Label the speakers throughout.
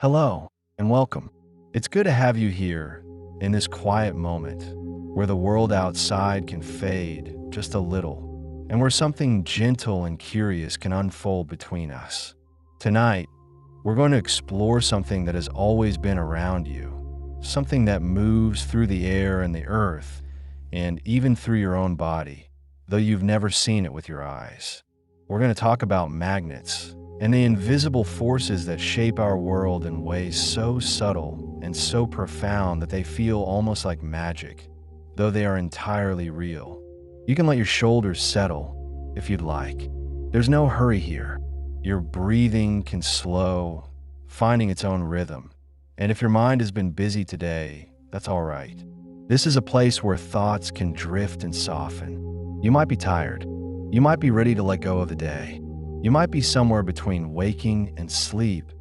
Speaker 1: Hello, and welcome. It's good to have you here in this quiet moment where the world outside can fade just a little and where something gentle and curious can unfold between us. Tonight, we're going to explore something that has always been around you, something that moves through the air and the earth and even through your own body, though you've never seen it with your eyes. We're going to talk about magnets and the invisible forces that shape our world in ways so subtle and so profound that they feel almost like magic, though they are entirely real. You can let your shoulders settle if you'd like. There's no hurry here. Your breathing can slow, finding its own rhythm. And if your mind has been busy today, that's all right. This is a place where thoughts can drift and soften. You might be tired. You might be ready to let go of the day. You might be somewhere between waking and sleep,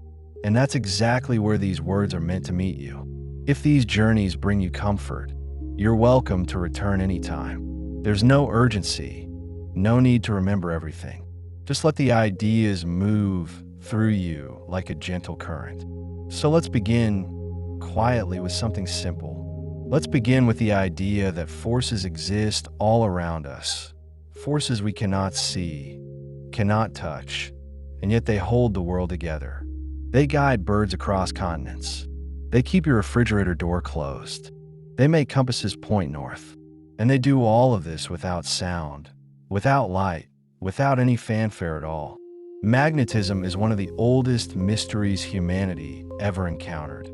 Speaker 1: and that's exactly where these words are meant to meet you. If these journeys bring you comfort, you're welcome to return anytime. There's no urgency, no need to remember everything. Just let the ideas move through you like a gentle current. So let's begin quietly with something simple. Let's begin with the idea that forces exist all around us, forces we cannot see, cannot touch, and yet they hold the world together. They guide birds across continents. They keep your refrigerator door closed. They make compasses point north. And they do all of this without sound, without light, without any fanfare at all. Magnetism is one of the oldest mysteries humanity ever encountered,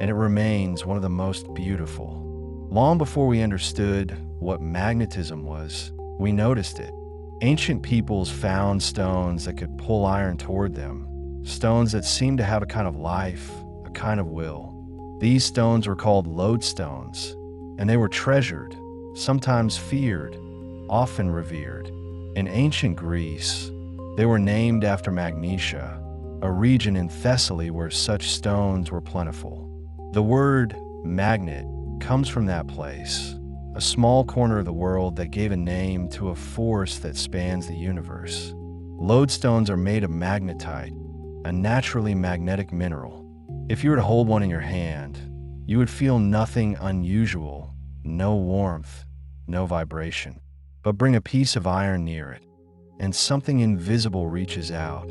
Speaker 1: and it remains one of the most beautiful. Long before we understood what magnetism was, we noticed it. Ancient peoples found stones that could pull iron toward them, stones that seemed to have a kind of life, a kind of will. These stones were called lodestones, and they were treasured, sometimes feared, often revered. In ancient Greece, they were named after Magnesia, a region in Thessaly where such stones were plentiful. The word magnet comes from that place, a small corner of the world that gave a name to a force that spans the universe. Lodestones are made of magnetite, a naturally magnetic mineral. If you were to hold one in your hand, you would feel nothing unusual, no warmth, no vibration. But bring a piece of iron near it, and something invisible reaches out.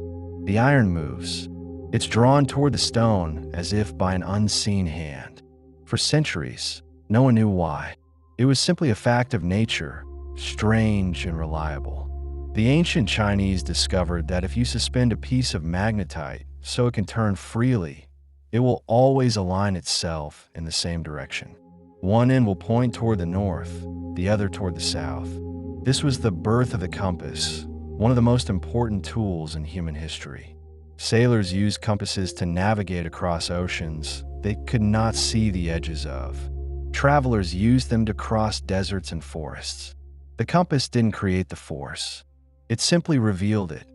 Speaker 1: The iron moves. It's drawn toward the stone as if by an unseen hand. For centuries, no one knew why. It was simply a fact of nature, strange and reliable. The ancient Chinese discovered that if you suspend a piece of magnetite so it can turn freely, it will always align itself in the same direction. One end will point toward the north, the other toward the south. This was the birth of the compass, one of the most important tools in human history. Sailors used compasses to navigate across oceans they could not see the edges of. Travelers used them to cross deserts and forests. The compass didn't create the force. It simply revealed it,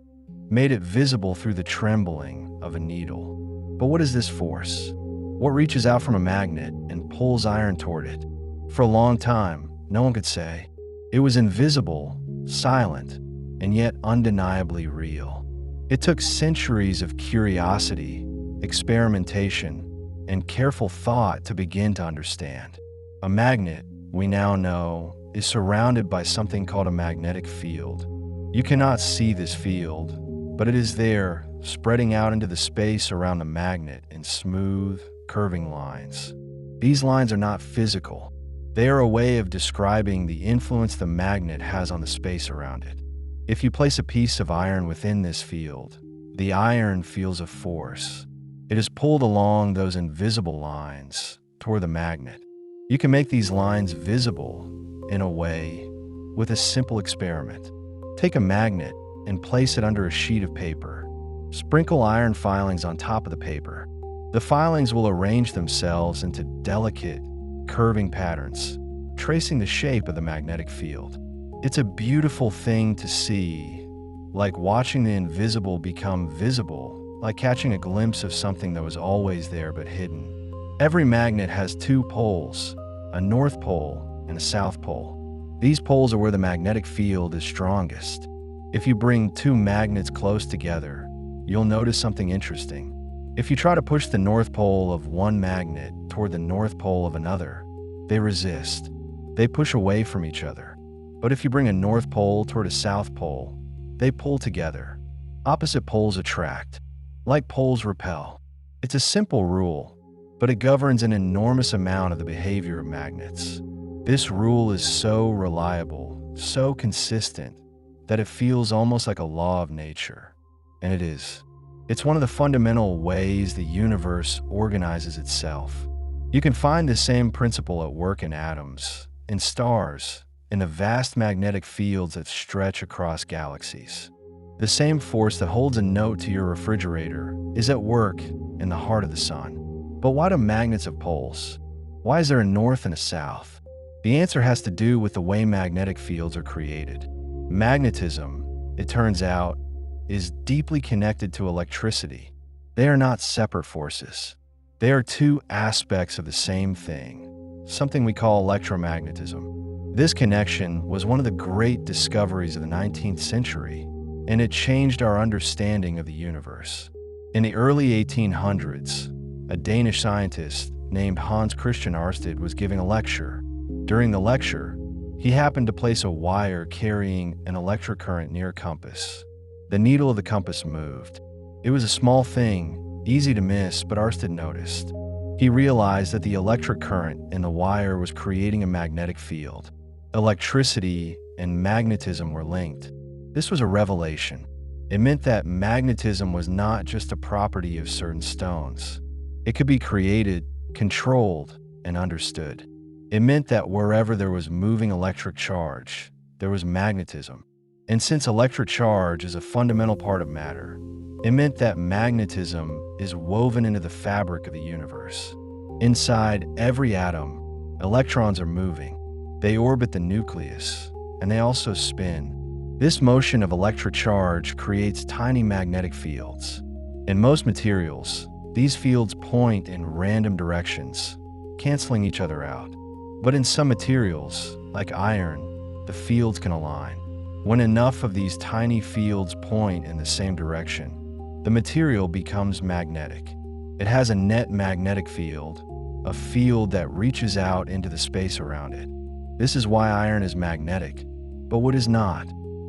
Speaker 1: made it visible through the trembling of a needle. But what is this force? What reaches out from a magnet and pulls iron toward it? For a long time, no one could say. It was invisible, silent, and yet undeniably real. It took centuries of curiosity, experimentation, and careful thought to begin to understand. A magnet, we now know, is surrounded by something called a magnetic field. You cannot see this field, but it is there, spreading out into the space around the magnet in smooth, curving lines. These lines are not physical. They are a way of describing the influence the magnet has on the space around it. If you place a piece of iron within this field, the iron feels a force. It is pulled along those invisible lines toward the magnet. You can make these lines visible, in a way, with a simple experiment. Take a magnet and place it under a sheet of paper. Sprinkle iron filings on top of the paper. The filings will arrange themselves into delicate, curving patterns, tracing the shape of the magnetic field. It's a beautiful thing to see, like watching the invisible become visible, like catching a glimpse of something that was always there but hidden. Every magnet has two poles, a north pole and a south pole. These poles are where the magnetic field is strongest. If you bring two magnets close together, you'll notice something interesting. If you try to push the north pole of one magnet toward the north pole of another, they resist. They push away from each other. But if you bring a north pole toward a south pole, they pull together. Opposite poles attract. Like poles repel. It's a simple rule, but it governs an enormous amount of the behavior of magnets. This rule is so reliable, so consistent, that it feels almost like a law of nature. And it is. It's one of the fundamental ways the universe organizes itself. You can find the same principle at work in atoms, in stars, in the vast magnetic fields that stretch across galaxies. The same force that holds a note to your refrigerator is at work in the heart of the sun. But why do magnets have poles? Why is there a north and a south? The answer has to do with the way magnetic fields are created. Magnetism, it turns out, is deeply connected to electricity. They are not separate forces. They are two aspects of the same thing, something we call electromagnetism. This connection was one of the great discoveries of the 19th century, and it changed our understanding of the universe. In the early 1800s, a Danish scientist named Hans Christian Ørsted was giving a lecture. During the lecture, he happened to place a wire carrying an electric current near a compass. The needle of the compass moved. It was a small thing, easy to miss, but Ørsted noticed. He realized that the electric current in the wire was creating a magnetic field. Electricity and magnetism were linked. This was a revelation. It meant that magnetism was not just a property of certain stones. It could be created, controlled, and understood. It meant that wherever there was moving electric charge, there was magnetism. And since electric charge is a fundamental part of matter, it meant that magnetism is woven into the fabric of the universe. Inside every atom, electrons are moving. They orbit the nucleus, and they also spin. This motion of electric charge creates tiny magnetic fields. In most materials, these fields point in random directions, canceling each other out. But in some materials, like iron, the fields can align. When enough of these tiny fields point in the same direction, the material becomes magnetic. It has a net magnetic field, a field that reaches out into the space around it. This is why iron is magnetic. But what is not?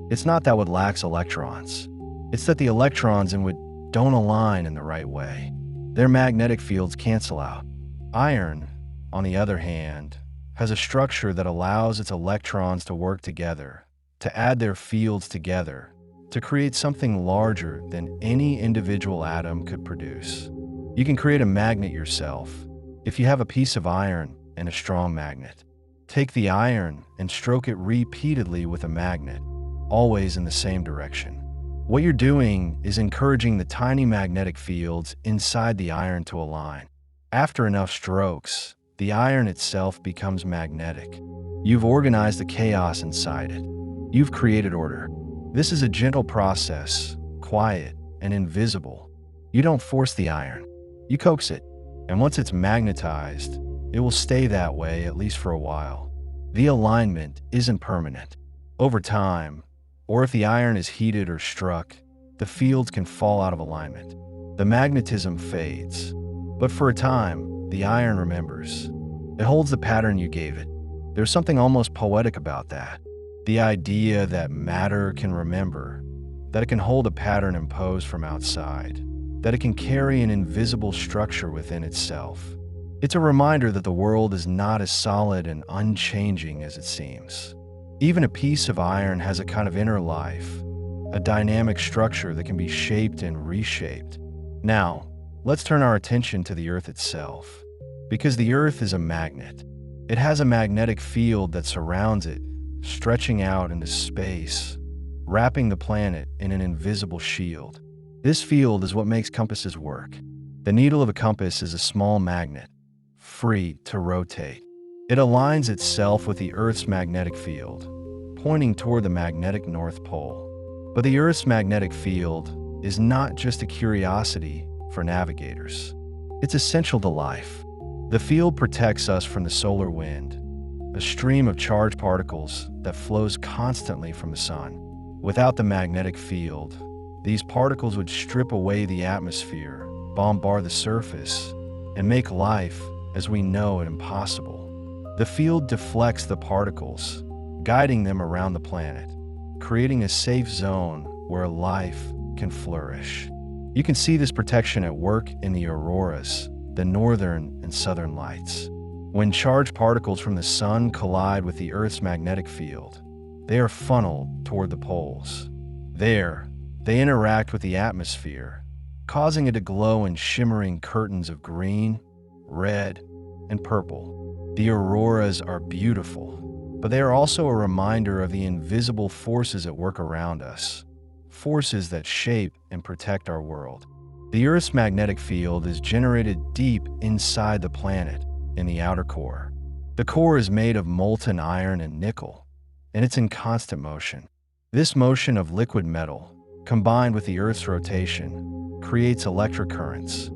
Speaker 1: It's not that wood lacks electrons. It's that the electrons in wood don't align in the right way. Their magnetic fields cancel out. Iron, on the other hand, has a structure that allows its electrons to work together, to add their fields together, to create something larger than any individual atom could produce. You can create a magnet yourself if you have a piece of iron and a strong magnet. Take the iron and stroke it repeatedly with a magnet, always in the same direction. What you're doing is encouraging the tiny magnetic fields inside the iron to align. After enough strokes, the iron itself becomes magnetic. You've organized the chaos inside it. You've created order. This is a gentle process, quiet and invisible. You don't force the iron. You coax it. And once it's magnetized, it will stay that way at least for a while. The alignment isn't permanent. Over time, or if the iron is heated or struck, the fields can fall out of alignment. The magnetism fades. But for a time, the iron remembers. It holds the pattern you gave it. There's something almost poetic about that. The idea that matter can remember, that it can hold a pattern imposed from outside, that it can carry an invisible structure within itself. It's a reminder that the world is not as solid and unchanging as it seems. Even a piece of iron has a kind of inner life, a dynamic structure that can be shaped and reshaped. Now, let's turn our attention to the Earth itself. Because the Earth is a magnet. It has a magnetic field that surrounds it, stretching out into space, wrapping the planet in an invisible shield. This field is what makes compasses work. The needle of a compass is a small magnet, free to rotate. It aligns itself with the Earth's magnetic field, pointing toward the magnetic North Pole. But the Earth's magnetic field is not just a curiosity for navigators. It's essential to life. The field protects us from the solar wind, a stream of charged particles that flows constantly from the sun. Without the magnetic field, these particles would strip away the atmosphere bombard the surface and make life as we know it impossible. The field deflects the particles, guiding them around the planet, creating a safe zone where life can flourish. You can see this protection at work in the auroras, the northern and southern lights. When charged particles from the sun collide with the Earth's magnetic field, they are funneled toward the poles. There, they interact with the atmosphere, causing it to glow in shimmering curtains of green, red, and purple. The auroras are beautiful, but they are also a reminder of the invisible forces at work around us, forces that shape and protect our world. The Earth's magnetic field is generated deep inside the planet in the outer core. The core is made of molten iron and nickel, and it's in constant motion. This motion of liquid metal, combined with the Earth's rotation, creates electric currents,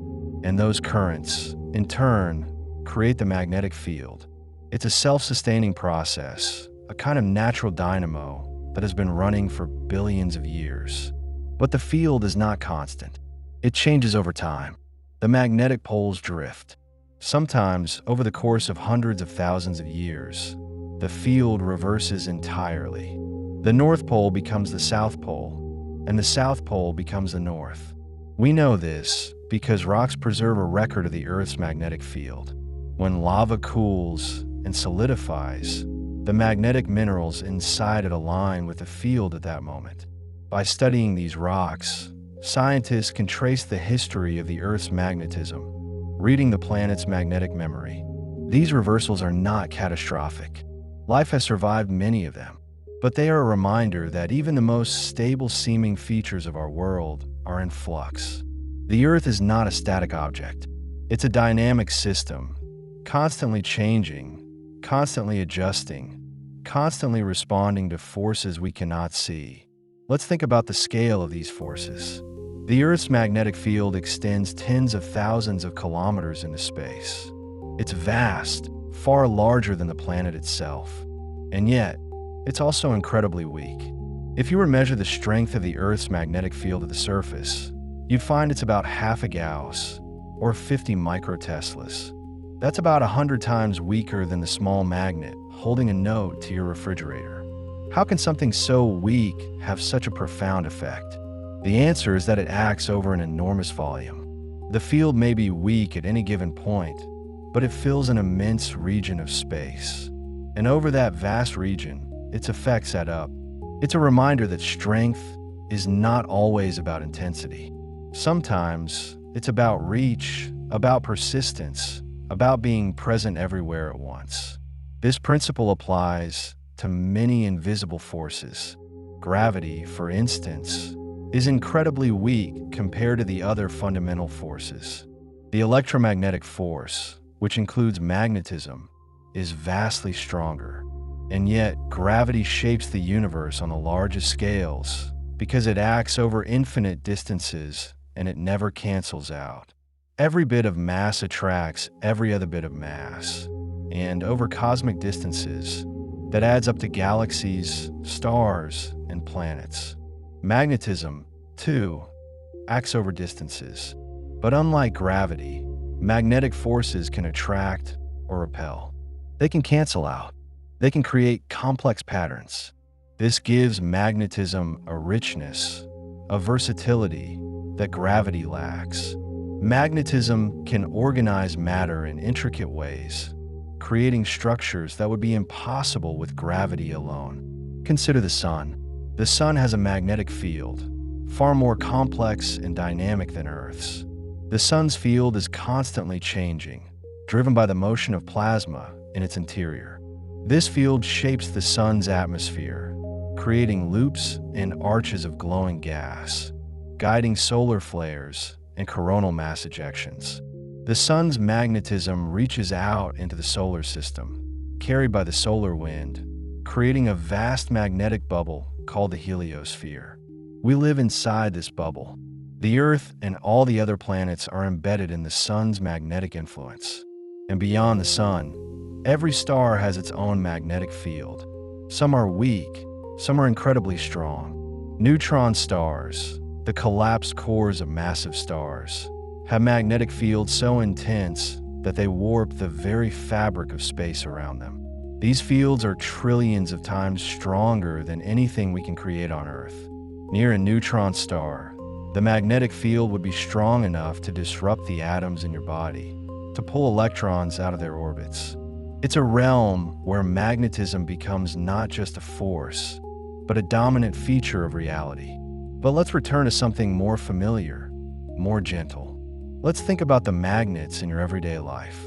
Speaker 1: and those currents, in turn, create the magnetic field. It's a self-sustaining process, a kind of natural dynamo that has been running for billions of years. But the field is not constant. It changes over time. The magnetic poles drift. Sometimes, over the course of hundreds of thousands of years, the field reverses entirely. The North Pole becomes the South Pole, and the South Pole becomes the North. We know this because rocks preserve a record of the Earth's magnetic field. When lava cools and solidifies, the magnetic minerals inside it align with the field at that moment. By studying these rocks, scientists can trace the history of the Earth's magnetism, reading the planet's magnetic memory. These reversals are not catastrophic. Life has survived many of them, but they are a reminder that even the most stable-seeming features of our world are in flux. The Earth is not a static object. It's a dynamic system, constantly changing, constantly adjusting, constantly responding to forces we cannot see. Let's think about the scale of these forces. The Earth's magnetic field extends tens of thousands of kilometers into space. It's vast, far larger than the planet itself. And yet, it's also incredibly weak. If you were to measure the strength of the Earth's magnetic field at the surface, you'd find it's about half a Gauss, or 50 microteslas. That's about 100 times weaker than the small magnet holding a note to your refrigerator. How can something so weak have such a profound effect? The answer is that it acts over an enormous volume. The field may be weak at any given point, but it fills an immense region of space. And over that vast region, its effects add up. It's a reminder that strength is not always about intensity. Sometimes it's about reach, about persistence, about being present everywhere at once. This principle applies to many invisible forces. Gravity, for instance, is incredibly weak compared to the other fundamental forces. The electromagnetic force, which includes magnetism, is vastly stronger. And yet, gravity shapes the universe on the largest scales because it acts over infinite distances and it never cancels out. Every bit of mass attracts every other bit of mass, and over cosmic distances, that adds up to galaxies, stars, and planets. Magnetism, too, acts over distances. But unlike gravity, magnetic forces can attract or repel. They can cancel out. They can create complex patterns. This gives magnetism a richness, a versatility that gravity lacks. Magnetism can organize matter in intricate ways, creating structures that would be impossible with gravity alone. Consider the sun. The sun has a magnetic field, far more complex and dynamic than Earth's. The sun's field is constantly changing, driven by the motion of plasma in its interior. This field shapes the sun's atmosphere, creating loops and arches of glowing gas, guiding solar flares and coronal mass ejections. The sun's magnetism reaches out into the solar system, carried by the solar wind, creating a vast magnetic bubble called the heliosphere. We live inside this bubble. The Earth and all the other planets are embedded in the sun's magnetic influence. And beyond the sun, every star has its own magnetic field. Some are weak, some are incredibly strong. Neutron stars, the collapsed cores of massive stars, have magnetic fields so intense that they warp the very fabric of space around them. These fields are trillions of times stronger than anything we can create on Earth. Near a neutron star, the magnetic field would be strong enough to disrupt the atoms in your body, to pull electrons out of their orbits. It's a realm where magnetism becomes not just a force, but a dominant feature of reality. But let's return to something more familiar, more gentle. Let's think about the magnets in your everyday life.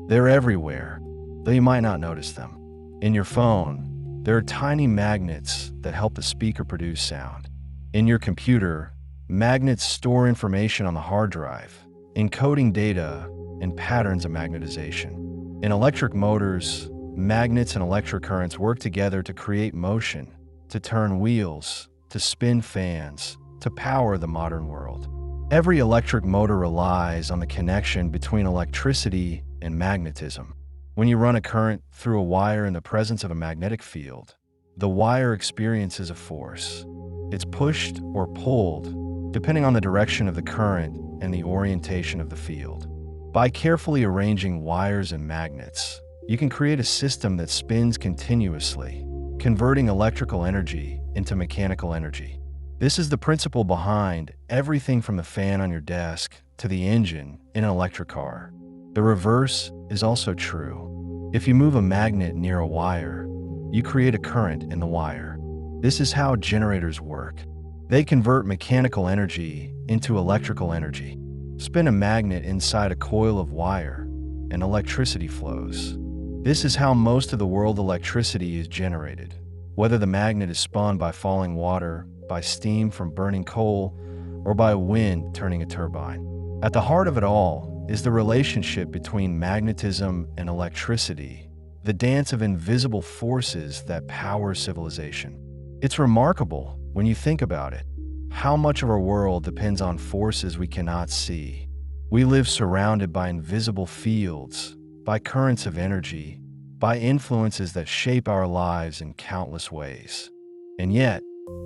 Speaker 1: They're everywhere, though you might not notice them. In your phone, there are tiny magnets that help the speaker produce sound. In your computer, magnets store information on the hard drive, encoding data and patterns of magnetization. In electric motors, magnets and electric currents work together to create motion, to turn wheels, to spin fans, to power the modern world. Every electric motor relies on the connection between electricity and magnetism. When you run a current through a wire in the presence of a magnetic field, the wire experiences a force. It's pushed or pulled, depending on the direction of the current and the orientation of the field. By carefully arranging wires and magnets, you can create a system that spins continuously, converting electrical energy into mechanical energy. This is the principle behind everything from the fan on your desk to the engine in an electric car. The reverse is also true. If you move a magnet near a wire, you create a current in the wire. This is how generators work. They convert mechanical energy into electrical energy. Spin a magnet inside a coil of wire, and electricity flows. This is how most of the world electricity is generated, whether the magnet is spun by falling water, by steam from burning coal, or by wind turning a turbine. At the heart of it all is the relationship between magnetism and electricity, the dance of invisible forces that power civilization. It's remarkable when you think about it, how much of our world depends on forces we cannot see. We live surrounded by invisible fields, by currents of energy, by influences that shape our lives in countless ways. And yet,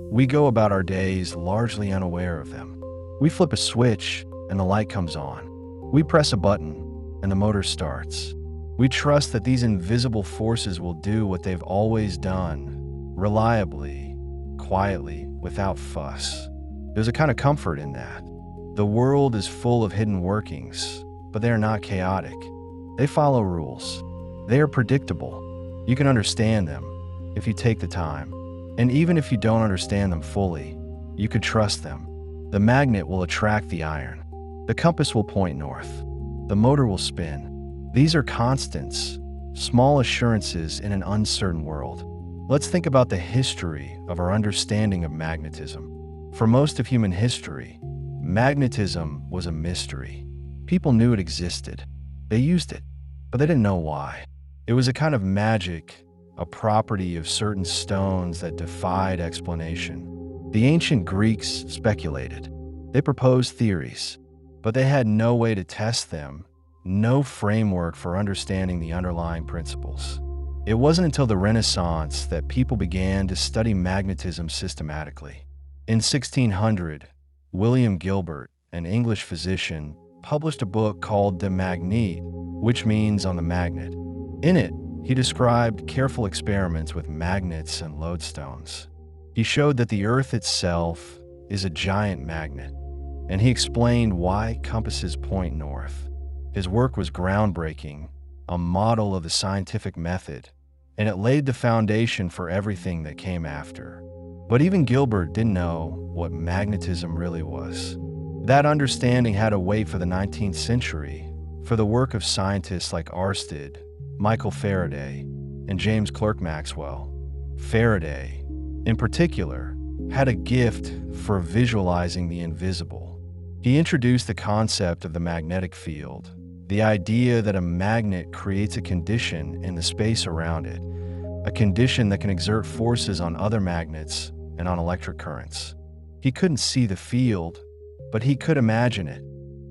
Speaker 1: we go about our days largely unaware of them. We flip a switch and the light comes on. We press a button and the motor starts. We trust that these invisible forces will do what they've always done, reliably, quietly, without fuss. There's a kind of comfort in that. The world is full of hidden workings, but they are not chaotic. They follow rules. They are predictable. You can understand them if you take the time. And even if you don't understand them fully, you could trust them. The magnet will attract the iron. The compass will point north. The motor will spin. These are constants, small assurances in an uncertain world. Let's think about the history of our understanding of magnetism. For most of human history, magnetism was a mystery. People knew it existed. They used it, but they didn't know why. It was a kind of magic, a property of certain stones that defied explanation. The ancient Greeks speculated. They proposed theories, but they had no way to test them, no framework for understanding the underlying principles. It wasn't until the Renaissance that people began to study magnetism systematically. In 1600, William Gilbert, an English physician, published a book called De Magnete, which means on the magnet. In it, he described careful experiments with magnets and lodestones. He showed that the Earth itself is a giant magnet, and he explained why compasses point north. His work was groundbreaking, a model of the scientific method, and it laid the foundation for everything that came after. But even Gilbert didn't know what magnetism really was. That understanding had to wait for the 19th century, for the work of scientists like Ørsted, Michael Faraday, and James Clerk Maxwell. Faraday, in particular, had a gift for visualizing the invisible. He introduced the concept of the magnetic field, the idea that a magnet creates a condition in the space around it, a condition that can exert forces on other magnets and on electric currents. He couldn't see the field, but he could imagine it,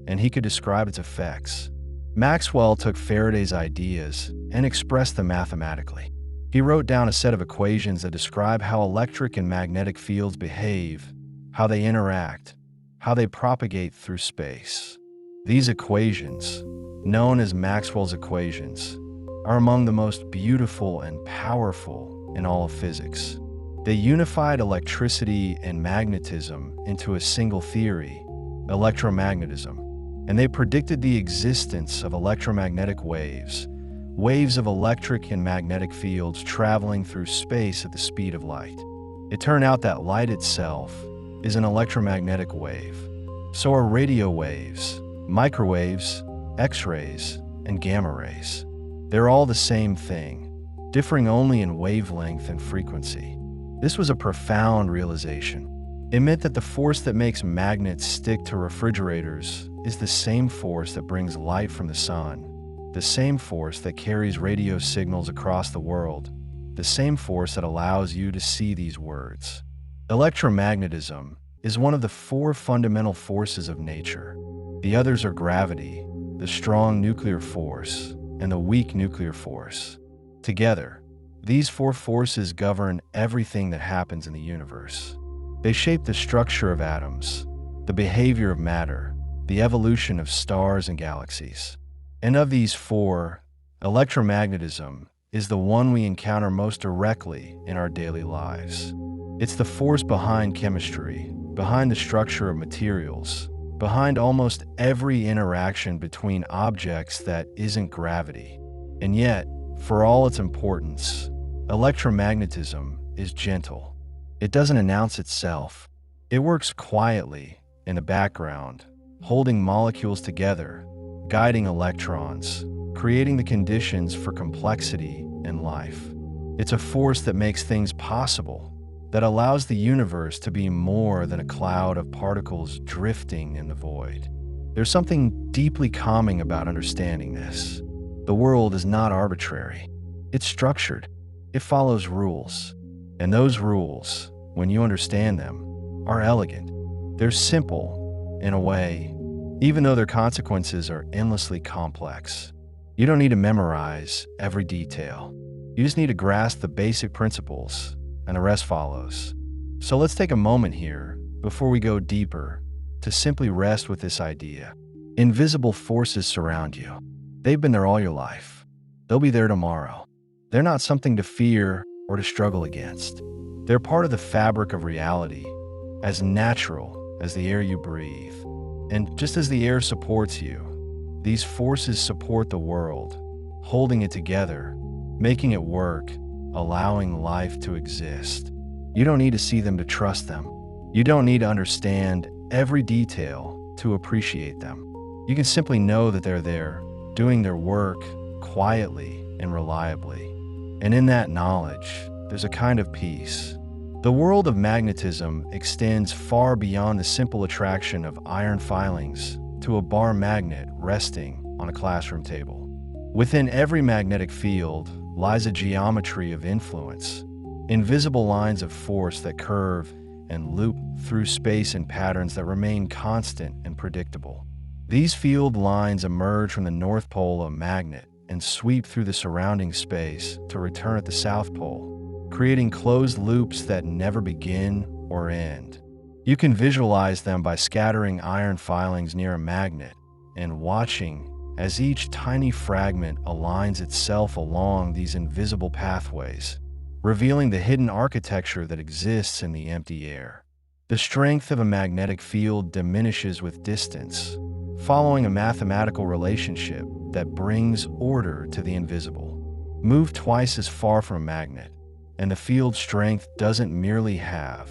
Speaker 1: and he could describe its effects. Maxwell took Faraday's ideas and expressed them mathematically. He wrote down a set of equations that describe how electric and magnetic fields behave, how they interact, how they propagate through space. These equations, known as Maxwell's equations, are among the most beautiful and powerful in all of physics. They unified electricity and magnetism into a single theory, electromagnetism, and they predicted the existence of electromagnetic waves, waves of electric and magnetic fields traveling through space at the speed of light. It turned out that light itself is an electromagnetic wave. So are radio waves, microwaves, X-rays, and gamma rays. They're all the same thing, differing only in wavelength and frequency. This was a profound realization. It meant that the force that makes magnets stick to refrigerators is the same force that brings light from the sun, the same force that carries radio signals across the world, the same force that allows you to see these words. Electromagnetism is one of the four fundamental forces of nature. The others are gravity, the strong nuclear force, and the weak nuclear force. Together, these four forces govern everything that happens in the universe. They shape the structure of atoms, the behavior of matter, the evolution of stars and galaxies. And of these four, electromagnetism is the one we encounter most directly in our daily lives. It's the force behind chemistry, behind the structure of materials, behind almost every interaction between objects that isn't gravity. And yet, for all its importance, electromagnetism is gentle. It doesn't announce itself. It works quietly in the background, holding molecules together, guiding electrons, creating the conditions for complexity in life. It's a force that makes things possible, that allows the universe to be more than a cloud of particles drifting in the void. There's something deeply calming about understanding this. The world is not arbitrary. It's structured. It follows rules. And those rules, when you understand them, are elegant. They're simple, in a way, even though their consequences are endlessly complex. You don't need to memorize every detail. You just need to grasp the basic principles, and the rest follows. So let's take a moment here, before we go deeper, to simply rest with this idea. Invisible forces surround you. They've been there all your life. They'll be there tomorrow. They're not something to fear or to struggle against. They're part of the fabric of reality, as natural as the air you breathe. And just as the air supports you, these forces support the world, holding it together, making it work, allowing life to exist. You don't need to see them to trust them. You don't need to understand every detail to appreciate them. You can simply know that they're there, doing their work quietly and reliably. And in that knowledge, there's a kind of peace. The world of magnetism extends far beyond the simple attraction of iron filings to a bar magnet resting on a classroom table. Within every magnetic field lies a geometry of influence, invisible lines of force that curve and loop through space in patterns that remain constant and predictable. These field lines emerge from the North Pole of a magnet and sweep through the surrounding space to return at the South Pole, creating closed loops that never begin or end. You can visualize them by scattering iron filings near a magnet and watching as each tiny fragment aligns itself along these invisible pathways, revealing the hidden architecture that exists in the empty air. The strength of a magnetic field diminishes with distance, following a mathematical relationship that brings order to the invisible. Move twice as far from a magnet, and the field strength doesn't merely halve,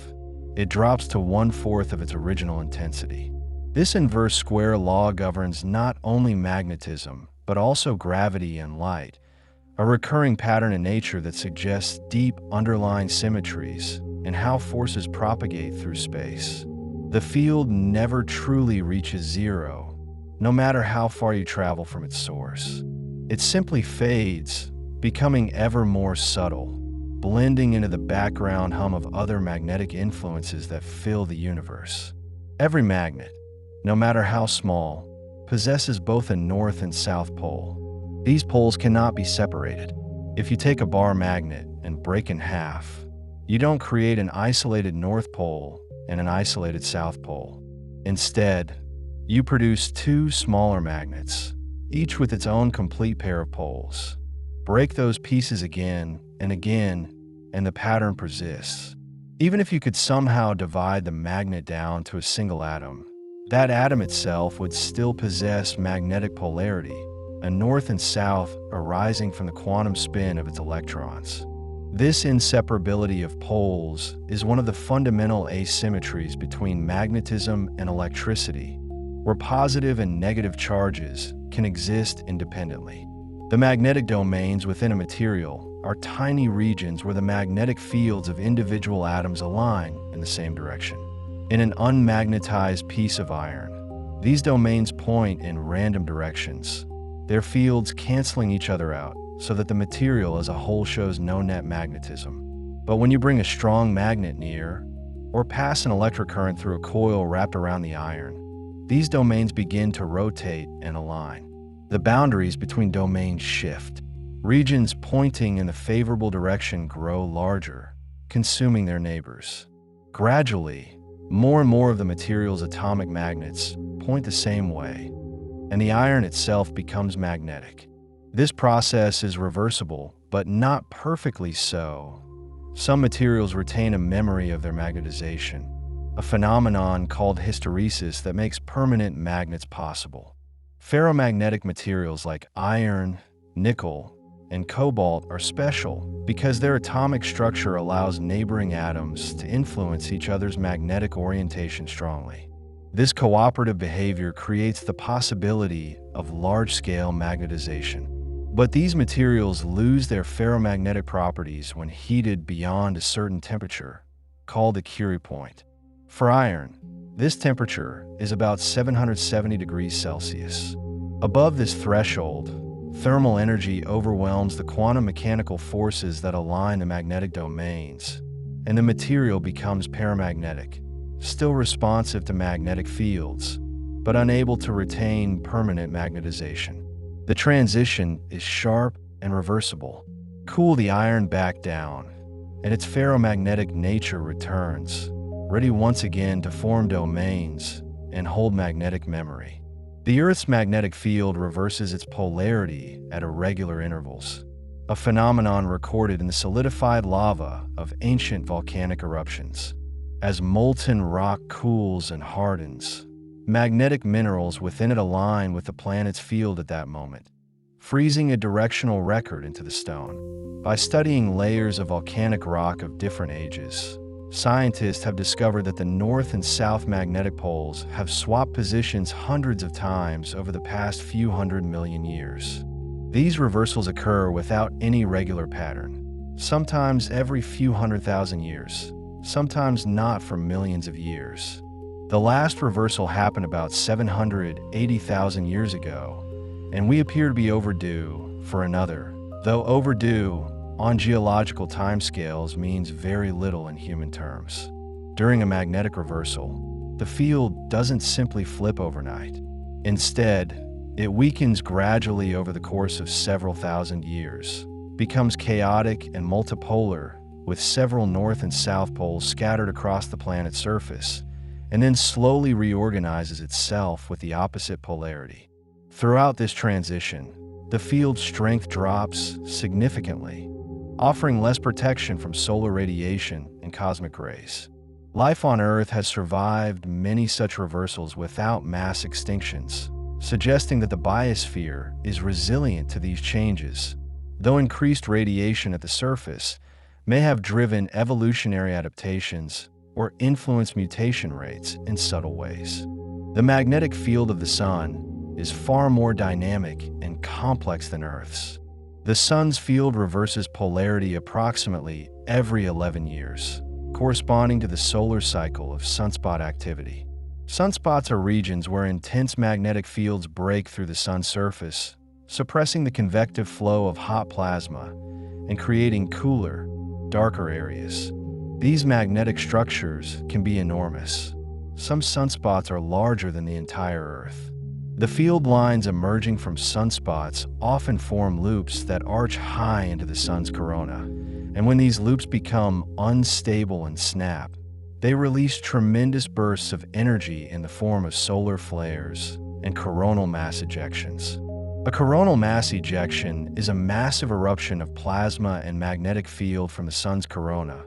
Speaker 1: it drops to 1/4 of its original intensity. This inverse square law governs not only magnetism, but also gravity and light, a recurring pattern in nature that suggests deep underlying symmetries in how forces propagate through space. The field never truly reaches zero, no matter how far you travel from its source. It simply fades, becoming ever more subtle, blending into the background hum of other magnetic influences that fill the universe. Every magnet, no matter how small, possesses both a north and south pole. These poles cannot be separated. If you take a bar magnet and break in half, you don't create an isolated north pole and an isolated south pole. Instead, you produce two smaller magnets, each with its own complete pair of poles. Break those pieces again, and the pattern persists. Even if you could somehow divide the magnet down to a single atom, that atom itself would still possess magnetic polarity, a north and south arising from the quantum spin of its electrons. This inseparability of poles is one of the fundamental asymmetries between magnetism and electricity, where positive and negative charges can exist independently. The magnetic domains within a material are tiny regions where the magnetic fields of individual atoms align in the same direction. In an unmagnetized piece of iron, these domains point in random directions, their fields canceling each other out so that the material as a whole shows no net magnetism. But when you bring a strong magnet near, or pass an electric current through a coil wrapped around the iron, these domains begin to rotate and align. The boundaries between domains shift. Regions pointing in the favorable direction grow larger, consuming their neighbors. Gradually, more and more of the material's atomic magnets point the same way, and the iron itself becomes magnetic. This process is reversible, but not perfectly so. Some materials retain a memory of their magnetization, a phenomenon called hysteresis that makes permanent magnets possible. Ferromagnetic materials like iron, nickel, and cobalt are special because their atomic structure allows neighboring atoms to influence each other's magnetic orientation strongly. This cooperative behavior creates the possibility of large-scale magnetization. But these materials lose their ferromagnetic properties when heated beyond a certain temperature, called the Curie point. For iron, this temperature is about 770 degrees Celsius. Above this threshold, thermal energy overwhelms the quantum mechanical forces that align the magnetic domains, and the material becomes paramagnetic, still responsive to magnetic fields, but unable to retain permanent magnetization. The transition is sharp and reversible. Cool the iron back down, and its ferromagnetic nature returns, ready once again to form domains and hold magnetic memory. The Earth's magnetic field reverses its polarity at irregular intervals, a phenomenon recorded in the solidified lava of ancient volcanic eruptions. As molten rock cools and hardens, magnetic minerals within it align with the planet's field at that moment, freezing a directional record into the stone. By studying layers of volcanic rock of different ages, scientists have discovered that the north and south magnetic poles have swapped positions hundreds of times over the past few 100 million years. These reversals occur without any regular pattern, sometimes every few 100,000 years, sometimes not for millions of years. The last reversal happened about 780,000 years ago, and we appear to be overdue for another, though overdue on geological timescales means very little in human terms. During a magnetic reversal, the field doesn't simply flip overnight. Instead, it weakens gradually over the course of several thousand years, becomes chaotic and multipolar, with several north and south poles scattered across the planet's surface, and then slowly reorganizes itself with the opposite polarity. Throughout this transition, the field's strength drops significantly, offering less protection from solar radiation and cosmic rays. Life on Earth has survived many such reversals without mass extinctions, suggesting that the biosphere is resilient to these changes, though increased radiation at the surface may have driven evolutionary adaptations or influenced mutation rates in subtle ways. The magnetic field of the Sun is far more dynamic and complex than Earth's. The Sun's field reverses polarity approximately every 11 years, corresponding to the solar cycle of sunspot activity. Sunspots are regions where intense magnetic fields break through the Sun's surface, suppressing the convective flow of hot plasma and creating cooler, darker areas. These magnetic structures can be enormous. Some sunspots are larger than the entire Earth. The field lines emerging from sunspots often form loops that arch high into the Sun's corona, and when these loops become unstable and snap, They release tremendous bursts of energy in the form of solar flares and coronal mass ejections. A coronal mass ejection is a massive eruption of plasma and magnetic field from the sun's corona,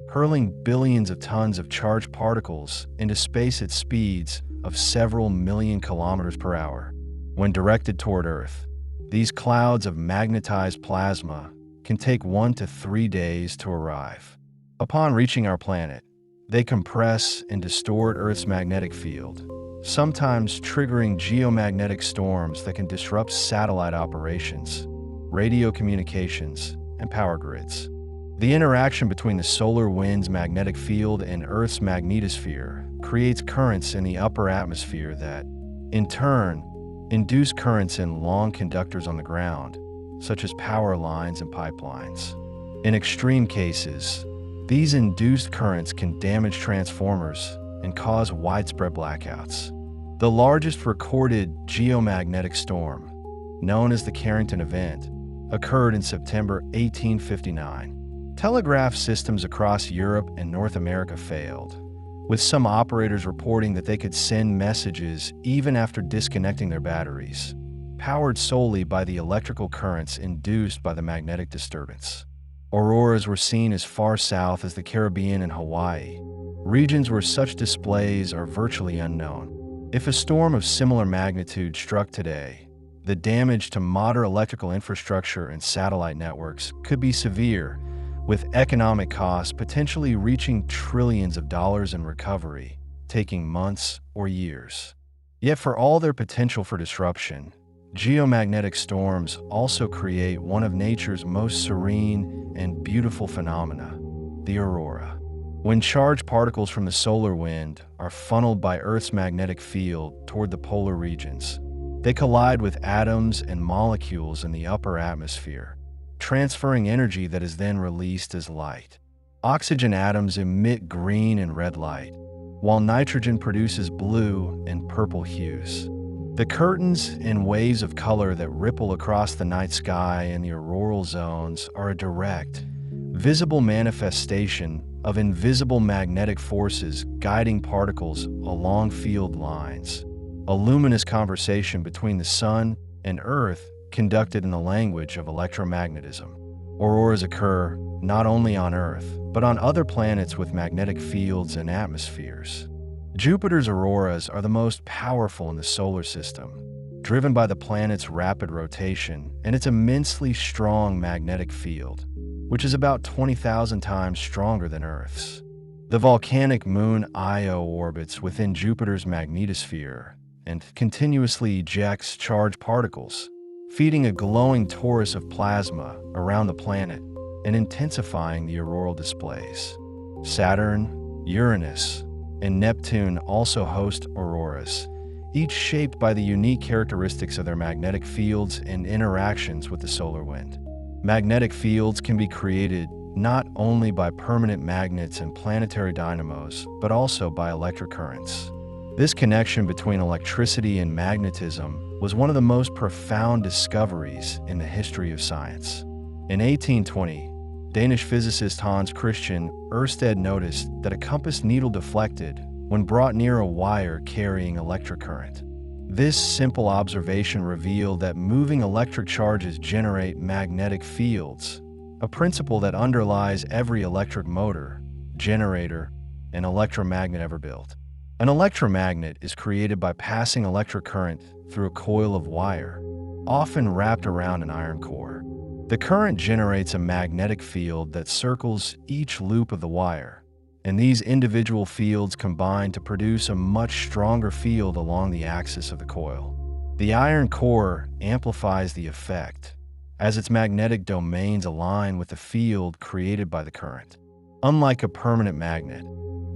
Speaker 1: hurling billions of tons of charged particles into space at speeds of several million kilometers per hour. When directed toward Earth, these clouds of magnetized plasma can take 1 to 3 days to arrive. Upon reaching our planet, they compress and distort Earth's magnetic field, sometimes triggering geomagnetic storms that can disrupt satellite operations, radio communications, and power grids. The interaction between the solar wind's magnetic field and Earth's magnetosphere creates currents in the upper atmosphere that, in turn, induce currents in long conductors on the ground, such as power lines and pipelines. In extreme cases, these induced currents can damage transformers and cause widespread blackouts. The largest recorded geomagnetic storm, known as the Carrington event, occurred in September 1859. Telegraph systems across Europe and North America failed, with some operators reporting that they could send messages even after disconnecting their batteries, powered solely by the electrical currents induced by the magnetic disturbance. Auroras were seen as far south as the Caribbean and Hawaii, regions where such displays are virtually unknown. If a storm of similar magnitude struck today, the damage to modern electrical infrastructure and satellite networks could be severe, with economic costs potentially reaching trillions of dollars in recovery, taking months or years. Yet for all their potential for disruption, geomagnetic storms also create one of nature's most serene and beautiful phenomena, the aurora. When charged particles from the solar wind are funneled by Earth's magnetic field toward the polar regions, they collide with atoms and molecules in the upper atmosphere, transferring energy that is then released as light. Oxygen atoms emit green and red light, while nitrogen produces blue and purple hues. The curtains and waves of color that ripple across the night sky in the auroral zones are a direct, visible manifestation of invisible magnetic forces guiding particles along field lines. A luminous conversation between the sun and Earth conducted in the language of electromagnetism. Auroras occur not only on Earth, but on other planets with magnetic fields and atmospheres. Jupiter's auroras are the most powerful in the solar system, driven by the planet's rapid rotation and its immensely strong magnetic field, which is about 20,000 times stronger than Earth's. The volcanic moon Io orbits within Jupiter's magnetosphere and continuously ejects charged particles, feeding a glowing torus of plasma around the planet and intensifying the auroral displays. Saturn, Uranus, and Neptune also host auroras, each shaped by the unique characteristics of their magnetic fields and interactions with the solar wind. Magnetic fields can be created not only by permanent magnets and planetary dynamos, but also by electric currents. This connection between electricity and magnetism was one of the most profound discoveries in the history of science. In 1820, Danish physicist Hans Christian Ørsted noticed that a compass needle deflected when brought near a wire carrying electric current. This simple observation revealed that moving electric charges generate magnetic fields, a principle that underlies every electric motor, generator, and electromagnet ever built. An electromagnet is created by passing electric current through a coil of wire, often wrapped around an iron core. The current generates a magnetic field that circles each loop of the wire, and these individual fields combine to produce a much stronger field along the axis of the coil. The iron core amplifies the effect, as its magnetic domains align with the field created by the current. Unlike a permanent magnet,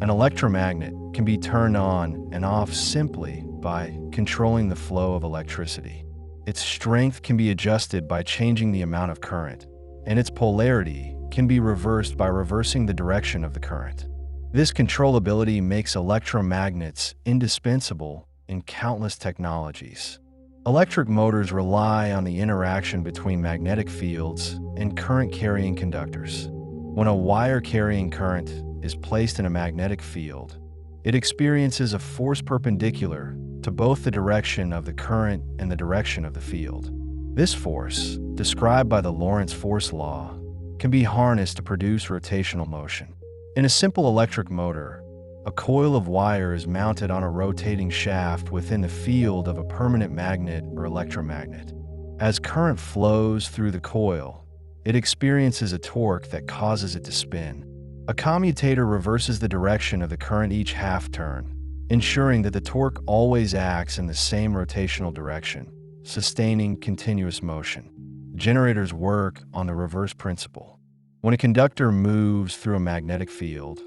Speaker 1: an electromagnet can be turned on and off simply by controlling the flow of electricity. Its strength can be adjusted by changing the amount of current, and its polarity can be reversed by reversing the direction of the current. This controllability makes electromagnets indispensable in countless technologies. Electric motors rely on the interaction between magnetic fields and current-carrying conductors. When a wire carrying current is placed in a magnetic field, it experiences a force perpendicular to both the direction of the current and the direction of the field. This force, described by the Lorentz force law, can be harnessed to produce rotational motion. In a simple electric motor, a coil of wire is mounted on a rotating shaft within the field of a permanent magnet or electromagnet. As current flows through the coil, it experiences a torque that causes it to spin. A commutator reverses the direction of the current each half turn, ensuring that the torque always acts in the same rotational direction, sustaining continuous motion. Generators work on the reverse principle. When a conductor moves through a magnetic field,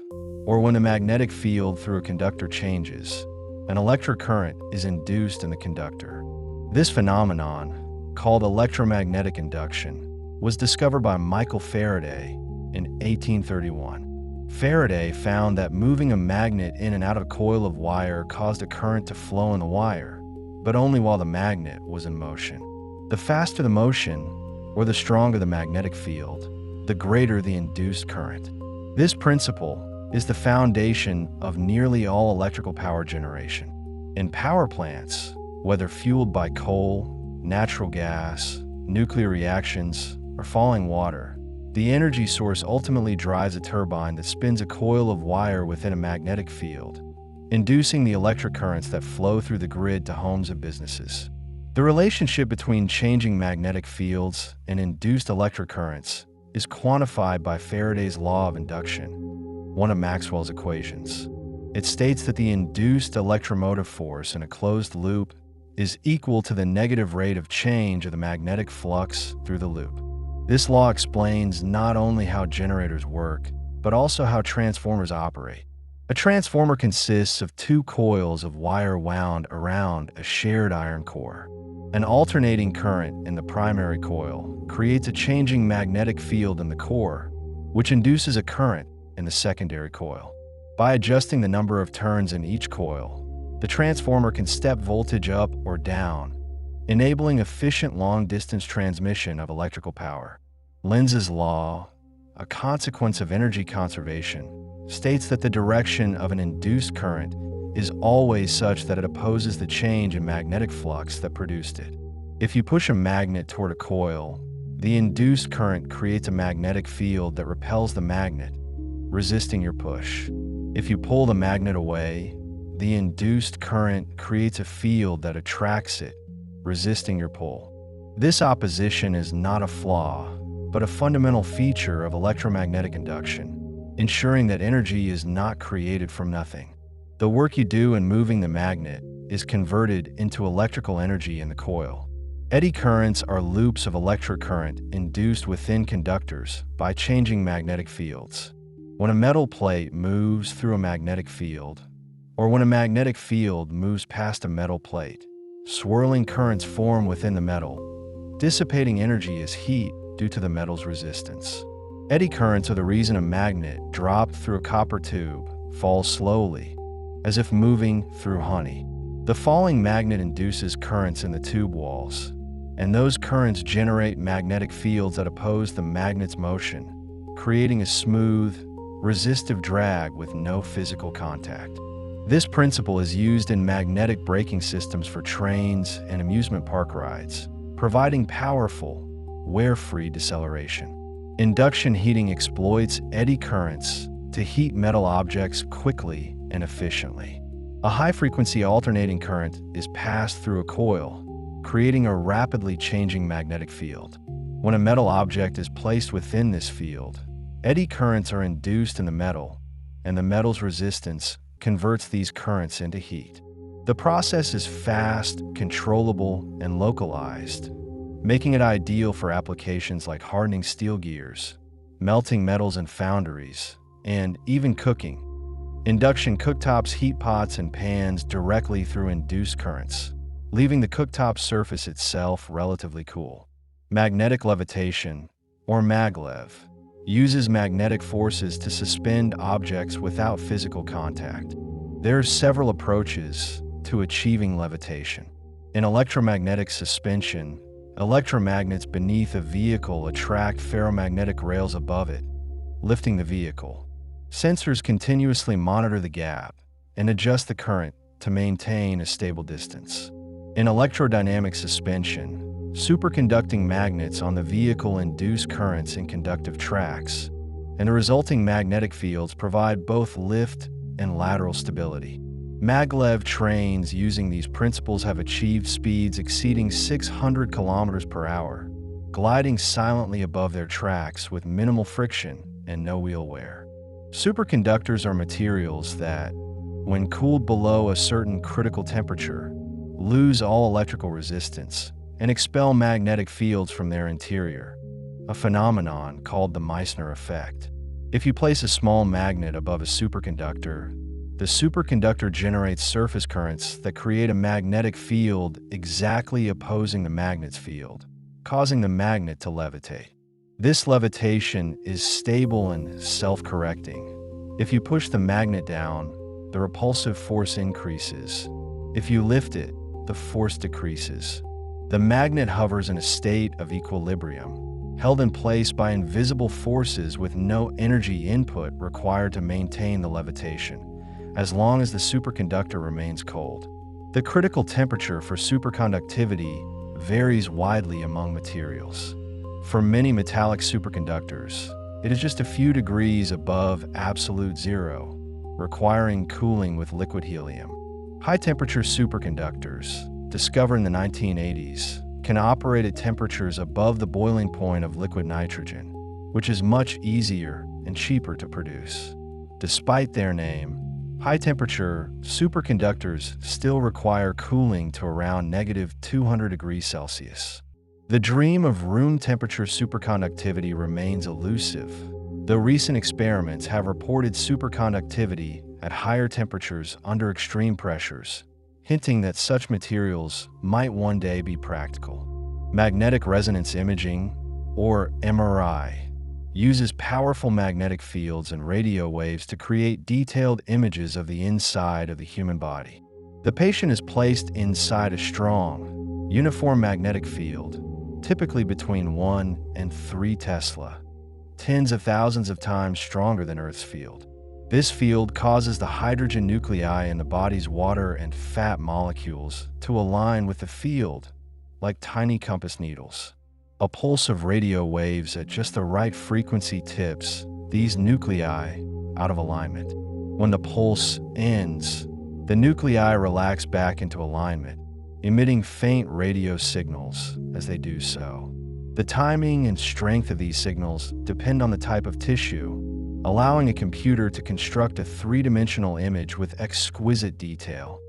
Speaker 1: or when a magnetic field through a conductor changes, an electric current is induced in the conductor. This phenomenon, called electromagnetic induction, was discovered by Michael Faraday in 1831. Faraday found that moving a magnet in and out of a coil of wire caused a current to flow in the wire, but only while the magnet was in motion. The faster the motion, or the stronger the magnetic field, the greater the induced current. This principle is the foundation of nearly all electrical power generation. In power plants, whether fueled by coal, natural gas, nuclear reactions, or falling water, the energy source ultimately drives a turbine that spins a coil of wire within a magnetic field, inducing the electric currents that flow through the grid to homes and businesses. The relationship between changing magnetic fields and induced electric currents is quantified by Faraday's law of induction, one of Maxwell's equations. It states that the induced electromotive force in a closed loop is equal to the negative rate of change of the magnetic flux through the loop. This law explains not only how generators work, but also how transformers operate. A transformer consists of two coils of wire wound around a shared iron core. An alternating current in the primary coil creates a changing magnetic field in the core, which induces a current in the secondary coil. By adjusting the number of turns in each coil, the transformer can step voltage up or down, enabling efficient long-distance transmission of electrical power. Lenz's law, a consequence of energy conservation, states that the direction of an induced current is always such that it opposes the change in magnetic flux that produced it. If you push a magnet toward a coil, the induced current creates a magnetic field that repels the magnet, resisting your push. If you pull the magnet away, the induced current creates a field that attracts it, resisting your pull. This opposition is not a flaw, but a fundamental feature of electromagnetic induction, ensuring that energy is not created from nothing. The work you do in moving the magnet is converted into electrical energy in the coil. Eddy currents are loops of electric current induced within conductors by changing magnetic fields. When a metal plate moves through a magnetic field, or when a magnetic field moves past a metal plate, swirling currents form within the metal, dissipating energy as heat due to the metal's resistance. Eddy currents are the reason a magnet dropped through a copper tube falls slowly, as if moving through honey. The falling magnet induces currents in the tube walls, and those currents generate magnetic fields that oppose the magnet's motion, creating a smooth, resistive drag with no physical contact. This principle is used in magnetic braking systems for trains and amusement park rides, providing powerful, wear-free deceleration. Induction heating exploits eddy currents to heat metal objects quickly and efficiently. A high-frequency alternating current is passed through a coil, creating a rapidly changing magnetic field. When a metal object is placed within this field, eddy currents are induced in the metal, and the metal's resistance converts these currents into heat. The process is fast, controllable, and localized, making it ideal for applications like hardening steel gears, melting metals in foundries, and even cooking. Induction cooktops heat pots and pans directly through induced currents, leaving the cooktop surface itself relatively cool. Magnetic levitation, or maglev, uses magnetic forces to suspend objects without physical contact. There are several approaches to achieving levitation. In electromagnetic suspension, electromagnets beneath a vehicle attract ferromagnetic rails above it, lifting the vehicle. Sensors continuously monitor the gap and adjust the current to maintain a stable distance. In electrodynamic suspension, superconducting magnets on the vehicle induce currents in conductive tracks, and the resulting magnetic fields provide both lift and lateral stability. Maglev trains using these principles have achieved speeds exceeding 600 kilometers per hour, gliding silently above their tracks with minimal friction and no wheel wear. Superconductors are materials that, when cooled below a certain critical temperature, lose all electrical resistance and expel magnetic fields from their interior, a phenomenon called the Meissner effect. If you place a small magnet above a superconductor, the superconductor generates surface currents that create a magnetic field exactly opposing the magnet's field, causing the magnet to levitate. This levitation is stable and self-correcting. If you push the magnet down, the repulsive force increases. If you lift it, the force decreases. The magnet hovers in a state of equilibrium, held in place by invisible forces with no energy input required to maintain the levitation, as long as the superconductor remains cold. The critical temperature for superconductivity varies widely among materials. For many metallic superconductors, it is just a few degrees above absolute zero, requiring cooling with liquid helium. High-temperature superconductors, discovered in the 1980s, can operate at temperatures above the boiling point of liquid nitrogen, which is much easier and cheaper to produce. Despite their name, high-temperature superconductors still require cooling to around -200 degrees Celsius. The dream of room-temperature superconductivity remains elusive, though recent experiments have reported superconductivity at higher temperatures under extreme pressures, hinting that such materials might one day be practical. Magnetic resonance imaging, or MRI, uses powerful magnetic fields and radio waves to create detailed images of the inside of the human body. The patient is placed inside a strong, uniform magnetic field, typically between 1 and 3 Tesla, tens of thousands of times stronger than Earth's field. This field causes the hydrogen nuclei in the body's water and fat molecules to align with the field, like tiny compass needles. A pulse of radio waves at just the right frequency tips these nuclei out of alignment. When the pulse ends, the nuclei relax back into alignment, emitting faint radio signals as they do so. The timing and strength of these signals depend on the type of tissue, allowing a computer to construct a three-dimensional image with exquisite detail,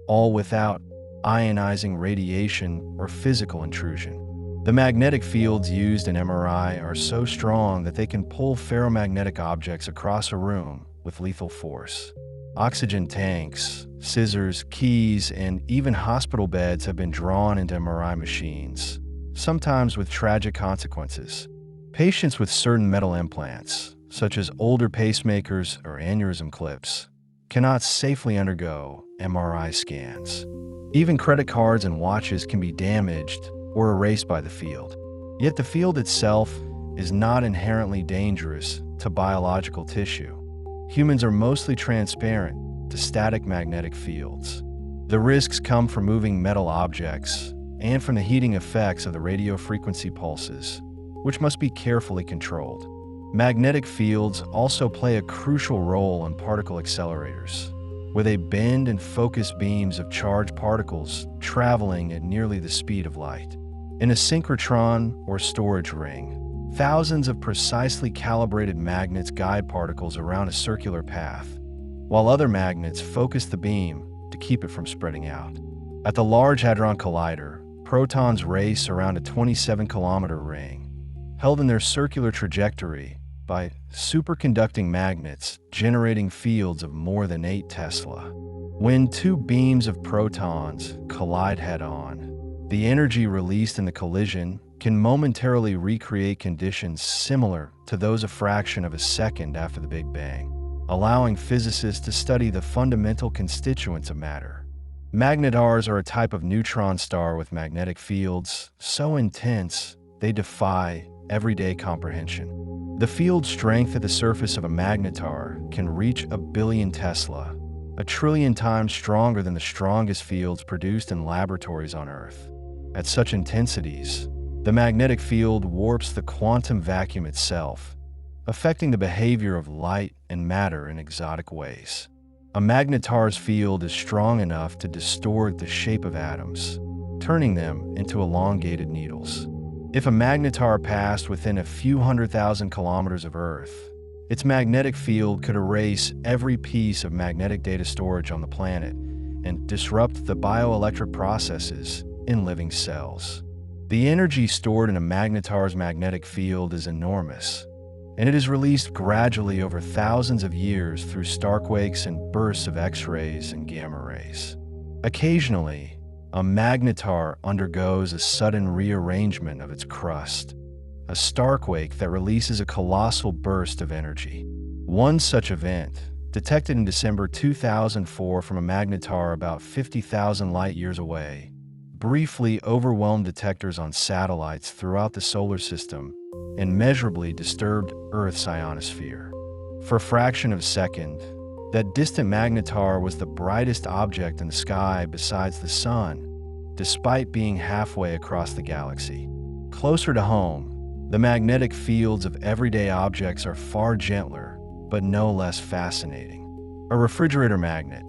Speaker 1: all without ionizing radiation or physical intrusion. The magnetic fields used in MRI are so strong that they can pull ferromagnetic objects across a room with lethal force. Oxygen tanks, scissors, keys, and even hospital beds have been drawn into MRI machines, sometimes with tragic consequences. Patients with certain metal implants, such as older pacemakers or aneurysm clips, cannot safely undergo MRI scans. Even credit cards and watches can be damaged or erased by the field. Yet the field itself is not inherently dangerous to biological tissue. Humans are mostly transparent to static magnetic fields. The risks come from moving metal objects and from the heating effects of the radio frequency pulses, which must be carefully controlled. Magnetic fields also play a crucial role in particle accelerators, where they bend and focus beams of charged particles traveling at nearly the speed of light. In a synchrotron or storage ring, thousands of precisely calibrated magnets guide particles around a circular path, while other magnets focus the beam to keep it from spreading out. At the Large Hadron Collider, protons race around a 27-kilometer ring, held in their circular trajectory by superconducting magnets generating fields of more than 8 Tesla. When two beams of protons collide head-on, the energy released in the collision can momentarily recreate conditions similar to those a fraction of a second after the Big Bang, allowing physicists to study the fundamental constituents of matter. Magnetars are a type of neutron star with magnetic fields so intense they defy everyday comprehension. The field strength at the surface of a magnetar can reach 1 billion Tesla, 1 trillion times stronger than the strongest fields produced in laboratories on Earth. At such intensities, the magnetic field warps the quantum vacuum itself, affecting the behavior of light and matter in exotic ways. A magnetar's field is strong enough to distort the shape of atoms, turning them into elongated needles. If a magnetar passed within a few 100,000 kilometers of Earth, its magnetic field could erase every piece of magnetic data storage on the planet and disrupt the bioelectric processes in living cells. The energy stored in a magnetar's magnetic field is enormous, and it is released gradually over thousands of years through starquakes and bursts of X-rays and gamma rays. Occasionally, a magnetar undergoes a sudden rearrangement of its crust, a starquake that releases a colossal burst of energy. One such event, detected in December 2004 from a magnetar about 50,000 light-years away, briefly overwhelmed detectors on satellites throughout the solar system and measurably disturbed Earth's ionosphere. For a fraction of a second, that distant magnetar was the brightest object in the sky besides the sun, despite being halfway across the galaxy. Closer to home, the magnetic fields of everyday objects are far gentler, but no less fascinating. A refrigerator magnet,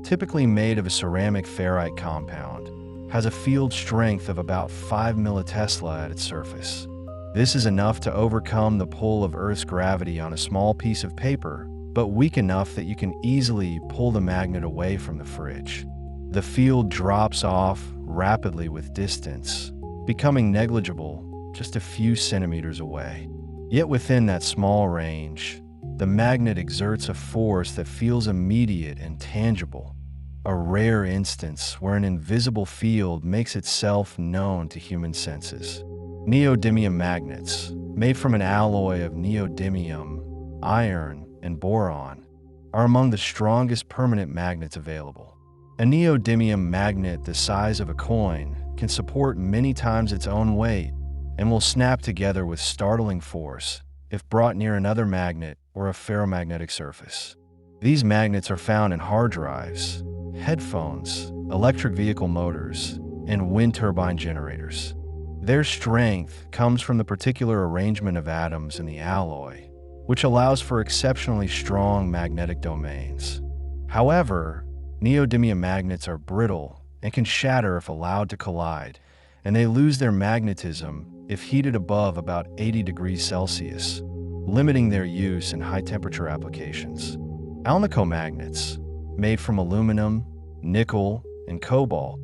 Speaker 1: typically made of a ceramic ferrite compound, has a field strength of about 5 millitesla at its surface. This is enough to overcome the pull of Earth's gravity on a small piece of paper, but weak enough that you can easily pull the magnet away from the fridge. The field drops off rapidly with distance, becoming negligible just a few centimeters away. Yet within that small range, the magnet exerts a force that feels immediate and tangible, a rare instance where an invisible field makes itself known to human senses. Neodymium magnets, made from an alloy of neodymium, iron, and boron, are among the strongest permanent magnets available. A neodymium magnet the size of a coin can support many times its own weight and will snap together with startling force if brought near another magnet or a ferromagnetic surface. These magnets are found in hard drives, headphones, electric vehicle motors, and wind turbine generators. Their strength comes from the particular arrangement of atoms in the alloy, which allows for exceptionally strong magnetic domains. However, neodymium magnets are brittle and can shatter if allowed to collide, and they lose their magnetism if heated above about 80 degrees Celsius, limiting their use in high-temperature applications. Alnico magnets, made from aluminum, nickel, and cobalt,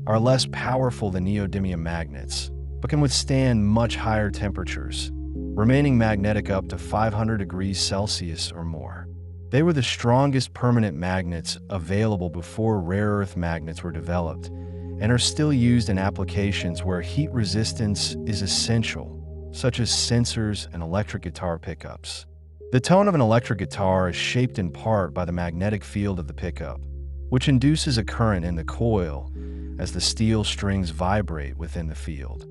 Speaker 1: are less powerful than neodymium magnets, but can withstand much higher temperatures, remaining magnetic up to 500 degrees Celsius or more. They were the strongest permanent magnets available before rare earth magnets were developed, and are still used in applications where heat resistance is essential, such as sensors and electric guitar pickups. The tone of an electric guitar is shaped in part by the magnetic field of the pickup, which induces a current in the coil as the steel strings vibrate within the field.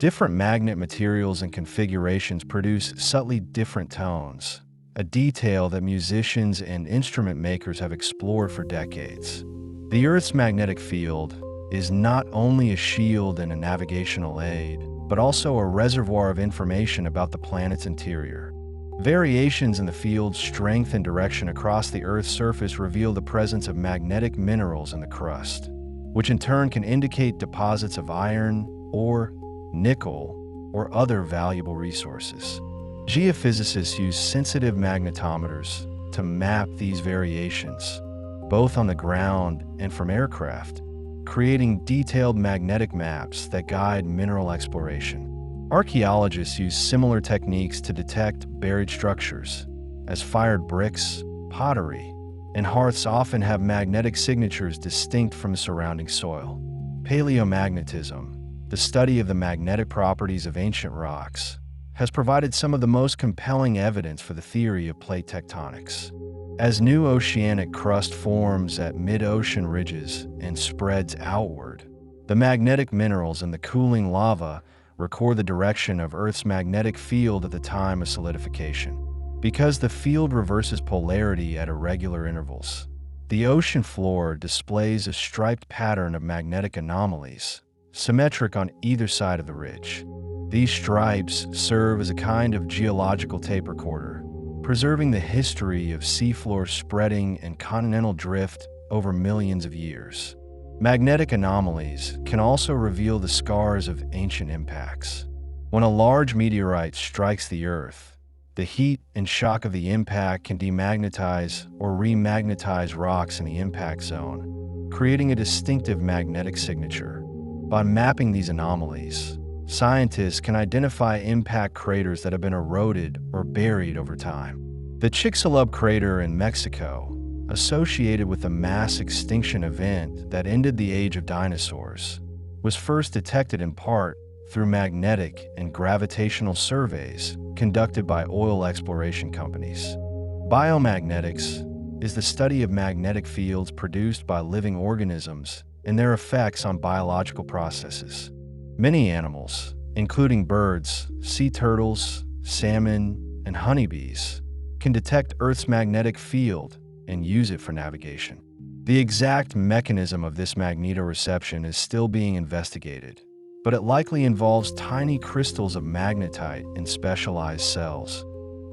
Speaker 1: Different magnet materials and configurations produce subtly different tones, a detail that musicians and instrument makers have explored for decades. The Earth's magnetic field is not only a shield and a navigational aid, but also a reservoir of information about the planet's interior. Variations in the field's strength and direction across the Earth's surface reveal the presence of magnetic minerals in the crust, which in turn can indicate deposits of iron, ore, nickel, or other valuable resources. Geophysicists use sensitive magnetometers to map these variations, both on the ground and from aircraft, creating detailed magnetic maps that guide mineral exploration. Archaeologists use similar techniques to detect buried structures, as fired bricks, pottery, and hearths often have magnetic signatures distinct from the surrounding soil. Paleomagnetism, the study of the magnetic properties of ancient rocks, has provided some of the most compelling evidence for the theory of plate tectonics. As new oceanic crust forms at mid-ocean ridges and spreads outward, the magnetic minerals in the cooling lava record the direction of Earth's magnetic field at the time of solidification. Because the field reverses polarity at irregular intervals, the ocean floor displays a striped pattern of magnetic anomalies, symmetric on either side of the ridge. These stripes serve as a kind of geological tape recorder, preserving the history of seafloor spreading and continental drift over millions of years. Magnetic anomalies can also reveal the scars of ancient impacts. When a large meteorite strikes the Earth, the heat and shock of the impact can demagnetize or remagnetize rocks in the impact zone, creating a distinctive magnetic signature. By mapping these anomalies, scientists can identify impact craters that have been eroded or buried over time. The Chicxulub crater in Mexico, associated with a mass extinction event that ended the age of dinosaurs, was first detected in part through magnetic and gravitational surveys conducted by oil exploration companies. Biomagnetics is the study of magnetic fields produced by living organisms and their effects on biological processes. Many animals, including birds, sea turtles, salmon, and honeybees, can detect Earth's magnetic field and use it for navigation. The exact mechanism of this magnetoreception is still being investigated, but it likely involves tiny crystals of magnetite in specialized cells,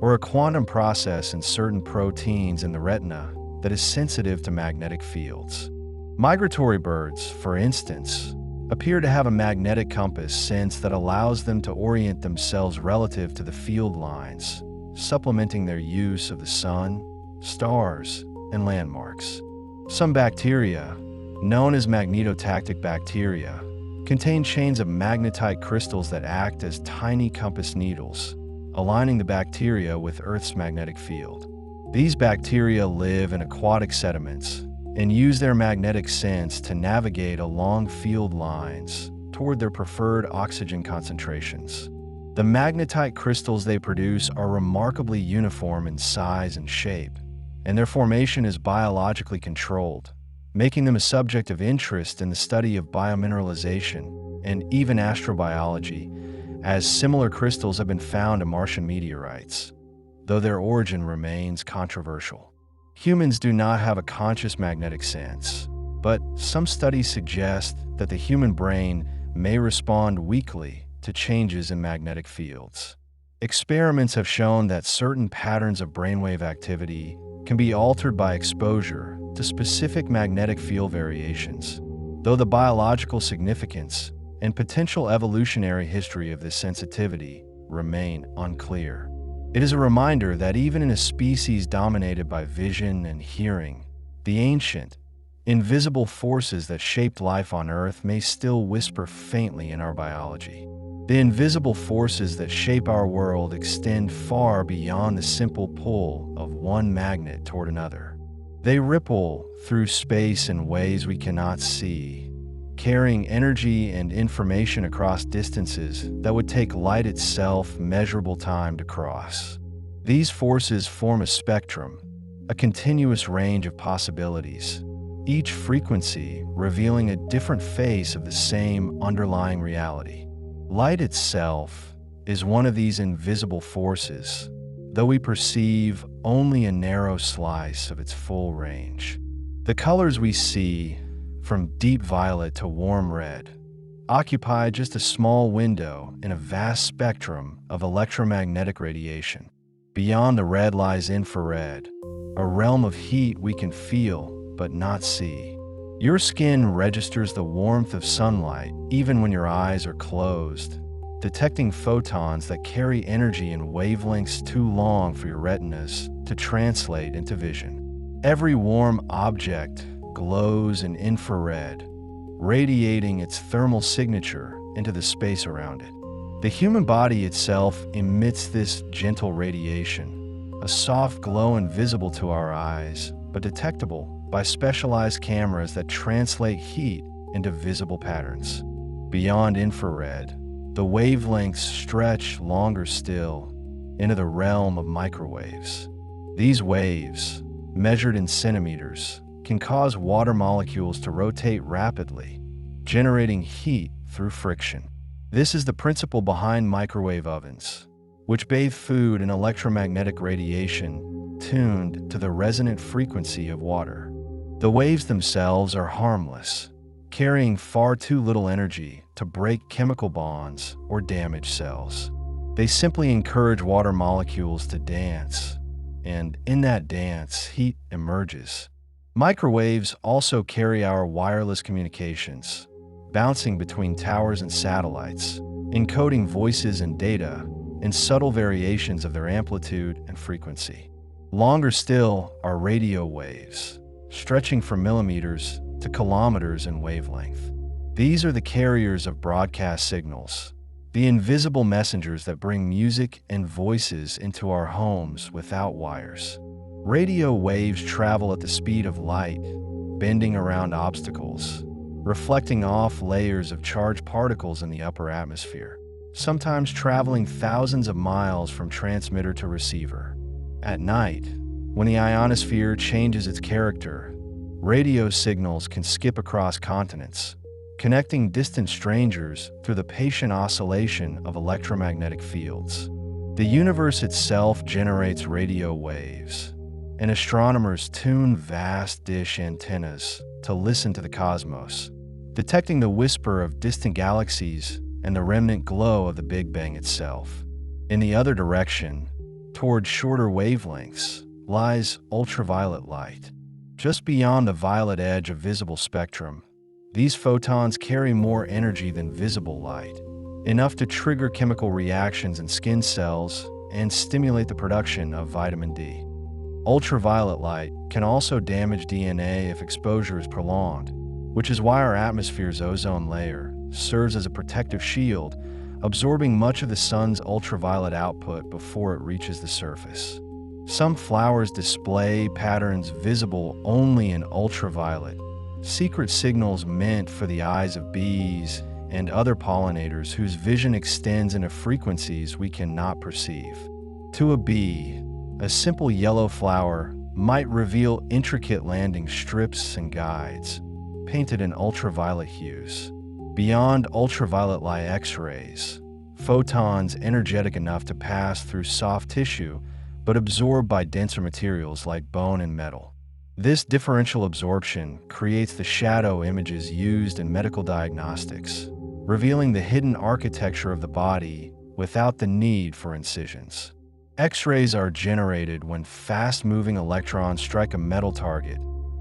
Speaker 1: or a quantum process in certain proteins in the retina that is sensitive to magnetic fields. Migratory birds, for instance, appear to have a magnetic compass sense that allows them to orient themselves relative to the field lines, supplementing their use of the sun, stars, and landmarks. Some bacteria, known as magnetotactic bacteria, contain chains of magnetite crystals that act as tiny compass needles, aligning the bacteria with Earth's magnetic field. These bacteria live in aquatic sediments and use their magnetic sense to navigate along field lines toward their preferred oxygen concentrations. The magnetite crystals they produce are remarkably uniform in size and shape, and their formation is biologically controlled, making them a subject of interest in the study of biomineralization and even astrobiology, as similar crystals have been found in Martian meteorites, though their origin remains controversial. Humans do not have a conscious magnetic sense, but some studies suggest that the human brain may respond weakly to changes in magnetic fields. Experiments have shown that certain patterns of brainwave activity can be altered by exposure to specific magnetic field variations, though the biological significance and potential evolutionary history of this sensitivity remain unclear. It is a reminder that even in a species dominated by vision and hearing, the ancient, invisible forces that shaped life on Earth may still whisper faintly in our biology. The invisible forces that shape our world extend far beyond the simple pull of one magnet toward another. They ripple through space in ways we cannot see, carrying energy and information across distances that would take light itself measurable time to cross. These forces form a spectrum, a continuous range of possibilities, each frequency revealing a different face of the same underlying reality. Light itself is one of these invisible forces, though we perceive only a narrow slice of its full range. The colors we see, from deep violet to warm red, occupy just a small window in a vast spectrum of electromagnetic radiation. Beyond the red lies infrared, a realm of heat we can feel but not see. Your skin registers the warmth of sunlight even when your eyes are closed, detecting photons that carry energy in wavelengths too long for your retinas to translate into vision. Every warm object glows in infrared, radiating its thermal signature into the space around it. The human body itself emits this gentle radiation, a soft glow invisible to our eyes, but detectable by specialized cameras that translate heat into visible patterns. Beyond infrared, the wavelengths stretch longer still into the realm of microwaves. These waves, measured in centimeters, can cause water molecules to rotate rapidly, generating heat through friction. This is the principle behind microwave ovens, which bathe food in electromagnetic radiation tuned to the resonant frequency of water. The waves themselves are harmless, carrying far too little energy to break chemical bonds or damage cells. They simply encourage water molecules to dance, and in that dance, heat emerges. Microwaves also carry our wireless communications, bouncing between towers and satellites, encoding voices and data in subtle variations of their amplitude and frequency. Longer still are radio waves, stretching from millimeters to kilometers in wavelength. These are the carriers of broadcast signals, the invisible messengers that bring music and voices into our homes without wires. Radio waves travel at the speed of light, bending around obstacles, reflecting off layers of charged particles in the upper atmosphere, sometimes traveling thousands of miles from transmitter to receiver. At night, when the ionosphere changes its character, radio signals can skip across continents, connecting distant strangers through the patient oscillation of electromagnetic fields. The universe itself generates radio waves, and astronomers tune vast dish antennas to listen to the cosmos, detecting the whisper of distant galaxies and the remnant glow of the Big Bang itself. In the other direction, toward shorter wavelengths, lies ultraviolet light. Just beyond the violet edge of visible spectrum, these photons carry more energy than visible light, enough to trigger chemical reactions in skin cells and stimulate the production of vitamin D. Ultraviolet light can also damage DNA if exposure is prolonged, which is why our atmosphere's ozone layer serves as a protective shield, absorbing much of the sun's ultraviolet output before it reaches the surface. Some flowers display patterns visible only in ultraviolet, secret signals meant for the eyes of bees and other pollinators whose vision extends into frequencies we cannot perceive. To a bee, a simple yellow flower might reveal intricate landing strips and guides, painted in ultraviolet hues. Beyond ultraviolet lie X-rays, photons energetic enough to pass through soft tissue but absorbed by denser materials like bone and metal. This differential absorption creates the shadow images used in medical diagnostics, revealing the hidden architecture of the body without the need for incisions. X-rays are generated when fast-moving electrons strike a metal target,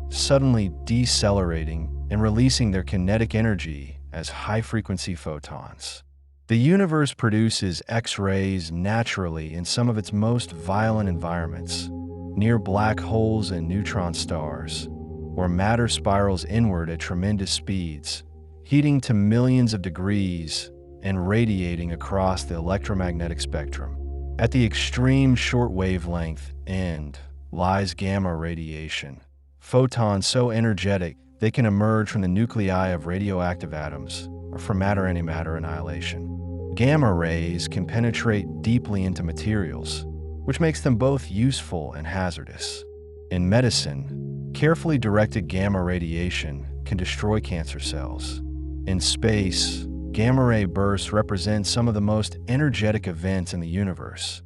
Speaker 1: suddenly decelerating and releasing their kinetic energy as high-frequency photons. The universe produces X-rays naturally in some of its most violent environments, near black holes and neutron stars, where matter spirals inward at tremendous speeds, heating to millions of degrees and radiating across the electromagnetic spectrum. At the extreme short wavelength end lies gamma radiation, photons so energetic they can emerge from the nuclei of radioactive atoms or from matter-antimatter annihilation. Gamma rays can penetrate deeply into materials, which makes them both useful and hazardous. In medicine, carefully directed gamma radiation can destroy cancer cells. In space, gamma-ray bursts represent some of the most energetic events in the universe,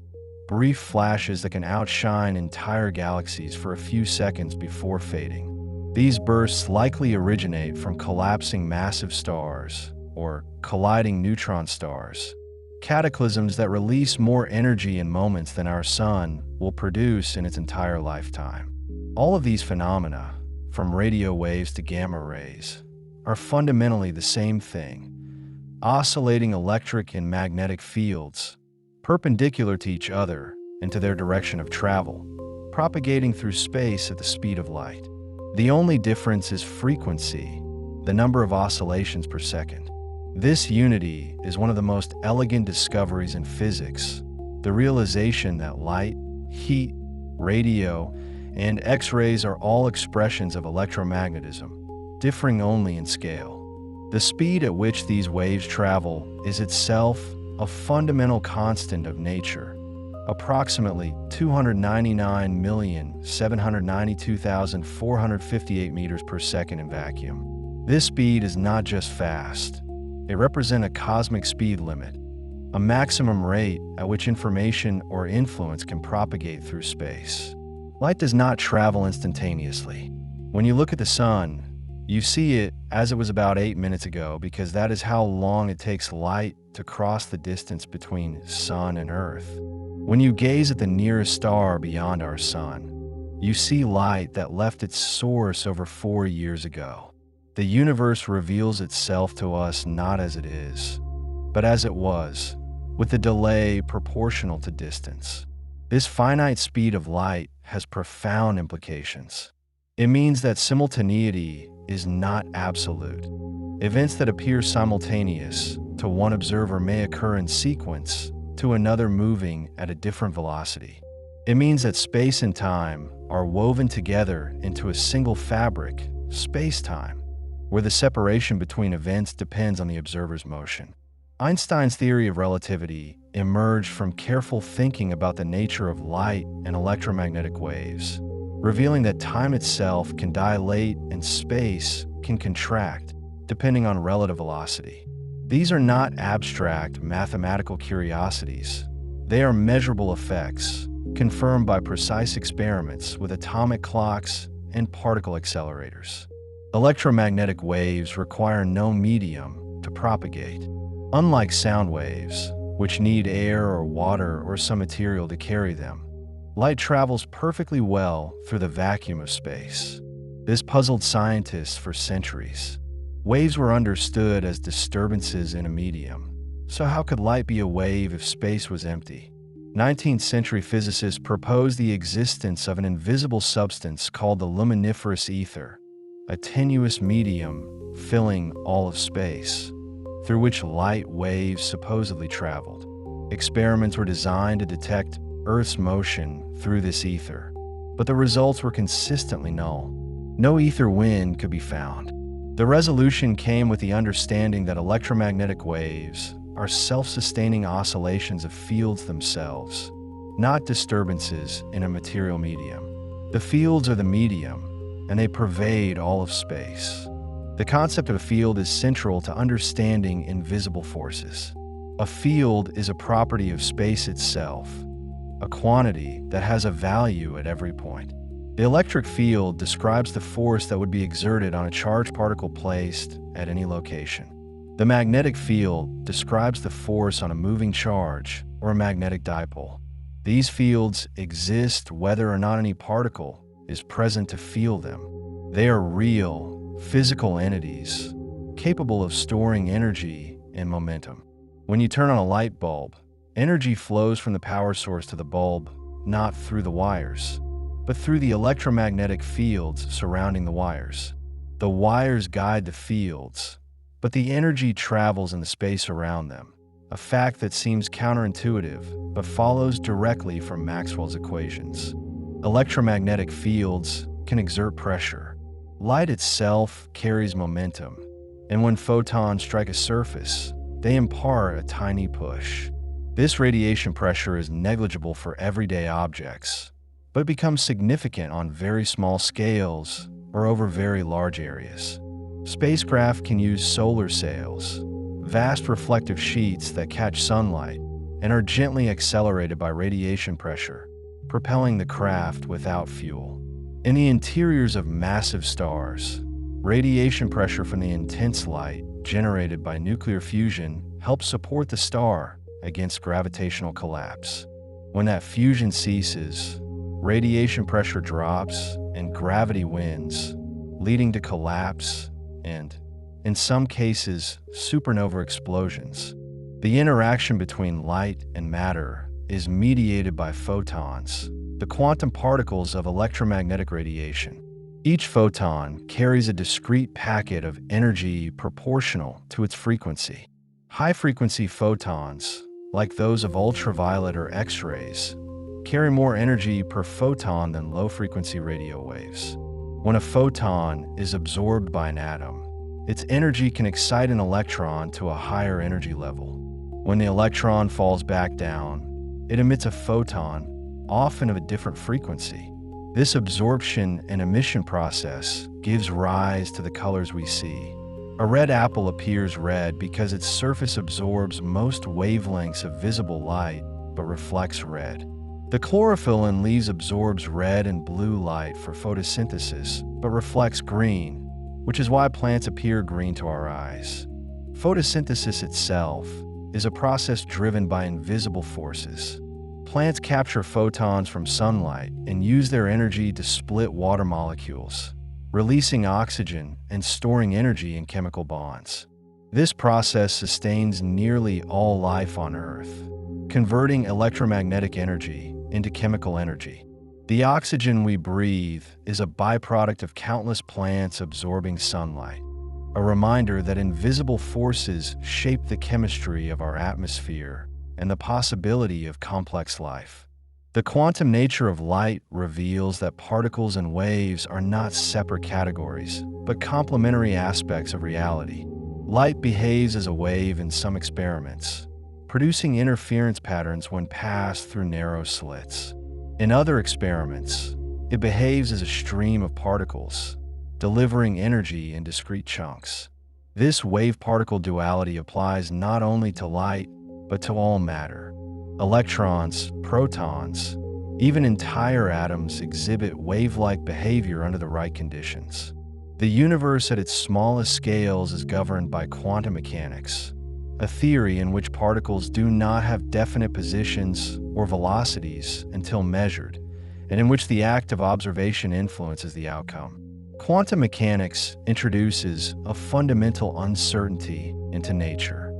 Speaker 1: brief flashes that can outshine entire galaxies for a few seconds before fading. These bursts likely originate from collapsing massive stars or colliding neutron stars, cataclysms that release more energy in moments than our sun will produce in its entire lifetime. All of these phenomena, from radio waves to gamma rays, are fundamentally the same thing: oscillating electric and magnetic fields, perpendicular to each other and to their direction of travel, propagating through space at the speed of light. The only difference is frequency, the number of oscillations per second. This unity is one of the most elegant discoveries in physics, the realization that light, heat, radio, and X-rays are all expressions of electromagnetism, differing only in scale. The speed at which these waves travel is itself a fundamental constant of nature, approximately 299,792,458 meters per second in vacuum. This speed is not just fast, They represent a cosmic speed limit, a maximum rate at which information or influence can propagate through space. Light does not travel instantaneously. When you look at the sun, you see it as it was about 8 minutes ago because that is how long it takes light to cross the distance between sun and Earth. When you gaze at the nearest star beyond our sun, you see light that left its source over 4 years ago. The universe reveals itself to us not as it is, but as it was, with a delay proportional to distance. This finite speed of light has profound implications. It means that simultaneity is not absolute. Events that appear simultaneous to one observer may occur in sequence to another moving at a different velocity. It means that space and time are woven together into a single fabric, space-time, where the separation between events depends on the observer's motion. Einstein's theory of relativity emerged from careful thinking about the nature of light and electromagnetic waves, revealing that time itself can dilate and space can contract, depending on relative velocity. These are not abstract mathematical curiosities. They are measurable effects, confirmed by precise experiments with atomic clocks and particle accelerators. Electromagnetic waves require no medium to propagate. Unlike sound waves, which need air or water or some material to carry them, light travels perfectly well through the vacuum of space. This puzzled scientists for centuries. Waves were understood as disturbances in a medium. So how could light be a wave if space was empty? 19th century physicists proposed the existence of an invisible substance called the luminiferous ether, a tenuous medium filling all of space, through which light waves supposedly traveled. Experiments were designed to detect Earth's motion through this ether, but the results were consistently null. No ether wind could be found. The resolution came with the understanding that electromagnetic waves are self-sustaining oscillations of fields themselves, not disturbances in a material medium. The fields are the medium, and they pervade all of space. The concept of a field is central to understanding invisible forces. A field is a property of space itself, a quantity that has a value at every point. The electric field describes the force that would be exerted on a charged particle placed at any location. The magnetic field describes the force on a moving charge or a magnetic dipole. These fields exist whether or not any particle is present to feel them. They are real, physical entities, capable of storing energy and momentum. When you turn on a light bulb, energy flows from the power source to the bulb, not through the wires, but through the electromagnetic fields surrounding the wires. The wires guide the fields, but the energy travels in the space around them, a fact that seems counterintuitive but follows directly from Maxwell's equations. Electromagnetic fields can exert pressure. Light itself carries momentum, and when photons strike a surface, they impart a tiny push. This radiation pressure is negligible for everyday objects, but becomes significant on very small scales or over very large areas. Spacecraft can use solar sails, vast reflective sheets that catch sunlight and are gently accelerated by radiation pressure, propelling the craft without fuel. In the interiors of massive stars, radiation pressure from the intense light generated by nuclear fusion helps support the star against gravitational collapse. When that fusion ceases, radiation pressure drops and gravity wins, leading to collapse and, in some cases, supernova explosions. The interaction between light and matter is mediated by photons, the quantum particles of electromagnetic radiation. Each photon carries a discrete packet of energy proportional to its frequency. High-frequency photons, like those of ultraviolet or X-rays, carry more energy per photon than low-frequency radio waves. When a photon is absorbed by an atom, its energy can excite an electron to a higher energy level. When the electron falls back down, it emits a photon, often of a different frequency. This absorption and emission process gives rise to the colors we see. A red apple appears red because its surface absorbs most wavelengths of visible light, but reflects red. The chlorophyll in leaves absorbs red and blue light for photosynthesis, but reflects green, which is why plants appear green to our eyes. Photosynthesis itself is a process driven by invisible forces. Plants capture photons from sunlight and use their energy to split water molecules, releasing oxygen and storing energy in chemical bonds. This process sustains nearly all life on Earth, converting electromagnetic energy into chemical energy. The oxygen we breathe is a byproduct of countless plants absorbing sunlight, a reminder that invisible forces shape the chemistry of our atmosphere and the possibility of complex life. The quantum nature of light reveals that particles and waves are not separate categories, but complementary aspects of reality. Light behaves as a wave in some experiments, producing interference patterns when passed through narrow slits. In other experiments, it behaves as a stream of particles, delivering energy in discrete chunks. This wave-particle duality applies not only to light, but to all matter. Electrons, protons, even entire atoms exhibit wave-like behavior under the right conditions. The universe at its smallest scales is governed by quantum mechanics, a theory in which particles do not have definite positions or velocities until measured, and in which the act of observation influences the outcome. Quantum mechanics introduces a fundamental uncertainty into nature.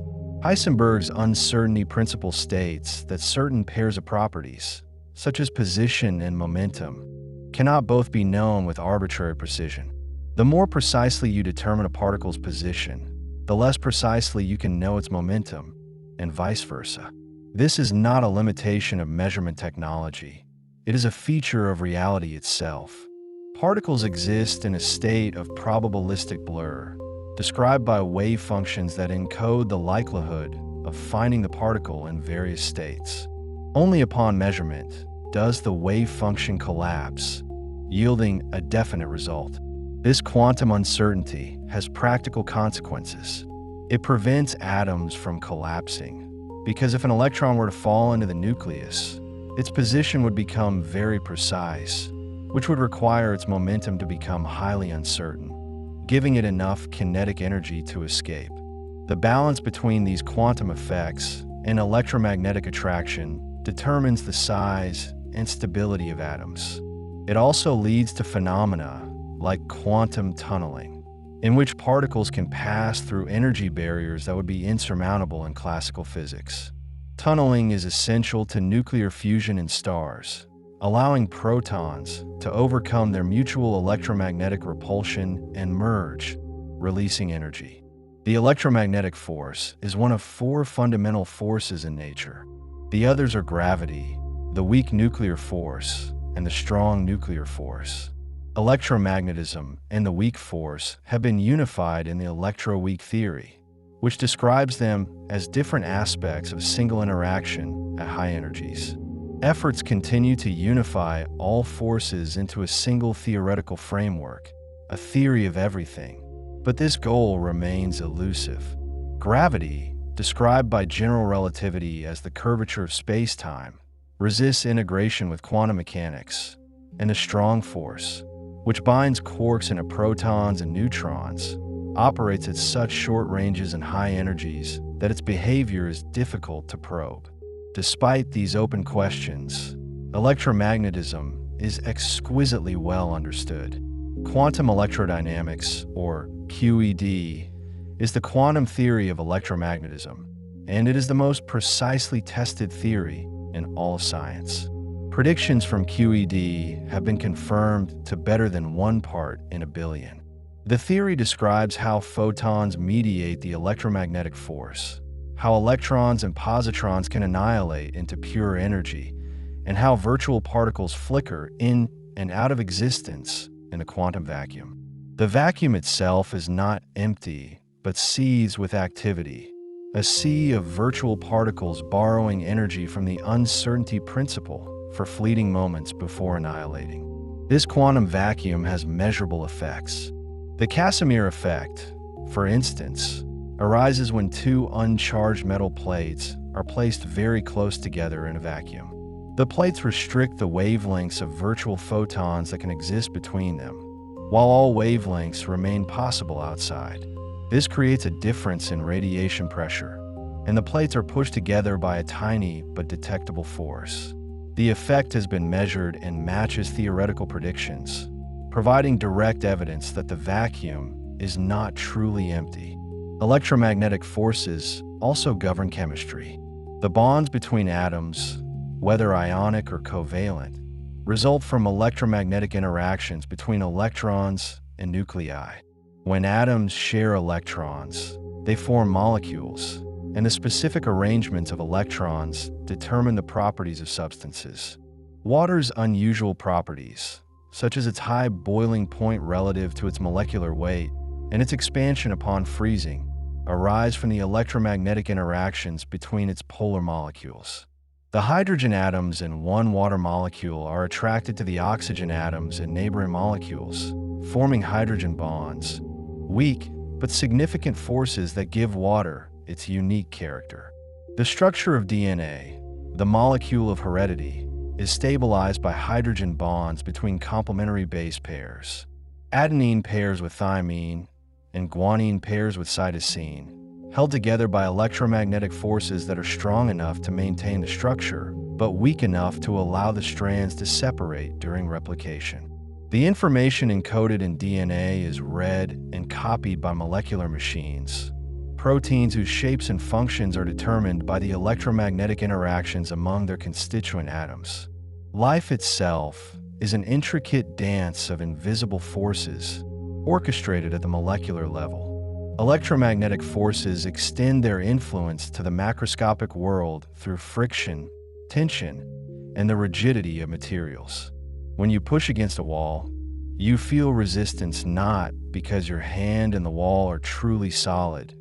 Speaker 1: Heisenberg's uncertainty principle states that certain pairs of properties, such as position and momentum, cannot both be known with arbitrary precision. The more precisely you determine a particle's position, the less precisely you can know its momentum, and vice versa. This is not a limitation of measurement technology. It is a feature of reality itself. Particles exist in a state of probabilistic blur, described by wave functions that encode the likelihood of finding the particle in various states. Only upon measurement does the wave function collapse, yielding a definite result. This quantum uncertainty has practical consequences. It prevents atoms from collapsing, because if an electron were to fall into the nucleus, its position would become very precise, which would require its momentum to become highly uncertain, giving it enough kinetic energy to escape. The balance between these quantum effects and electromagnetic attraction determines the size and stability of atoms. It also leads to phenomena like quantum tunneling, in which particles can pass through energy barriers that would be insurmountable in classical physics. Tunneling is essential to nuclear fusion in stars, allowing protons to overcome their mutual electromagnetic repulsion and merge, releasing energy. The electromagnetic force is one of four fundamental forces in nature. The others are gravity, the weak nuclear force, and the strong nuclear force. Electromagnetism and the weak force have been unified in the electroweak theory, which describes them as different aspects of a single interaction at high energies. Efforts continue to unify all forces into a single theoretical framework, a theory of everything, but this goal remains elusive. Gravity, described by general relativity as the curvature of space-time, resists integration with quantum mechanics, and the strong force, which binds quarks into protons and neutrons, operates at such short ranges and high energies that its behavior is difficult to probe. Despite these open questions, electromagnetism is exquisitely well understood. Quantum electrodynamics, or QED, is the quantum theory of electromagnetism, and it is the most precisely tested theory in all of science. Predictions from QED have been confirmed to better than 1 part in a billion. The theory describes how photons mediate the electromagnetic force, how electrons and positrons can annihilate into pure energy, and how virtual particles flicker in and out of existence in a quantum vacuum. The vacuum itself is not empty, but seethes with activity, a sea of virtual particles borrowing energy from the uncertainty principle for fleeting moments before annihilating. This quantum vacuum has measurable effects. The Casimir effect, for instance, arises when two uncharged metal plates are placed very close together in a vacuum. The plates restrict the wavelengths of virtual photons that can exist between them, while all wavelengths remain possible outside. This creates a difference in radiation pressure, and the plates are pushed together by a tiny but detectable force. The effect has been measured and matches theoretical predictions, providing direct evidence that the vacuum is not truly empty. Electromagnetic forces also govern chemistry. The bonds between atoms, whether ionic or covalent, result from electromagnetic interactions between electrons and nuclei. When atoms share electrons, they form molecules, and the specific arrangements of electrons determine the properties of substances. Water's unusual properties, such as its high boiling point relative to its molecular weight and its expansion upon freezing, arise from the electromagnetic interactions between its polar molecules. The hydrogen atoms in one water molecule are attracted to the oxygen atoms in neighboring molecules, forming hydrogen bonds, weak but significant forces that give water its unique character. The structure of DNA, the molecule of heredity, is stabilized by hydrogen bonds between complementary base pairs. Adenine pairs with thymine and guanine pairs with cytosine, held together by electromagnetic forces that are strong enough to maintain the structure, but weak enough to allow the strands to separate during replication. The information encoded in DNA is read and copied by molecular machines, proteins whose shapes and functions are determined by the electromagnetic interactions among their constituent atoms. Life itself is an intricate dance of invisible forces, orchestrated at the molecular level. Electromagnetic forces extend their influence to the macroscopic world through friction, tension, and the rigidity of materials. When you push against a wall, you feel resistance not because your hand and the wall are truly solid,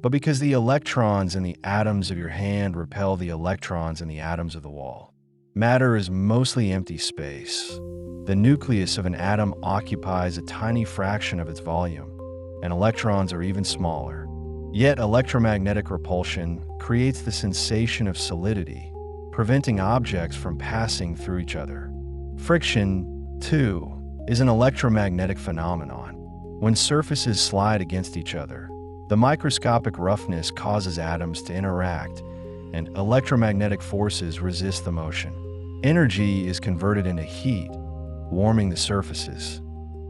Speaker 1: but because the electrons in the atoms of your hand repel the electrons in the atoms of the wall. Matter is mostly empty space. The nucleus of an atom occupies a tiny fraction of its volume, and electrons are even smaller. Yet electromagnetic repulsion creates the sensation of solidity, preventing objects from passing through each other. Friction, too, is an electromagnetic phenomenon. When surfaces slide against each other, the microscopic roughness causes atoms to interact, and electromagnetic forces resist the motion. Energy is converted into heat, warming the surfaces.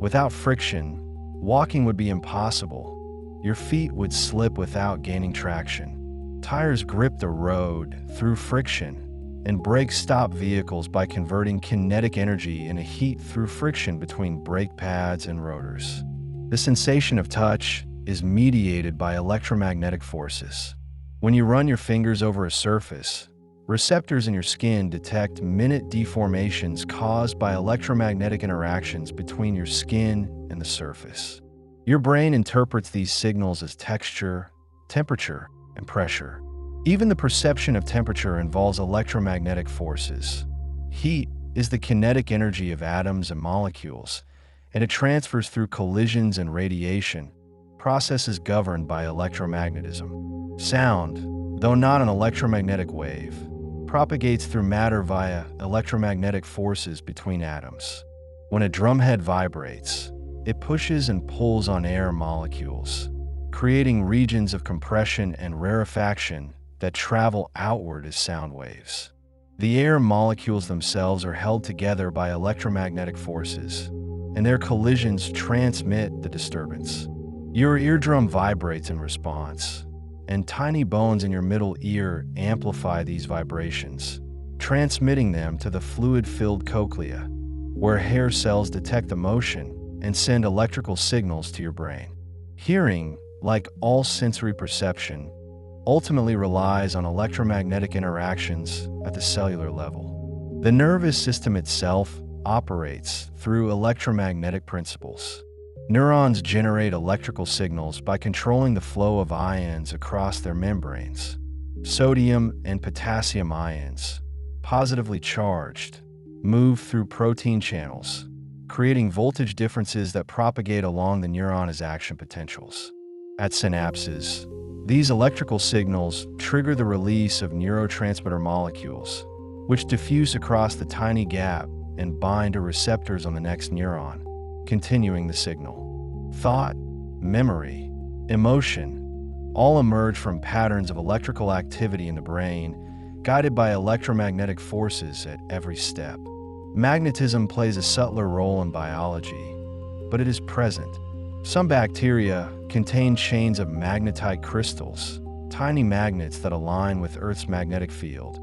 Speaker 1: Without friction, walking would be impossible. Your feet would slip without gaining traction. Tires grip the road through friction, and brakes stop vehicles by converting kinetic energy into heat through friction between brake pads and rotors. The sensation of touch is mediated by electromagnetic forces. When you run your fingers over a surface, receptors in your skin detect minute deformations caused by electromagnetic interactions between your skin and the surface. Your brain interprets these signals as texture, temperature, and pressure. Even the perception of temperature involves electromagnetic forces. Heat is the kinetic energy of atoms and molecules, and it transfers through collisions and radiation, processes governed by electromagnetism. Sound, though not an electromagnetic wave, propagates through matter via electromagnetic forces between atoms. When a drumhead vibrates, it pushes and pulls on air molecules, creating regions of compression and rarefaction that travel outward as sound waves. The air molecules themselves are held together by electromagnetic forces, and their collisions transmit the disturbance. Your eardrum vibrates in response, and tiny bones in your middle ear amplify these vibrations, transmitting them to the fluid-filled cochlea, where hair cells detect the motion and send electrical signals to your brain. Hearing, like all sensory perception, ultimately relies on electromagnetic interactions at the cellular level. The nervous system itself operates through electromagnetic principles. Neurons generate electrical signals by controlling the flow of ions across their membranes. Sodium and potassium ions, positively charged, move through protein channels, creating voltage differences that propagate along the neuron as action potentials. at synapses. These electrical signals trigger the release of neurotransmitter molecules, which diffuse across the tiny gap and bind to receptors on the next neuron, continuing the signal. Thought, memory, emotion all emerge from patterns of electrical activity in the brain, guided by electromagnetic forces at every step. Magnetism plays a subtler role in biology, but it is present. Some bacteria contain chains of magnetite crystals, tiny magnets that align with Earth's magnetic field,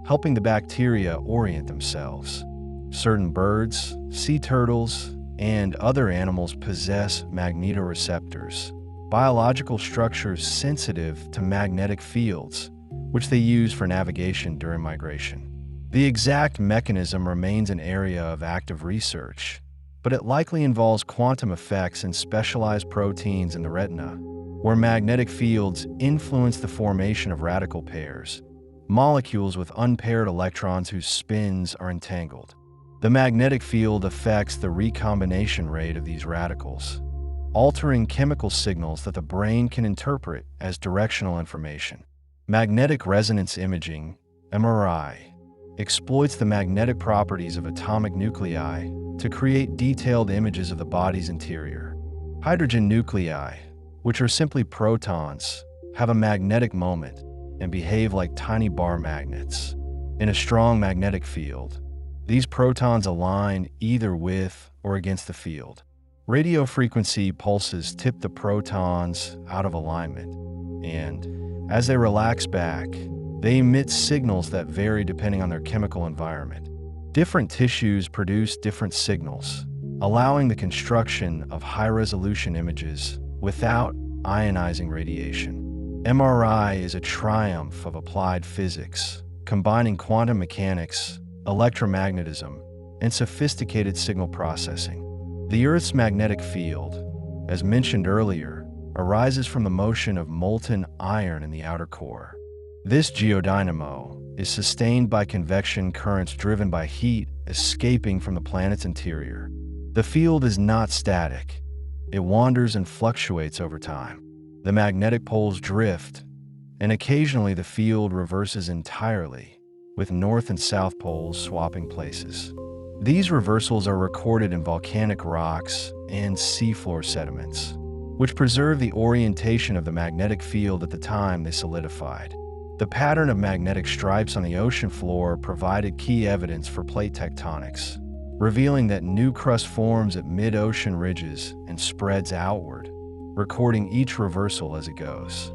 Speaker 1: helping the bacteria orient themselves. Certain birds, sea turtles, and other animals possess magnetoreceptors, biological structures sensitive to magnetic fields, which they use for navigation during migration. The exact mechanism remains an area of active research, but it likely involves quantum effects and specialized proteins in the retina, where magnetic fields influence the formation of radical pairs, molecules with unpaired electrons whose spins are entangled. The magnetic field affects the recombination rate of these radicals, altering chemical signals that the brain can interpret as directional information. Magnetic resonance imaging, MRI, exploits the magnetic properties of atomic nuclei to create detailed images of the body's interior. Hydrogen nuclei, which are simply protons, have a magnetic moment and behave like tiny bar magnets. In a strong magnetic field, these protons align either with or against the field. Radio frequency pulses tip the protons out of alignment, and as they relax back, they emit signals that vary depending on their chemical environment. Different tissues produce different signals, allowing the construction of high-resolution images without ionizing radiation. MRI is a triumph of applied physics, combining quantum mechanics, electromagnetism, and sophisticated signal processing. The Earth's magnetic field, as mentioned earlier, arises from the motion of molten iron in the outer core. This geodynamo is sustained by convection currents driven by heat escaping from the planet's interior. The field is not static. It wanders and fluctuates over time. The magnetic poles drift, and occasionally the field reverses entirely, with north and south poles swapping places. These reversals are recorded in volcanic rocks and seafloor sediments, which preserve the orientation of the magnetic field at the time they solidified. The pattern of magnetic stripes on the ocean floor provided key evidence for plate tectonics, revealing that new crust forms at mid-ocean ridges and spreads outward, recording each reversal as it goes.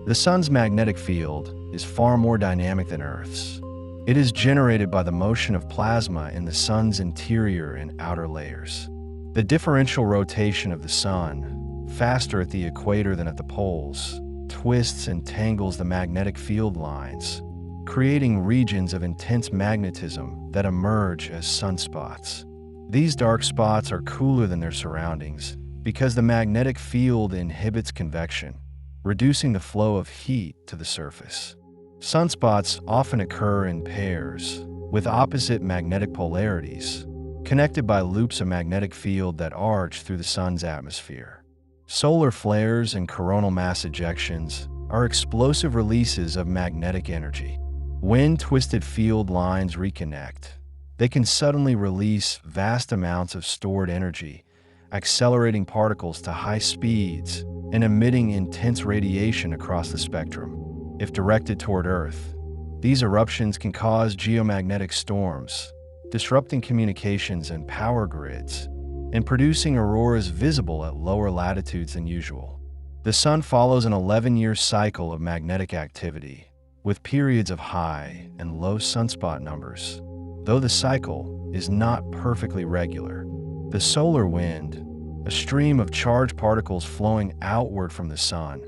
Speaker 1: The Sun's magnetic field is far more dynamic than Earth's. It is generated by the motion of plasma in the Sun's interior and outer layers. The differential rotation of the Sun, faster at the equator than at the poles, twists and tangles the magnetic field lines, creating regions of intense magnetism that emerge as sunspots. These dark spots are cooler than their surroundings because the magnetic field inhibits convection, reducing the flow of heat to the surface. Sunspots often occur in pairs, with opposite magnetic polarities, connected by loops of magnetic field that arch through the Sun's atmosphere. Solar flares and coronal mass ejections are explosive releases of magnetic energy. When twisted field lines reconnect, they can suddenly release vast amounts of stored energy, accelerating particles to high speeds and emitting intense radiation across the spectrum. If directed toward Earth, these eruptions can cause geomagnetic storms, disrupting communications and power grids, and producing auroras visible at lower latitudes than usual. The Sun follows an 11-year cycle of magnetic activity, with periods of high and low sunspot numbers. Though the cycle is not perfectly regular, the solar wind, a stream of charged particles flowing outward from the Sun,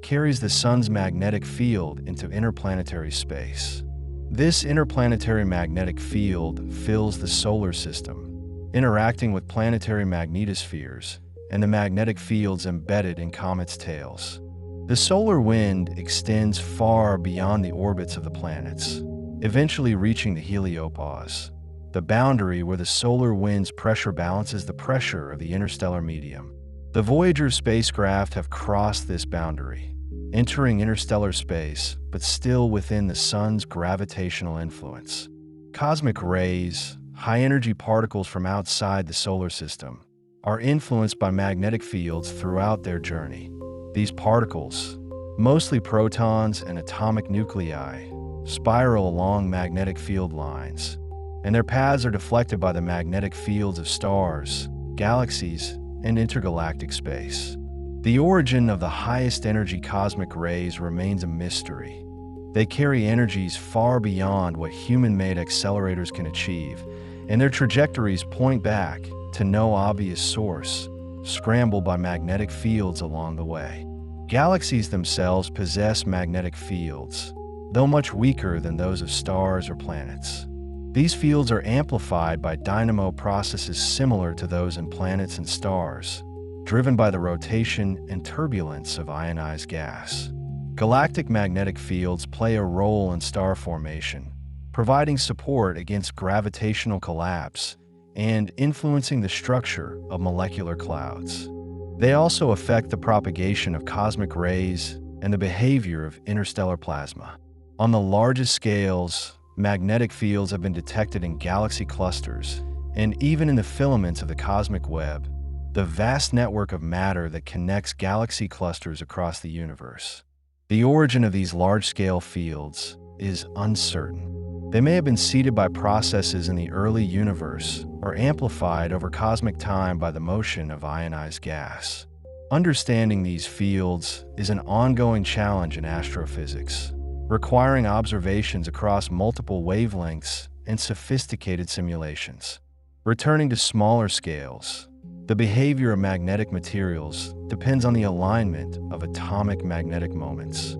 Speaker 1: carries the Sun's magnetic field into interplanetary space. This interplanetary magnetic field fills the solar system, interacting with planetary magnetospheres and the magnetic fields embedded in comets' tails. The solar wind extends far beyond the orbits of the planets, eventually reaching the heliopause, the boundary where the solar wind's pressure balances the pressure of the interstellar medium. The Voyager spacecraft have crossed this boundary, entering interstellar space, but still within the sun's gravitational influence. Cosmic rays, high-energy particles from outside the solar system, are influenced by magnetic fields throughout their journey. These particles, mostly protons and atomic nuclei, spiral along magnetic field lines, and their paths are deflected by the magnetic fields of stars, galaxies, and intergalactic space. The origin of the highest energy cosmic rays remains a mystery. They carry energies far beyond what human-made accelerators can achieve, and their trajectories point back to no obvious source, scrambled by magnetic fields along the way. Galaxies themselves possess magnetic fields, though much weaker than those of stars or planets. These fields are amplified by dynamo processes similar to those in planets and stars, driven by the rotation and turbulence of ionized gas. Galactic magnetic fields play a role in star formation, providing support against gravitational collapse and influencing the structure of molecular clouds. They also affect the propagation of cosmic rays and the behavior of interstellar plasma. On the largest scales, magnetic fields have been detected in galaxy clusters and even in the filaments of the cosmic web, the vast network of matter that connects galaxy clusters across the universe. The origin of these large-scale fields is uncertain. They may have been seeded by processes in the early universe or amplified over cosmic time by the motion of ionized gas. Understanding these fields is an ongoing challenge in astrophysics, requiring observations across multiple wavelengths and sophisticated simulations. Returning to smaller scales, the behavior of magnetic materials depends on the alignment of atomic magnetic moments.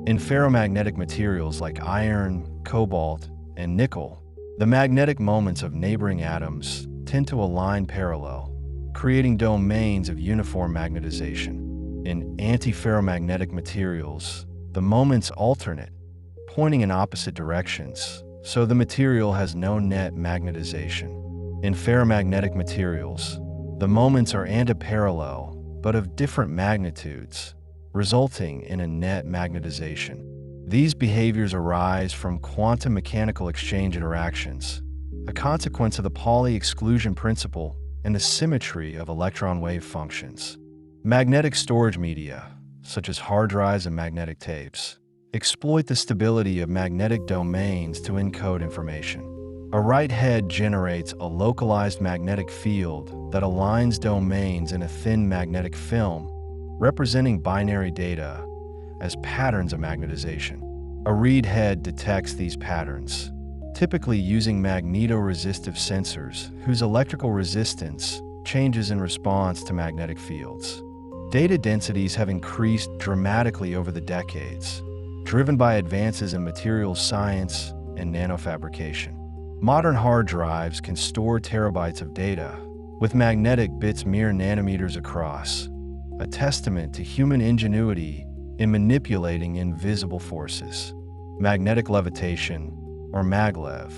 Speaker 1: In ferromagnetic materials like iron, cobalt, and nickel, the magnetic moments of neighboring atoms tend to align parallel, creating domains of uniform magnetization. In antiferromagnetic materials, the moments alternate, pointing in opposite directions, so the material has no net magnetization. In ferromagnetic materials, the moments are antiparallel, but of different magnitudes, resulting in a net magnetization. These behaviors arise from quantum mechanical exchange interactions, a consequence of the Pauli exclusion principle and the symmetry of electron wave functions. Magnetic storage media, such as hard drives and magnetic tapes, exploit the stability of magnetic domains to encode information. A write head generates a localized magnetic field that aligns domains in a thin magnetic film, representing binary data as patterns of magnetization. A read head detects these patterns, typically using magnetoresistive sensors whose electrical resistance changes in response to magnetic fields. Data densities have increased dramatically over the decades, driven by advances in materials science and nanofabrication. Modern hard drives can store terabytes of data, with magnetic bits mere nanometers across, a testament to human ingenuity in manipulating invisible forces. Magnetic levitation, or maglev,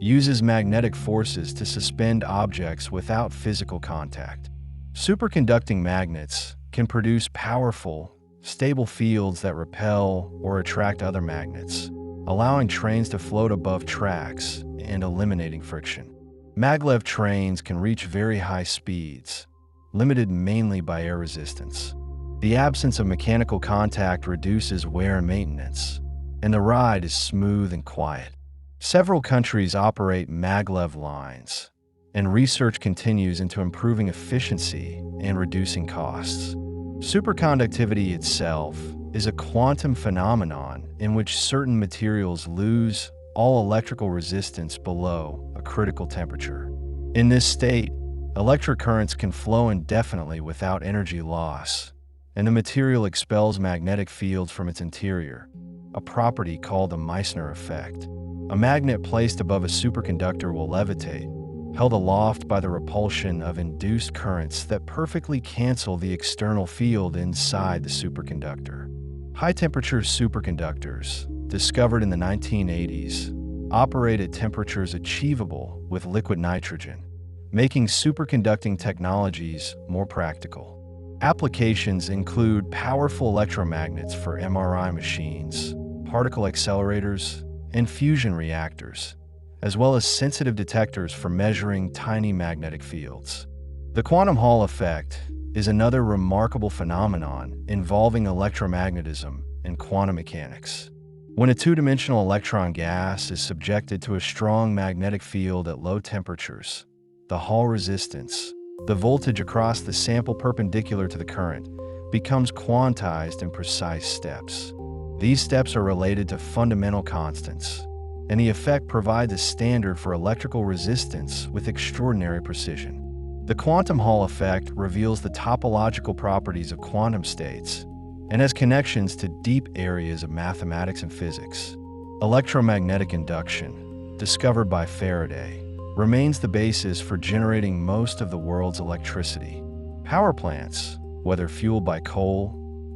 Speaker 1: uses magnetic forces to suspend objects without physical contact. Superconducting magnets can produce powerful, stable fields that repel or attract other magnets, allowing trains to float above tracks and eliminating friction. Maglev trains can reach very high speeds, limited mainly by air resistance. The absence of mechanical contact reduces wear and maintenance, and the ride is smooth and quiet. Several countries operate maglev lines, and research continues into improving efficiency and reducing costs. Superconductivity itself is a quantum phenomenon in which certain materials lose all electrical resistance below a critical temperature. In this state, electric currents can flow indefinitely without energy loss, and the material expels magnetic fields from its interior, a property called the Meissner effect. A magnet placed above a superconductor will levitate, held aloft by the repulsion of induced currents that perfectly cancel the external field inside the superconductor. High-temperature superconductors, discovered in the 1980s, operate at temperatures achievable with liquid nitrogen, making superconducting technologies more practical. Applications include powerful electromagnets for MRI machines, particle accelerators, and fusion reactors, as well as sensitive detectors for measuring tiny magnetic fields. The quantum Hall effect is another remarkable phenomenon involving electromagnetism and quantum mechanics. When a two-dimensional electron gas is subjected to a strong magnetic field at low temperatures, the Hall resistance, the voltage across the sample perpendicular to the current, becomes quantized in precise steps. These steps are related to fundamental constants, and the effect provides a standard for electrical resistance with extraordinary precision. The quantum Hall effect reveals the topological properties of quantum states and has connections to deep areas of mathematics and physics. Electromagnetic induction, discovered by Faraday, remains the basis for generating most of the world's electricity. Power plants, whether fueled by coal,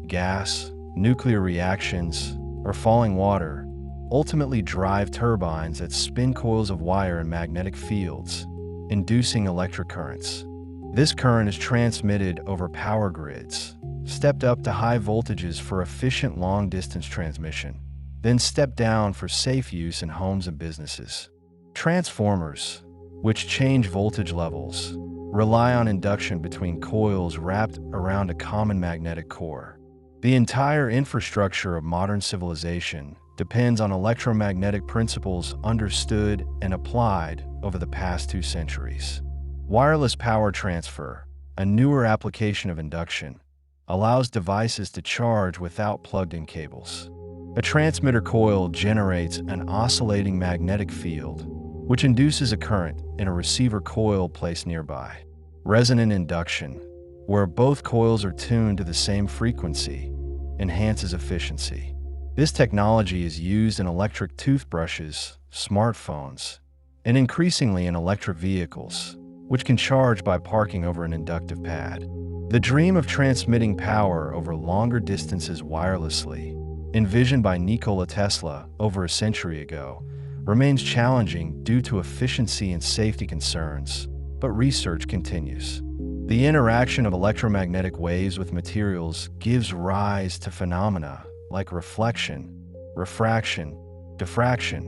Speaker 1: gas, nuclear reactions, or falling water, ultimately drive turbines that spin coils of wire in magnetic fields, inducing electric currents. This current is transmitted over power grids, stepped up to high voltages for efficient long-distance transmission, then stepped down for safe use in homes and businesses. Transformers, which change voltage levels, rely on induction between coils wrapped around a common magnetic core. The entire infrastructure of modern civilization depends on electromagnetic principles understood and applied over the past 2 centuries. Wireless power transfer, a newer application of induction, allows devices to charge without plugged-in cables. A transmitter coil generates an oscillating magnetic field, which induces a current in a receiver coil placed nearby. Resonant induction, where both coils are tuned to the same frequency, enhances efficiency. This technology is used in electric toothbrushes, smartphones, and increasingly in electric vehicles, which can charge by parking over an inductive pad. The dream of transmitting power over longer distances wirelessly, envisioned by Nikola Tesla over a century ago, remains challenging due to efficiency and safety concerns, but research continues. The interaction of electromagnetic waves with materials gives rise to phenomena like reflection, refraction, diffraction,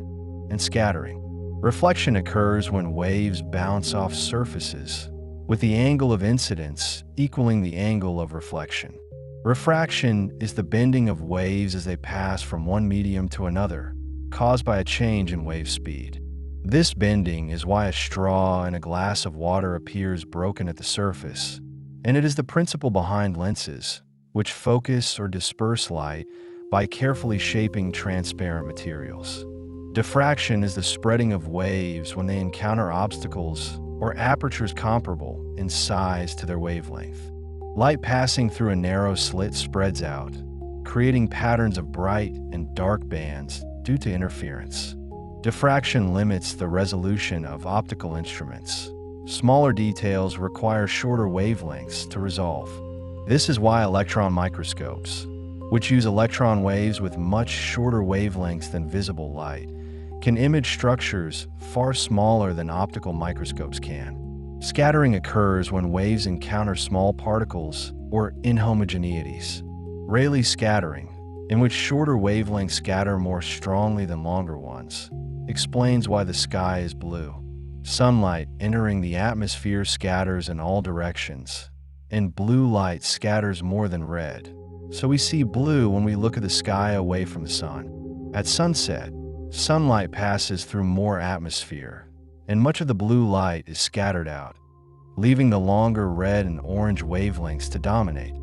Speaker 1: and scattering. Reflection occurs when waves bounce off surfaces, with the angle of incidence equaling the angle of reflection. Refraction is the bending of waves as they pass from one medium to another, caused by a change in wave speed. This bending is why a straw in a glass of water appears broken at the surface, and it is the principle behind lenses, which focus or disperse light by carefully shaping transparent materials. Diffraction is the spreading of waves when they encounter obstacles or apertures comparable in size to their wavelength. Light passing through a narrow slit spreads out, creating patterns of bright and dark bands due to interference. Diffraction limits the resolution of optical instruments. Smaller details require shorter wavelengths to resolve. This is why electron microscopes, which use electron waves with much shorter wavelengths than visible light, can image structures far smaller than optical microscopes can. Scattering occurs when waves encounter small particles or inhomogeneities. Rayleigh scattering, in which shorter wavelengths scatter more strongly than longer ones, explains why the sky is blue. Sunlight entering the atmosphere scatters in all directions, and blue light scatters more than red, so we see blue when we look at the sky away from the sun. At sunset, sunlight passes through more atmosphere, and much of the blue light is scattered out, leaving the longer red and orange wavelengths to dominate,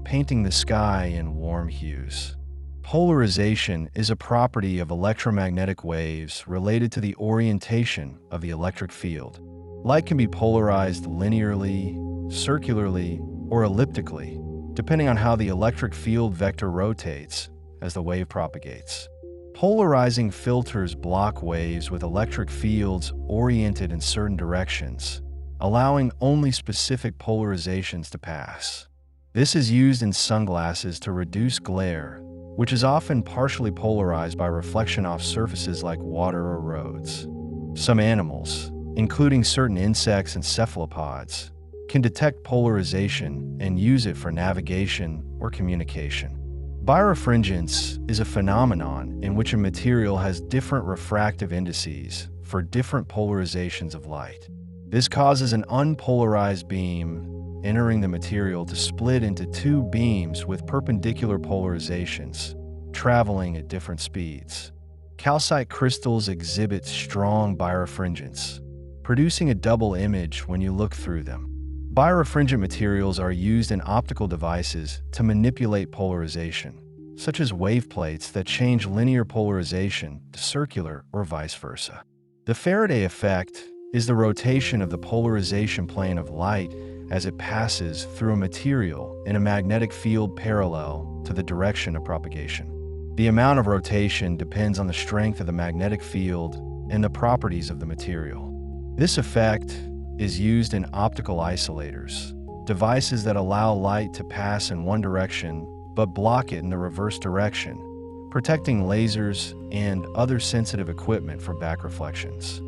Speaker 1: painting the sky in warm hues. Polarization is a property of electromagnetic waves related to the orientation of the electric field. Light can be polarized linearly, circularly, or elliptically, depending on how the electric field vector rotates as the wave propagates. Polarizing filters block waves with electric fields oriented in certain directions, allowing only specific polarizations to pass. This is used in sunglasses to reduce glare, which is often partially polarized by reflection off surfaces like water or roads. Some animals, including certain insects and cephalopods, can detect polarization and use it for navigation or communication. Birefringence is a phenomenon in which a material has different refractive indices for different polarizations of light. This causes an unpolarized beam entering the material to split into two beams with perpendicular polarizations, traveling at different speeds. Calcite crystals exhibit strong birefringence, producing a double image when you look through them. Birefringent materials are used in optical devices to manipulate polarization, such as wave plates that change linear polarization to circular or vice versa. The Faraday effect is the rotation of the polarization plane of light as it passes through a material in a magnetic field parallel to the direction of propagation. The amount of rotation depends on the strength of the magnetic field and the properties of the material. This effect is used in optical isolators, devices that allow light to pass in one direction but block it in the reverse direction, protecting lasers and other sensitive equipment from back reflections.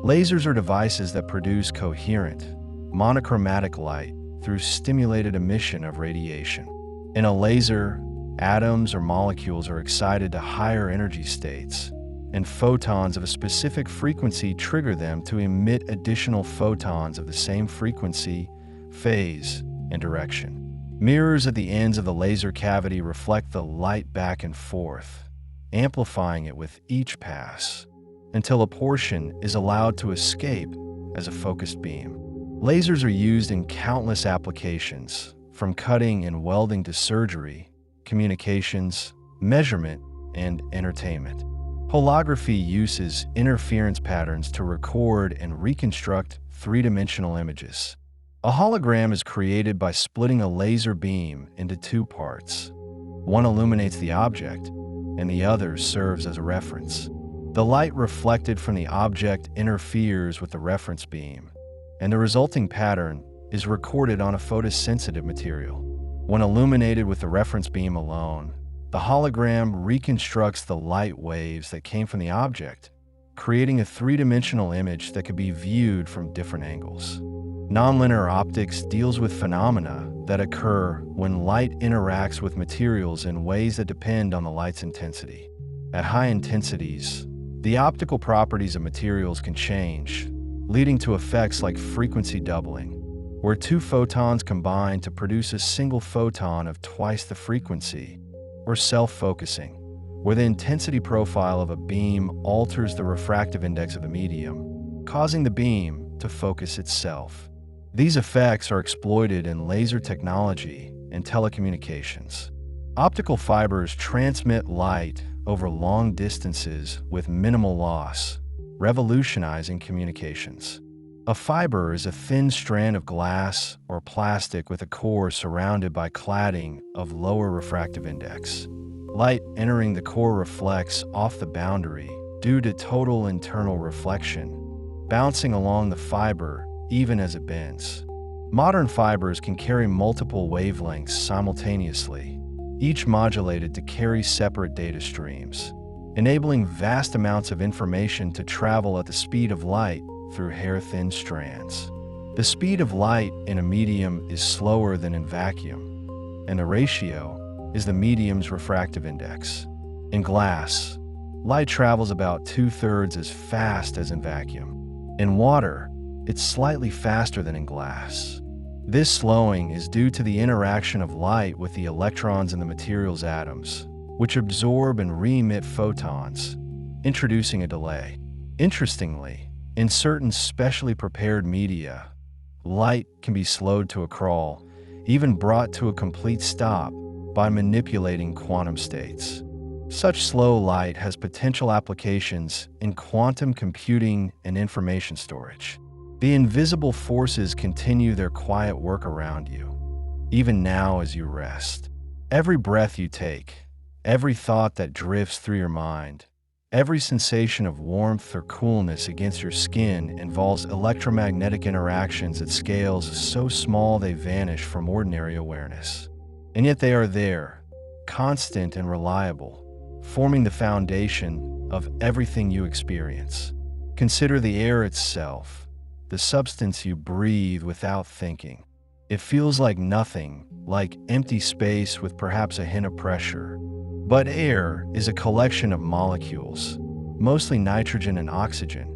Speaker 1: Lasers are devices that produce coherent, monochromatic light through stimulated emission of radiation. In a laser, atoms or molecules are excited to higher energy states, and photons of a specific frequency trigger them to emit additional photons of the same frequency, phase, and direction. Mirrors at the ends of the laser cavity reflect the light back and forth, amplifying it with each pass, until a portion is allowed to escape as a focused beam. Lasers are used in countless applications, from cutting and welding to surgery, communications, measurement, and entertainment. Holography uses interference patterns to record and reconstruct three-dimensional images. A hologram is created by splitting a laser beam into two parts. One illuminates the object, and the other serves as a reference. The light reflected from the object interferes with the reference beam, and the resulting pattern is recorded on a photosensitive material. When illuminated with the reference beam alone, the hologram reconstructs the light waves that came from the object, creating a three-dimensional image that could be viewed from different angles. Nonlinear optics deals with phenomena that occur when light interacts with materials in ways that depend on the light's intensity. At high intensities, the optical properties of materials can change, leading to effects like frequency doubling, where two photons combine to produce a single photon of twice the frequency, or self-focusing, where the intensity profile of a beam alters the refractive index of the medium, causing the beam to focus itself. These effects are exploited in laser technology and telecommunications. Optical fibers transmit light over long distances with minimal loss, revolutionizing communications. A fiber is a thin strand of glass or plastic with a core surrounded by cladding of lower refractive index. Light entering the core reflects off the boundary due to total internal reflection, bouncing along the fiber even as it bends. Modern fibers can carry multiple wavelengths simultaneously, each modulated to carry separate data streams, enabling vast amounts of information to travel at the speed of light through hair-thin strands. The speed of light in a medium is slower than in vacuum, and the ratio is the medium's refractive index. In glass, light travels about 2/3 as fast as in vacuum. In water, it's slightly faster than in glass. This slowing is due to the interaction of light with the electrons in the material's atoms, which absorb and re-emit photons, introducing a delay. Interestingly, in certain specially prepared media, light can be slowed to a crawl, even brought to a complete stop by manipulating quantum states. Such slow light has potential applications in quantum computing and information storage. The invisible forces continue their quiet work around you, even now as you rest. Every breath you take, every thought that drifts through your mind, every sensation of warmth or coolness against your skin involves electromagnetic interactions at scales so small they vanish from ordinary awareness. And yet they are there, constant and reliable, forming the foundation of everything you experience. Consider the air itself, the substance you breathe without thinking. It feels like nothing, like empty space with perhaps a hint of pressure. But air is a collection of molecules, mostly nitrogen and oxygen,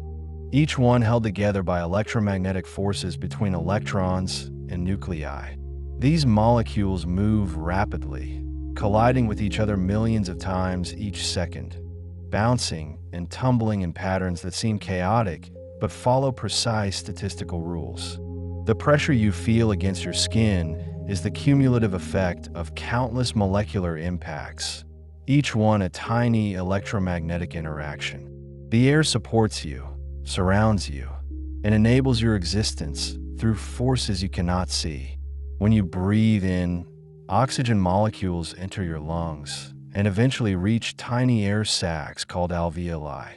Speaker 1: each one held together by electromagnetic forces between electrons and nuclei. These molecules move rapidly, colliding with each other millions of times each second, bouncing and tumbling in patterns that seem chaotic but follow precise statistical rules. The pressure you feel against your skin is the cumulative effect of countless molecular impacts, each one a tiny electromagnetic interaction. The air supports you, surrounds you, and enables your existence through forces you cannot see. When you breathe in, oxygen molecules enter your lungs and eventually reach tiny air sacs called alveoli.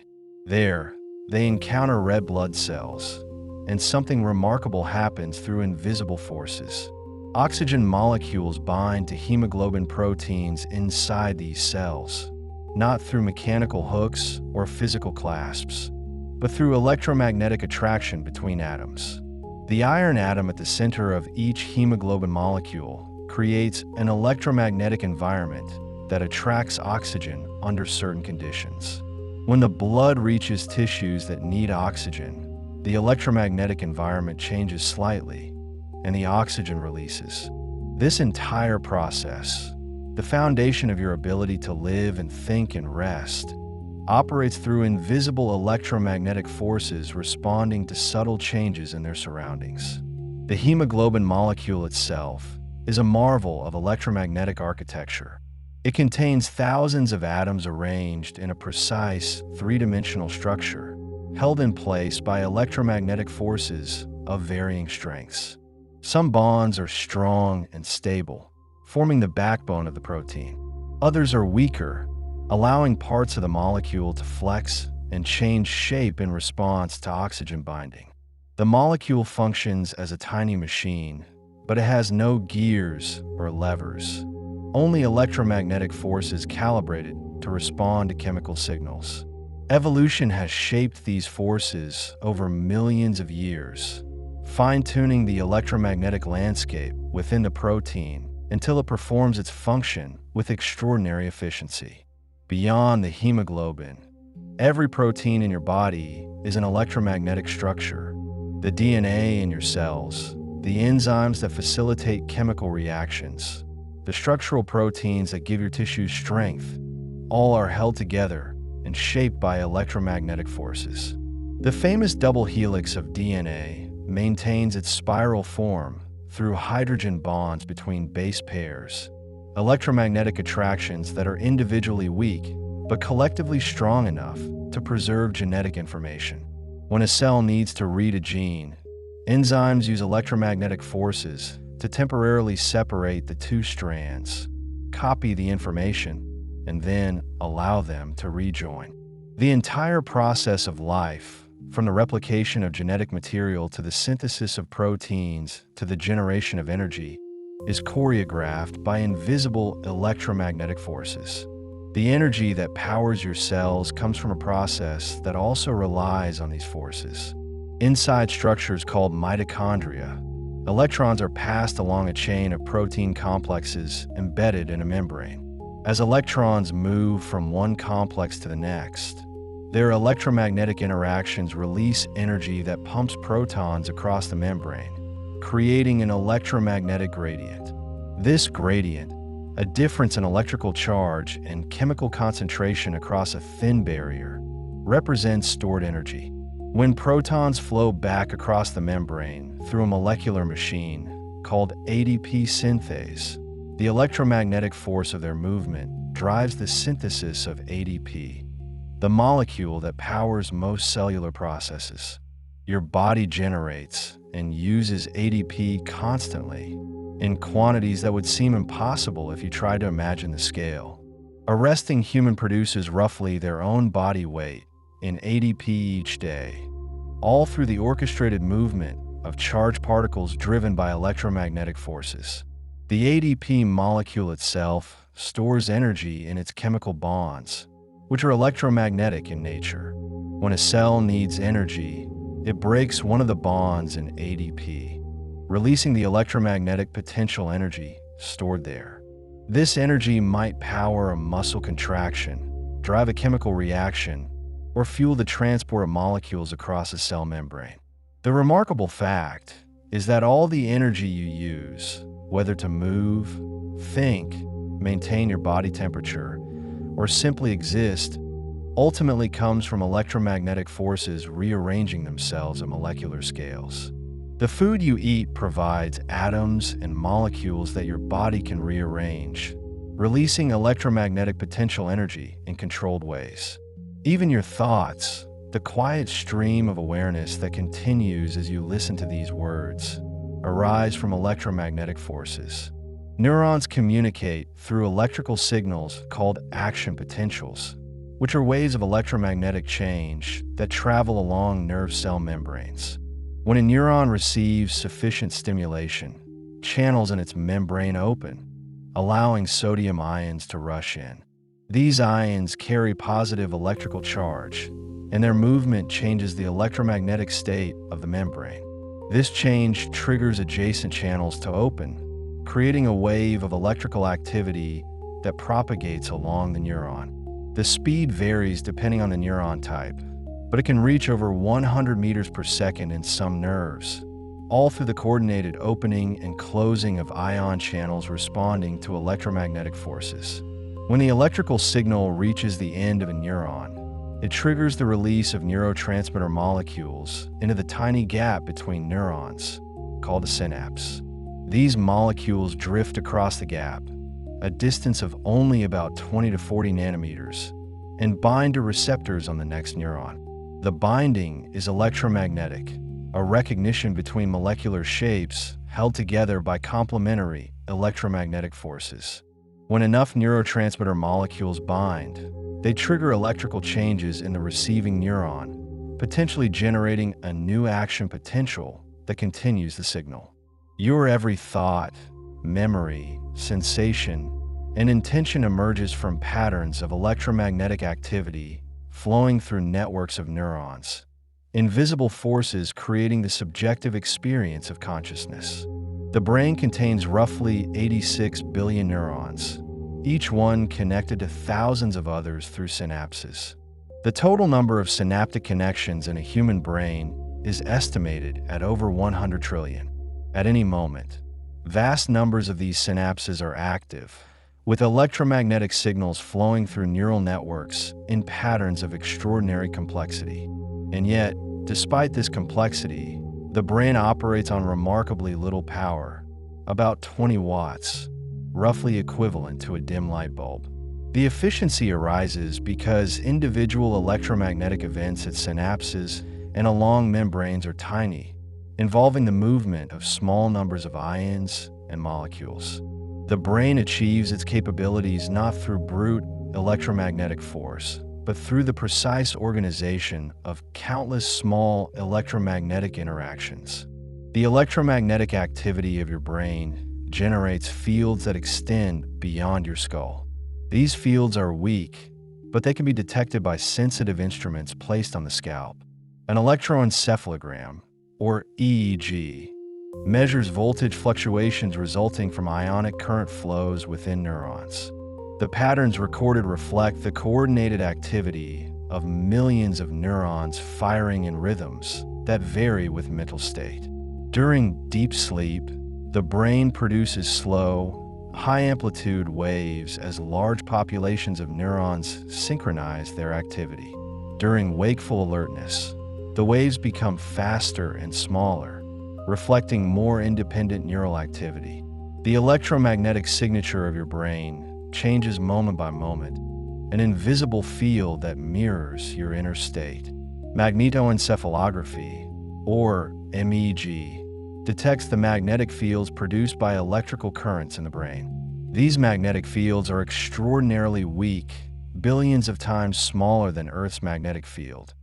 Speaker 1: There, they encounter red blood cells, and something remarkable happens through invisible forces. Oxygen molecules bind to hemoglobin proteins inside these cells, not through mechanical hooks or physical clasps, but through electromagnetic attraction between atoms. The iron atom at the center of each hemoglobin molecule creates an electromagnetic environment that attracts oxygen under certain conditions. When the blood reaches tissues that need oxygen, the electromagnetic environment changes slightly, and the oxygen releases. This entire process, the foundation of your ability to live and think and rest, operates through invisible electromagnetic forces responding to subtle changes in their surroundings. The hemoglobin molecule itself is a marvel of electromagnetic architecture. It contains thousands of atoms arranged in a precise three-dimensional structure, held in place by electromagnetic forces of varying strengths. Some bonds are strong and stable, forming the backbone of the protein. Others are weaker, allowing parts of the molecule to flex and change shape in response to oxygen binding. The molecule functions as a tiny machine, but it has no gears or levers, only electromagnetic forces calibrated to respond to chemical signals. Evolution has shaped these forces over millions of years, fine-tuning the electromagnetic landscape within the protein until it performs its function with extraordinary efficiency. Beyond the hemoglobin, every protein in your body is an electromagnetic structure. The DNA in your cells, the enzymes that facilitate chemical reactions, the structural proteins that give your tissues strength, all are held together and shaped by electromagnetic forces. The famous double helix of DNA maintains its spiral form through hydrogen bonds between base pairs, electromagnetic attractions that are individually weak but collectively strong enough to preserve genetic information. When a cell needs to read a gene, enzymes use electromagnetic forces to temporarily separate the two strands, copy the information, and then allow them to rejoin. The entire process of life, from the replication of genetic material to the synthesis of proteins to the generation of energy, is choreographed by invisible electromagnetic forces. The energy that powers your cells comes from a process that also relies on these forces. Inside structures called mitochondria, electrons are passed along a chain of protein complexes embedded in a membrane. As electrons move from one complex to the next, their electromagnetic interactions release energy that pumps protons across the membrane, creating an electromagnetic gradient. This gradient, a difference in electrical charge and chemical concentration across a thin barrier, represents stored energy. When protons flow back across the membrane through a molecular machine called ADP synthase, the electromagnetic force of their movement drives the synthesis of ADP, the molecule that powers most cellular processes. Your body generates and uses ADP constantly, in quantities that would seem impossible if you tried to imagine the scale. A resting human produces roughly their own body weight in ADP each day, all through the orchestrated movement of charged particles driven by electromagnetic forces. The ADP molecule itself stores energy in its chemical bonds, which are electromagnetic in nature. When a cell needs energy, it breaks one of the bonds in ADP. releasing the electromagnetic potential energy stored there. This energy might power a muscle contraction, drive a chemical reaction, or fuel the transport of molecules across a cell membrane. The remarkable fact is that all the energy you use, whether to move, think, maintain your body temperature, or simply exist, ultimately comes from electromagnetic forces rearranging themselves at molecular scales. The food you eat provides atoms and molecules that your body can rearrange, releasing electromagnetic potential energy in controlled ways. Even your thoughts, the quiet stream of awareness that continues as you listen to these words, arise from electromagnetic forces. Neurons communicate through electrical signals called action potentials, which are waves of electromagnetic change that travel along nerve cell membranes. When a neuron receives sufficient stimulation, channels in its membrane open, allowing sodium ions to rush in. These ions carry positive electrical charge, and their movement changes the electromagnetic state of the membrane. This change triggers adjacent channels to open, creating a wave of electrical activity that propagates along the neuron. The speed varies depending on the neuron type, but it can reach over 100 meters per second in some nerves, all through the coordinated opening and closing of ion channels responding to electromagnetic forces. When the electrical signal reaches the end of a neuron, it triggers the release of neurotransmitter molecules into the tiny gap between neurons, called a synapse. These molecules drift across the gap, a distance of only about 20 to 40 nanometers, and bind to receptors on the next neuron. The binding is electromagnetic, a recognition between molecular shapes held together by complementary electromagnetic forces. When enough neurotransmitter molecules bind, they trigger electrical changes in the receiving neuron, potentially generating a new action potential that continues the signal. Your every thought, memory, sensation, and intention emerges from patterns of electromagnetic activity flowing through networks of neurons, invisible forces creating the subjective experience of consciousness. The brain contains roughly 86 billion neurons, each one connected to thousands of others through synapses. The total number of synaptic connections in a human brain is estimated at over 100 trillion. At any moment, vast numbers of these synapses are active, with electromagnetic signals flowing through neural networks in patterns of extraordinary complexity. And yet, despite this complexity, the brain operates on remarkably little power, about 20 watts, roughly equivalent to a dim light bulb. The efficiency arises because individual electromagnetic events at synapses and along membranes are tiny, involving the movement of small numbers of ions and molecules. The brain achieves its capabilities not through brute electromagnetic force, but through the precise organization of countless small electromagnetic interactions. The electromagnetic activity of your brain generates fields that extend beyond your skull. These fields are weak, but they can be detected by sensitive instruments placed on the scalp. An electroencephalogram, or EEG, measures voltage fluctuations resulting from ionic current flows within neurons. The patterns recorded reflect the coordinated activity of millions of neurons firing in rhythms that vary with mental state. During deep sleep, the brain produces slow, high-amplitude waves as large populations of neurons synchronize their activity. During wakeful alertness, the waves become faster and smaller, reflecting more independent neural activity. The electromagnetic signature of your brain changes moment by moment, an invisible field that mirrors your inner state. Magnetoencephalography, or MEG, detects the magnetic fields produced by electrical currents in the brain. These magnetic fields are extraordinarily weak, billions of times smaller than Earth's magnetic field,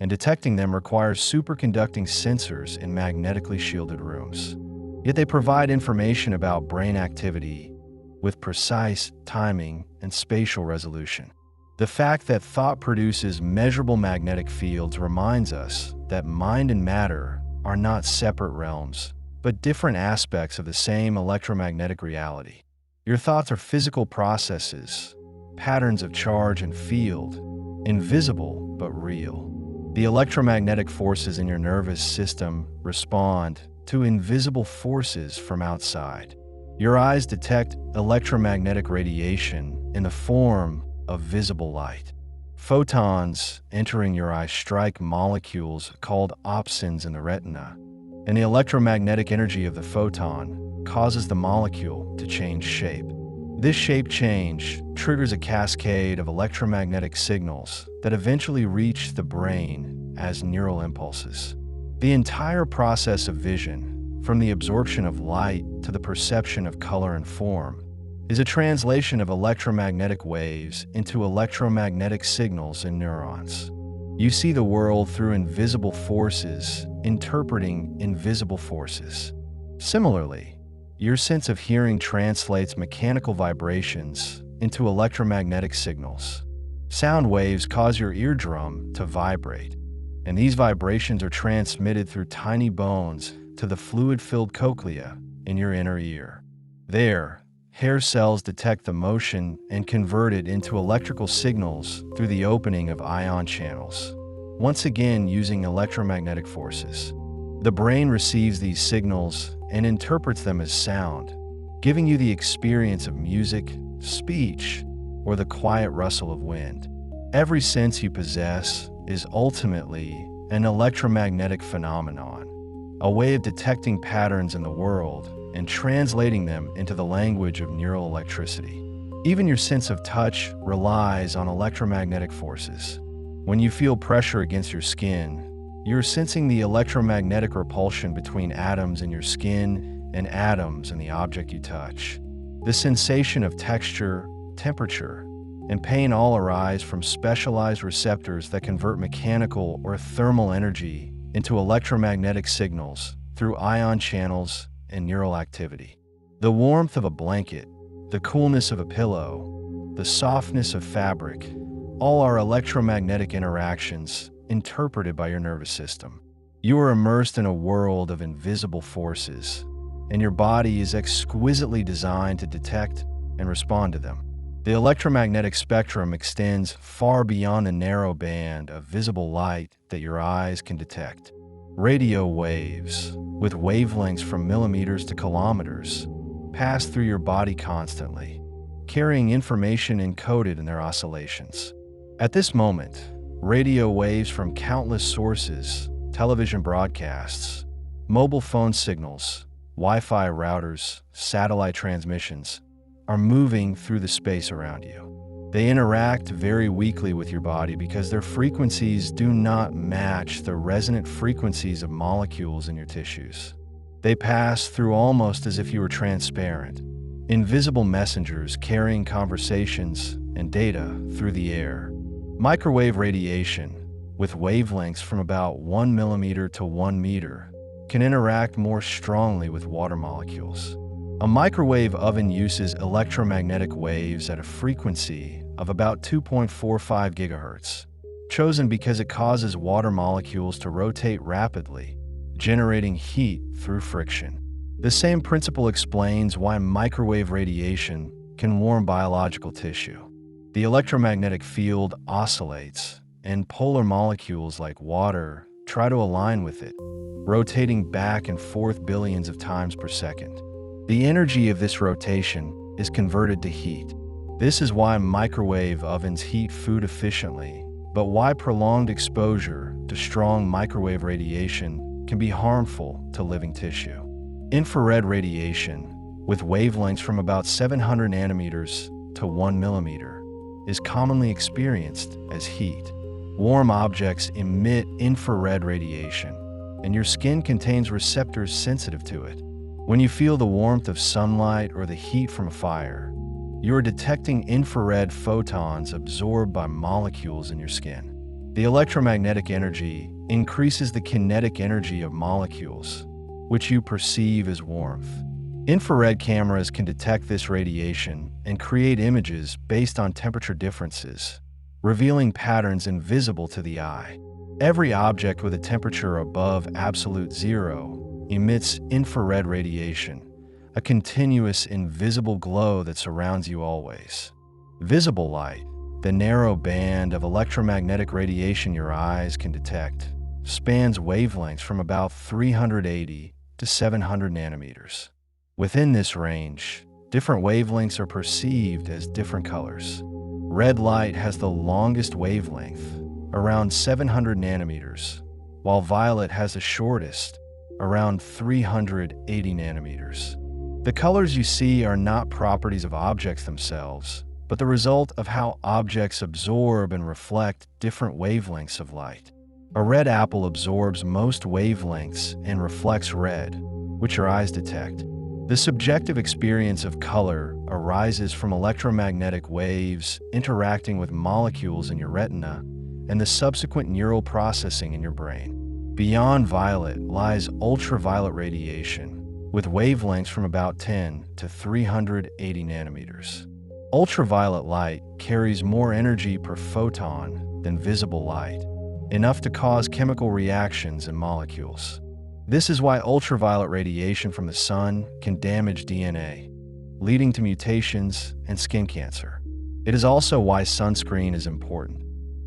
Speaker 1: and detecting them requires superconducting sensors in magnetically shielded rooms. Yet they provide information about brain activity with precise timing and spatial resolution. The fact that thought produces measurable magnetic fields reminds us that mind and matter are not separate realms, but different aspects of the same electromagnetic reality. Your thoughts are physical processes, patterns of charge and field, invisible but real. The electromagnetic forces in your nervous system respond to invisible forces from outside. Your eyes detect electromagnetic radiation in the form of visible light. Photons entering your eye strike molecules called opsins in the retina, and the electromagnetic energy of the photon causes the molecule to change shape. This shape change triggers a cascade of electromagnetic signals that eventually reach the brain as neural impulses. The entire process of vision, from the absorption of light to the perception of color and form, is a translation of electromagnetic waves into electromagnetic signals in neurons. You see the world through invisible forces, interpreting invisible forces. Similarly, your sense of hearing translates mechanical vibrations into electromagnetic signals. Sound waves cause your eardrum to vibrate, and these vibrations are transmitted through tiny bones to the fluid-filled cochlea in your inner ear. There, hair cells detect the motion and convert it into electrical signals through the opening of ion channels, once again using electromagnetic forces. The brain receives these signals and interprets them as sound, giving you the experience of music, speech, or the quiet rustle of wind. Every sense you possess is ultimately an electromagnetic phenomenon, a way of detecting patterns in the world and translating them into the language of neural electricity. Even your sense of touch relies on electromagnetic forces. When you feel pressure against your skin, you're sensing the electromagnetic repulsion between atoms in your skin and atoms in the object you touch. The sensation of texture, temperature, and pain all arise from specialized receptors that convert mechanical or thermal energy into electromagnetic signals through ion channels and neural activity. The warmth of a blanket, the coolness of a pillow, the softness of fabric, all are electromagnetic interactions interpreted by your nervous system. You are immersed in a world of invisible forces, and your body is exquisitely designed to detect and respond to them. The electromagnetic spectrum extends far beyond the narrow band of visible light that your eyes can detect. Radio waves, with wavelengths from millimeters to kilometers, pass through your body constantly, carrying information encoded in their oscillations. At this moment, radio waves from countless sources, television broadcasts, mobile phone signals, Wi-Fi routers, satellite transmissions, are moving through the space around you. They interact very weakly with your body because their frequencies do not match the resonant frequencies of molecules in your tissues. They pass through almost as if you were transparent, invisible messengers carrying conversations and data through the air. Microwave radiation, with wavelengths from about 1 millimeter to 1 meter, can interact more strongly with water molecules. A microwave oven uses electromagnetic waves at a frequency of about 2.45 gigahertz, chosen because it causes water molecules to rotate rapidly, generating heat through friction. The same principle explains why microwave radiation can warm biological tissue. The electromagnetic field oscillates, and polar molecules like water try to align with it, rotating back and forth billions of times per second. The energy of this rotation is converted to heat. This is why microwave ovens heat food efficiently, but why prolonged exposure to strong microwave radiation can be harmful to living tissue. Infrared radiation, with wavelengths from about 700 nanometers to 1 millimeter, is commonly experienced as heat. Warm objects emit infrared radiation, and your skin contains receptors sensitive to it. When you feel the warmth of sunlight or the heat from a fire, you are detecting infrared photons absorbed by molecules in your skin. The electromagnetic energy increases the kinetic energy of molecules, which you perceive as warmth. Infrared cameras can detect this radiation and create images based on temperature differences, revealing patterns invisible to the eye. Every object with a temperature above absolute zero emits infrared radiation, a continuous invisible glow that surrounds you always. Visible light, the narrow band of electromagnetic radiation your eyes can detect, spans wavelengths from about 380 to 700 nanometers. Within this range, different wavelengths are perceived as different colors. Red light has the longest wavelength, around 700 nanometers, while violet has the shortest, around 380 nanometers. The colors you see are not properties of objects themselves, but the result of how objects absorb and reflect different wavelengths of light. A red apple absorbs most wavelengths and reflects red, which your eyes detect. The subjective experience of color arises from electromagnetic waves interacting with molecules in your retina and the subsequent neural processing in your brain. Beyond violet lies ultraviolet radiation, with wavelengths from about 10 to 380 nanometers. Ultraviolet light carries more energy per photon than visible light, enough to cause chemical reactions in molecules. This is why ultraviolet radiation from the sun can damage DNA, leading to mutations and skin cancer. It is also why sunscreen is important.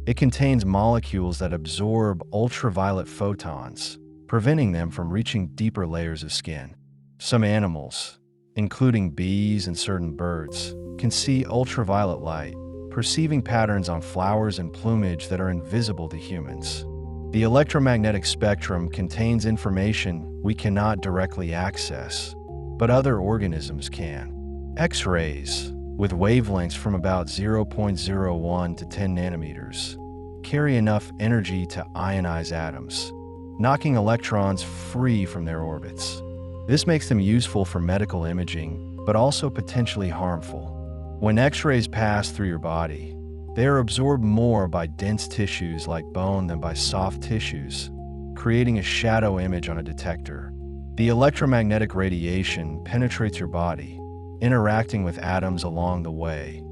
Speaker 1: It contains molecules that absorb ultraviolet photons, preventing them from reaching deeper layers of skin. Some animals, including bees and certain birds, can see ultraviolet light, perceiving patterns on flowers and plumage that are invisible to humans. The electromagnetic spectrum contains information we cannot directly access, but other organisms can. X-rays, with wavelengths from about 0.01 to 10 nanometers, carry enough energy to ionize atoms, knocking electrons free from their orbits. This makes them useful for medical imaging, but also potentially harmful. When X-rays pass through your body, they are absorbed more by dense tissues like bone than by soft tissues, creating a shadow image on a detector. The electromagnetic radiation penetrates your body, interacting with atoms along the way,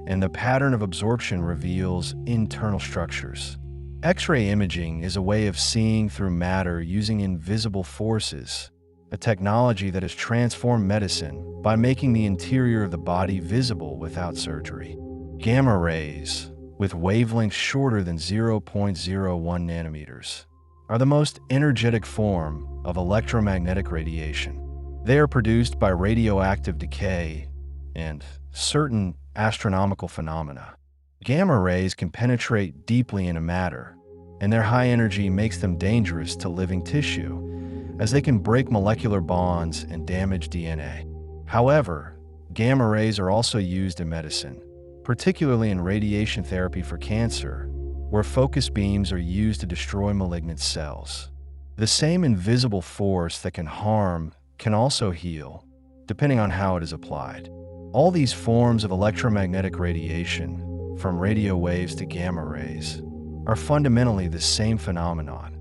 Speaker 1: and the pattern of absorption reveals internal structures. X-ray imaging is a way of seeing through matter using invisible forces, a technology that has transformed medicine by making the interior of the body visible without surgery. Gamma rays, with wavelengths shorter than 0.01 nanometers, are the most energetic form of electromagnetic radiation. They are produced by radioactive decay and certain astronomical phenomena. Gamma rays can penetrate deeply into matter, and their high energy makes them dangerous to living tissue, as they can break molecular bonds and damage DNA. However, gamma rays are also used in medicine, particularly in radiation therapy for cancer, where focus beams are used to destroy malignant cells. The same invisible force that can harm can also heal, depending on how it is applied. All these forms of electromagnetic radiation, from radio waves to gamma rays, are fundamentally the same phenomenon: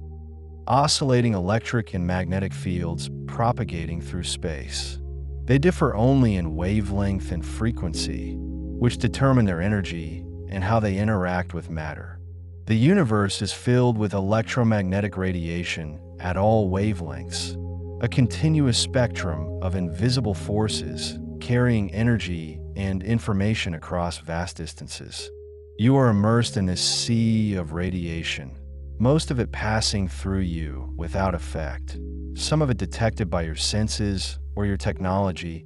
Speaker 1: oscillating electric and magnetic fields propagating through space. They differ only in wavelength and frequency, which determine their energy and how they interact with matter. The universe is filled with electromagnetic radiation at all wavelengths, a continuous spectrum of invisible forces carrying energy and information across vast distances. You are immersed in this sea of radiation, most of it passing through you without effect, some of it detected by your senses or your technology,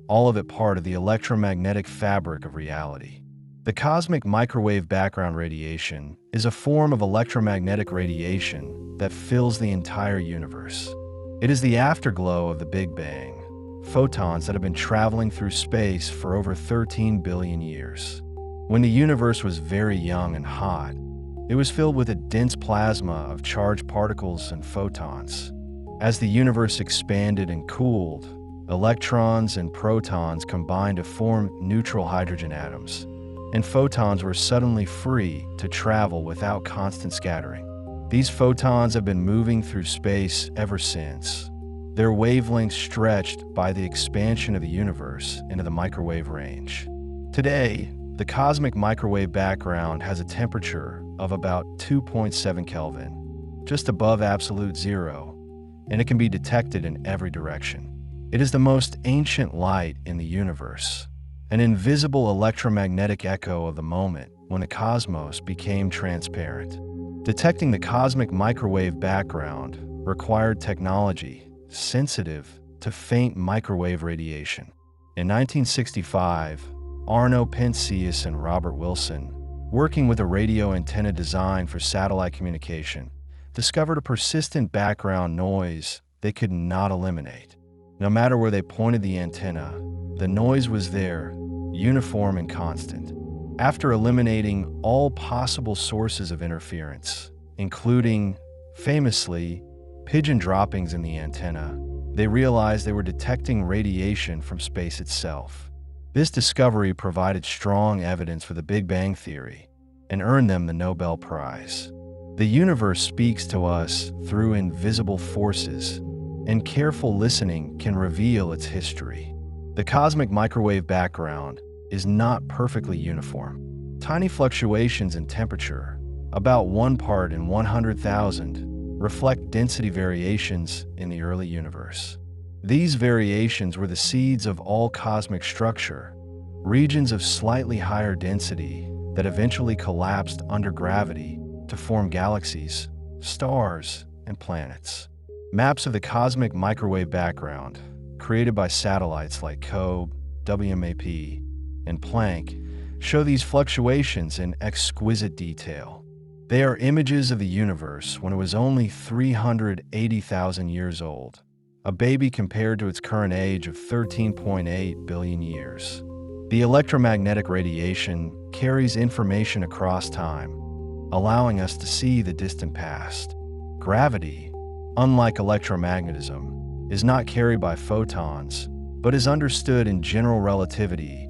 Speaker 1: all of it part of the electromagnetic fabric of reality. The cosmic microwave background radiation is a form of electromagnetic radiation that fills the entire universe. It is the afterglow of the Big Bang, photons that have been traveling through space for over 13 billion years. When the universe was very young and hot, it was filled with a dense plasma of charged particles and photons. As the universe expanded and cooled, electrons and protons combined to form neutral hydrogen atoms, and photons were suddenly free to travel without constant scattering. These photons have been moving through space ever since, their wavelengths stretched by the expansion of the universe into the microwave range. Today, the cosmic microwave background has a temperature of about 2.7 Kelvin, just above absolute zero, and it can be detected in every direction. It is the most ancient light in the universe, an invisible electromagnetic echo of the moment when the cosmos became transparent. Detecting the cosmic microwave background required technology sensitive to faint microwave radiation. In 1965, Arno Penzias and Robert Wilson, working with a radio antenna designed for satellite communication, discovered a persistent background noise they could not eliminate. No matter where they pointed the antenna, the noise was there, uniform and constant. After eliminating all possible sources of interference, including, famously, pigeon droppings in the antenna, they realized they were detecting radiation from space itself. This discovery provided strong evidence for the Big Bang Theory and earned them the Nobel Prize. The universe speaks to us through invisible forces, and careful listening can reveal its history. The cosmic microwave background is not perfectly uniform. Tiny fluctuations in temperature, about 1 part in 100,000, reflect density variations in the early universe. These variations were the seeds of all cosmic structure, regions of slightly higher density that eventually collapsed under gravity to form galaxies, stars, and planets. Maps of the cosmic microwave background, created by satellites like COBE, WMAP, and Planck, show these fluctuations in exquisite detail. They are images of the universe when it was only 380,000 years old, a baby compared to its current age of 13.8 billion years. The electromagnetic radiation carries information across time, allowing us to see the distant past. Gravity, unlike electromagnetism, is not carried by photons, but is understood in general relativity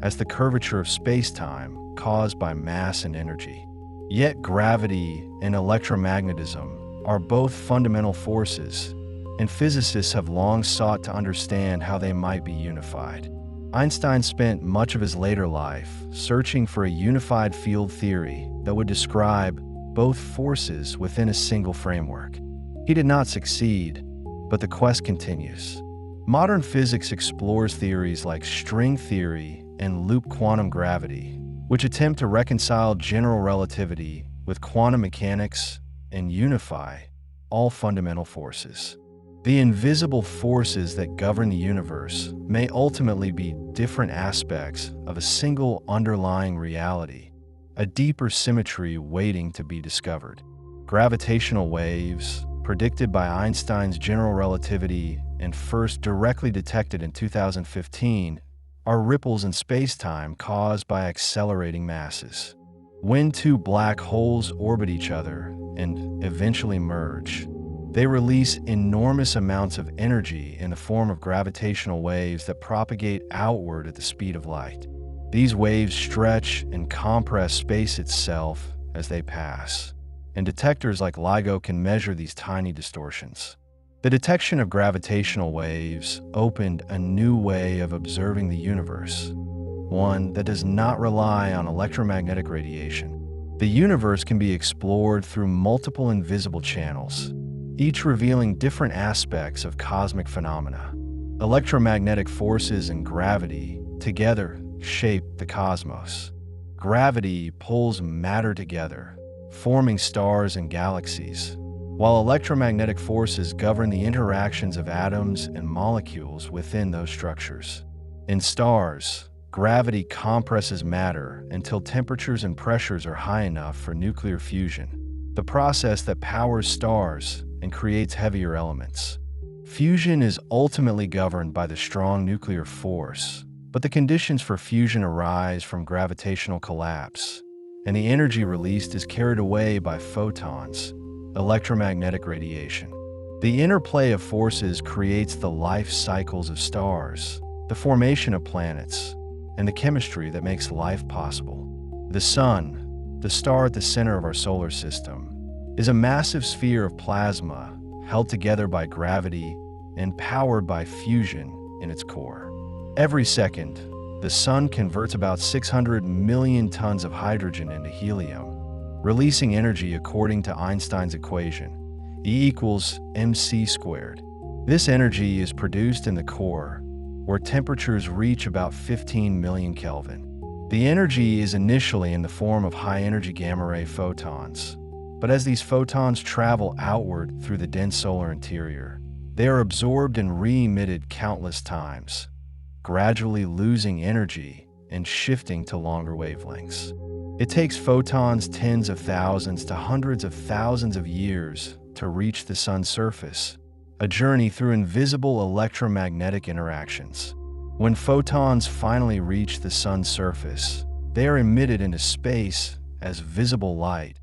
Speaker 1: as the curvature of space-time caused by mass and energy. Yet gravity and electromagnetism are both fundamental forces, and physicists have long sought to understand how they might be unified. Einstein spent much of his later life searching for a unified field theory that would describe both forces within a single framework. He did not succeed, but the quest continues. Modern physics explores theories like string theory and loop quantum gravity, which attempt to reconcile general relativity with quantum mechanics and unify all fundamental forces. The invisible forces that govern the universe may ultimately be different aspects of a single underlying reality, a deeper symmetry waiting to be discovered. Gravitational waves, predicted by Einstein's general relativity and first directly detected in 2015, are ripples in spacetime caused by accelerating masses. When two black holes orbit each other and eventually merge, they release enormous amounts of energy in the form of gravitational waves that propagate outward at the speed of light. These waves stretch and compress space itself as they pass, and detectors like LIGO can measure these tiny distortions. The detection of gravitational waves opened a new way of observing the universe, one that does not rely on electromagnetic radiation. The universe can be explored through multiple invisible channels, each revealing different aspects of cosmic phenomena. Electromagnetic forces and gravity together shape the cosmos. Gravity pulls matter together, forming stars and galaxies, while electromagnetic forces govern the interactions of atoms and molecules within those structures. In stars, gravity compresses matter until temperatures and pressures are high enough for nuclear fusion, the process that powers stars and creates heavier elements. Fusion is ultimately governed by the strong nuclear force, but the conditions for fusion arise from gravitational collapse, and the energy released is carried away by photons, electromagnetic radiation. The interplay of forces creates the life cycles of stars, the formation of planets, and the chemistry that makes life possible. The Sun, the star at the center of our solar system, is a massive sphere of plasma held together by gravity and powered by fusion in its core. Every second, the Sun converts about 600 million tons of hydrogen into helium, releasing energy according to Einstein's equation. E equals mc squared. This energy is produced in the core, where temperatures reach about 15 million Kelvin. The energy is initially in the form of high-energy gamma-ray photons, but as these photons travel outward through the dense solar interior, they are absorbed and re-emitted countless times, gradually losing energy and shifting to longer wavelengths. It takes photons tens of thousands to hundreds of thousands of years to reach the sun's surface, a journey through invisible electromagnetic interactions. When photons finally reach the sun's surface, they are emitted into space as visible light,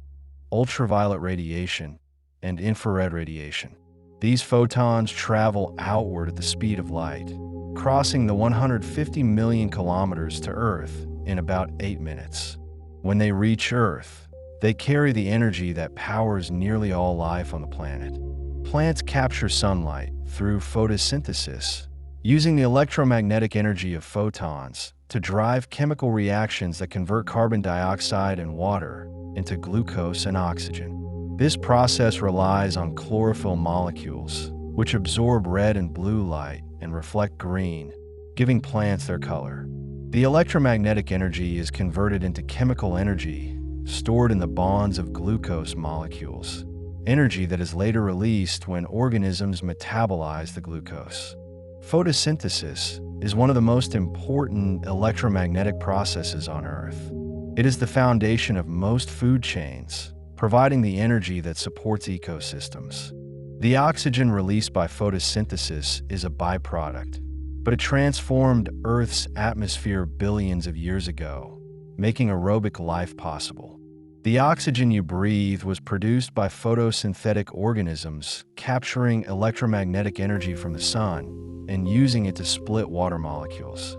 Speaker 1: ultraviolet radiation, and infrared radiation. These photons travel outward at the speed of light, crossing the 150 million kilometers to Earth in about 8 minutes. When they reach Earth, they carry the energy that powers nearly all life on the planet. Plants capture sunlight through photosynthesis, using the electromagnetic energy of photons to drive chemical reactions that convert carbon dioxide and water into glucose and oxygen. This process relies on chlorophyll molecules, which absorb red and blue light and reflect green, giving plants their color. The electromagnetic energy is converted into chemical energy stored in the bonds of glucose molecules, energy that is later released when organisms metabolize the glucose. Photosynthesis is one of the most important electromagnetic processes on Earth. It is the foundation of most food chains, providing the energy that supports ecosystems. The oxygen released by photosynthesis is a byproduct, but it transformed Earth's atmosphere billions of years ago, making aerobic life possible. The oxygen you breathe was produced by photosynthetic organisms capturing electromagnetic energy from the sun and using it to split water molecules.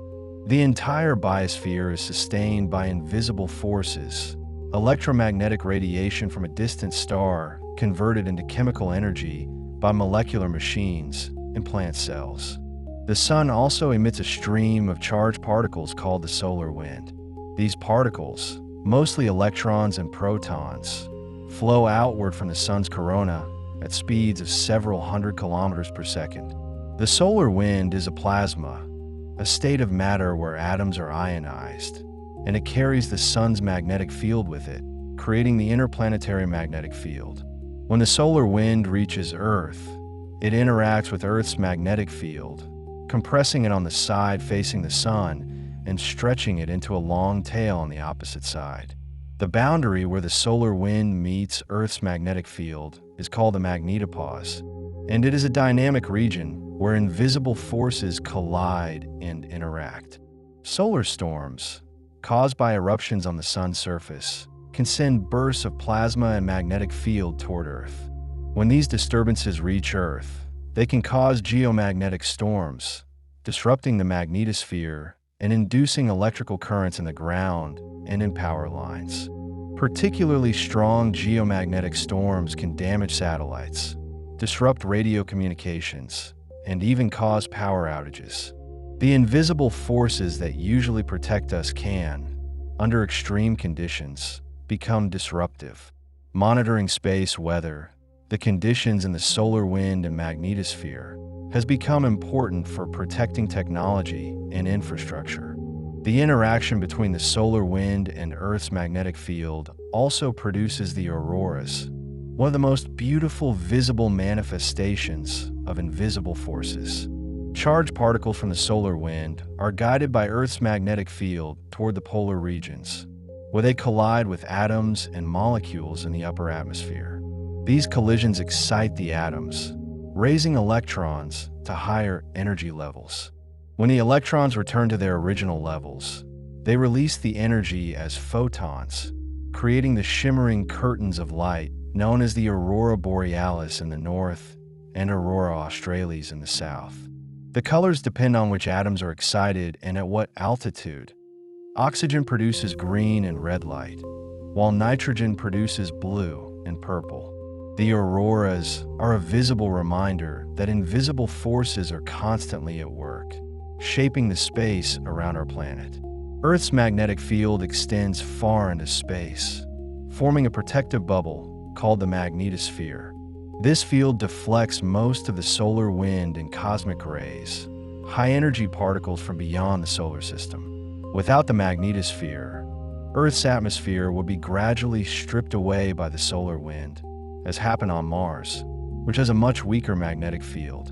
Speaker 1: The entire biosphere is sustained by invisible forces, electromagnetic radiation from a distant star converted into chemical energy by molecular machines in plant cells. The sun also emits a stream of charged particles called the solar wind. These particles, mostly electrons and protons, flow outward from the sun's corona at speeds of several hundred kilometers per second. The solar wind is a plasma, a state of matter where atoms are ionized, and it carries the sun's magnetic field with it, creating the interplanetary magnetic field. When the solar wind reaches Earth, it interacts with Earth's magnetic field, compressing it on the side facing the sun and stretching it into a long tail on the opposite side. The boundary where the solar wind meets Earth's magnetic field is called the magnetopause, and it is a dynamic region where invisible forces collide and interact. Solar storms, caused by eruptions on the sun's surface, can send bursts of plasma and magnetic field toward Earth. When these disturbances reach Earth, they can cause geomagnetic storms, disrupting the magnetosphere and inducing electrical currents in the ground and in power lines. Particularly strong geomagnetic storms can damage satellites, disrupt radio communications, and even cause power outages. The invisible forces that usually protect us can, under extreme conditions, become disruptive. Monitoring space weather, the conditions in the solar wind and magnetosphere, has become important for protecting technology and infrastructure. The interaction between the solar wind and Earth's magnetic field also produces the auroras, one of the most beautiful visible manifestations of invisible forces. Charged particles from the solar wind are guided by Earth's magnetic field toward the polar regions, where they collide with atoms and molecules in the upper atmosphere. These collisions excite the atoms, raising electrons to higher energy levels. When the electrons return to their original levels, they release the energy as photons, creating the shimmering curtains of light known as the aurora borealis in the north and aurora australis in the south. The colors depend on which atoms are excited and at what altitude. Oxygen produces green and red light, while nitrogen produces blue and purple. The auroras are a visible reminder that invisible forces are constantly at work, shaping the space around our planet. Earth's magnetic field extends far into space, forming a protective bubble called the magnetosphere. This field deflects most of the solar wind and cosmic rays, high-energy particles from beyond the solar system. Without the magnetosphere, Earth's atmosphere would be gradually stripped away by the solar wind, as happened on Mars, which has a much weaker magnetic field.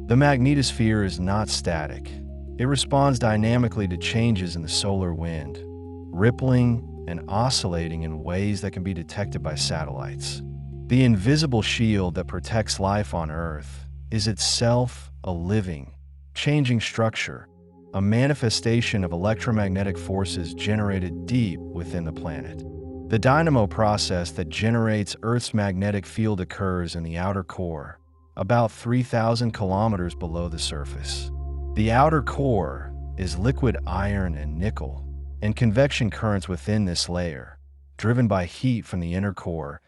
Speaker 1: The magnetosphere is not static. It responds dynamically to changes in the solar wind, rippling and oscillating in ways that can be detected by satellites. The invisible shield that protects life on Earth is itself a living, changing structure, a manifestation of electromagnetic forces generated deep within the planet. The dynamo process that generates Earth's magnetic field occurs in the outer core, about 3,000 kilometers below the surface. The outer core is liquid iron and nickel, and convection currents within this layer, driven by heat from the inner core,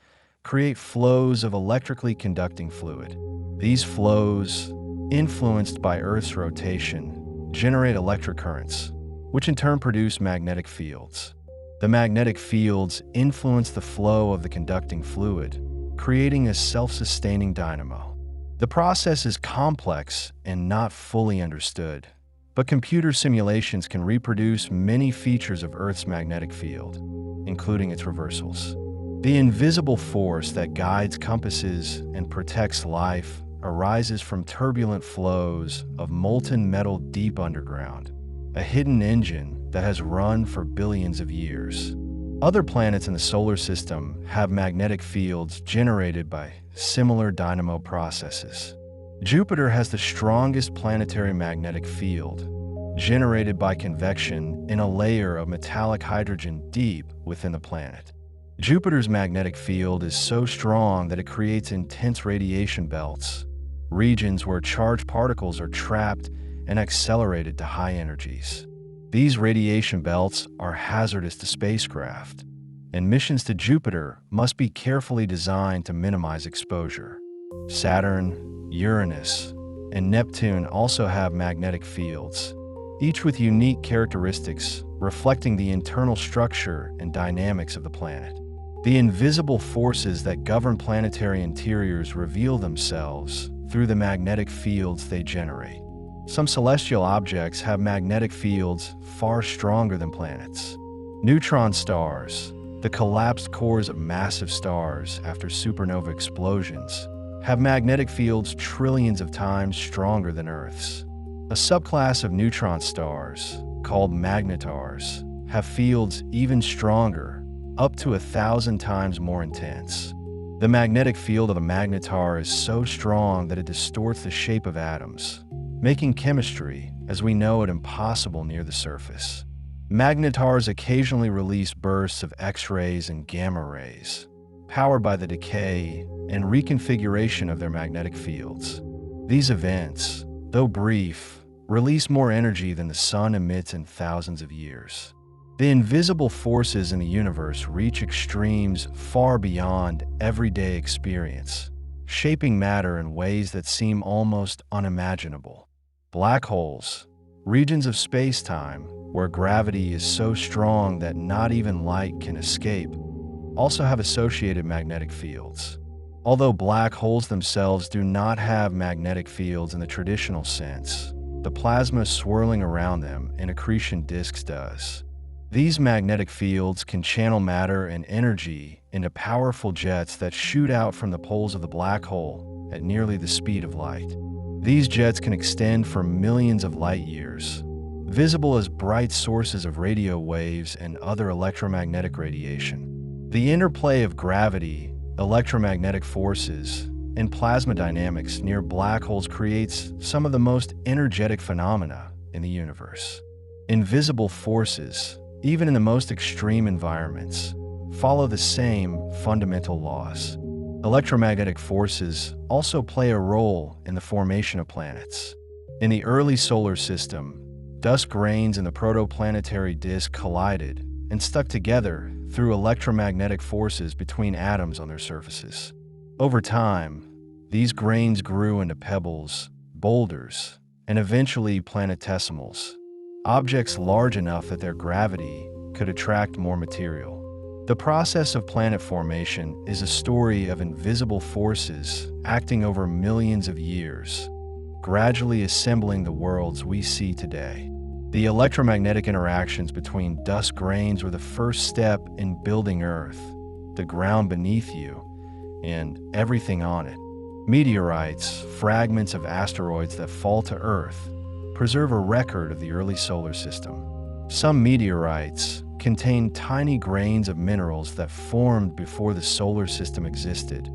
Speaker 1: create flows of electrically conducting fluid. These flows, influenced by Earth's rotation, generate electric currents, which in turn produce magnetic fields. The magnetic fields influence the flow of the conducting fluid, creating a self-sustaining dynamo. The process is complex and not fully understood, but computer simulations can reproduce many features of Earth's magnetic field, including its reversals. The invisible force that guides compasses and protects life arises from turbulent flows of molten metal deep underground, a hidden engine that has run for billions of years. Other planets in the solar system have magnetic fields generated by similar dynamo processes. Jupiter has the strongest planetary magnetic field, generated by convection in a layer of metallic hydrogen deep within the planet. Jupiter's magnetic field is so strong that it creates intense radiation belts, regions where charged particles are trapped and accelerated to high energies. These radiation belts are hazardous to spacecraft, and missions to Jupiter must be carefully designed to minimize exposure. Saturn, Uranus, and Neptune also have magnetic fields, each with unique characteristics reflecting the internal structure and dynamics of the planet. The invisible forces that govern planetary interiors reveal themselves through the magnetic fields they generate. Some celestial objects have magnetic fields far stronger than planets. Neutron stars, the collapsed cores of massive stars after supernova explosions, have magnetic fields trillions of times stronger than Earth's. A subclass of neutron stars, called magnetars, have fields even stronger, up to 1,000 times more intense. The magnetic field of a magnetar is so strong that it distorts the shape of atoms, making chemistry, as we know it, impossible near the surface. Magnetars occasionally release bursts of X-rays and gamma rays, powered by the decay and reconfiguration of their magnetic fields. These events, though brief, release more energy than the sun emits in thousands of years. The invisible forces in the universe reach extremes far beyond everyday experience, shaping matter in ways that seem almost unimaginable. Black holes, regions of space-time where gravity is so strong that not even light can escape, also have associated magnetic fields. Although black holes themselves do not have magnetic fields in the traditional sense, the plasma swirling around them in accretion disks does. These magnetic fields can channel matter and energy into powerful jets that shoot out from the poles of the black hole at nearly the speed of light. These jets can extend for millions of light years, visible as bright sources of radio waves and other electromagnetic radiation. The interplay of gravity, electromagnetic forces, and plasma dynamics near black holes creates some of the most energetic phenomena in the universe. Invisible forces, even in the most extreme environments, follow the same fundamental laws. Electromagnetic forces also play a role in the formation of planets. In the early solar system, dust grains in the protoplanetary disk collided and stuck together through electromagnetic forces between atoms on their surfaces. Over time, these grains grew into pebbles, boulders, and eventually planetesimals, objects large enough that their gravity could attract more material. The process of planet formation is a story of invisible forces acting over millions of years, gradually assembling the worlds we see today. The electromagnetic interactions between dust grains were the first step in building Earth, the ground beneath you, and everything on it. Meteorites, fragments of asteroids that fall to Earth, preserve a record of the early solar system. Some meteorites contain tiny grains of minerals that formed before the solar system existed,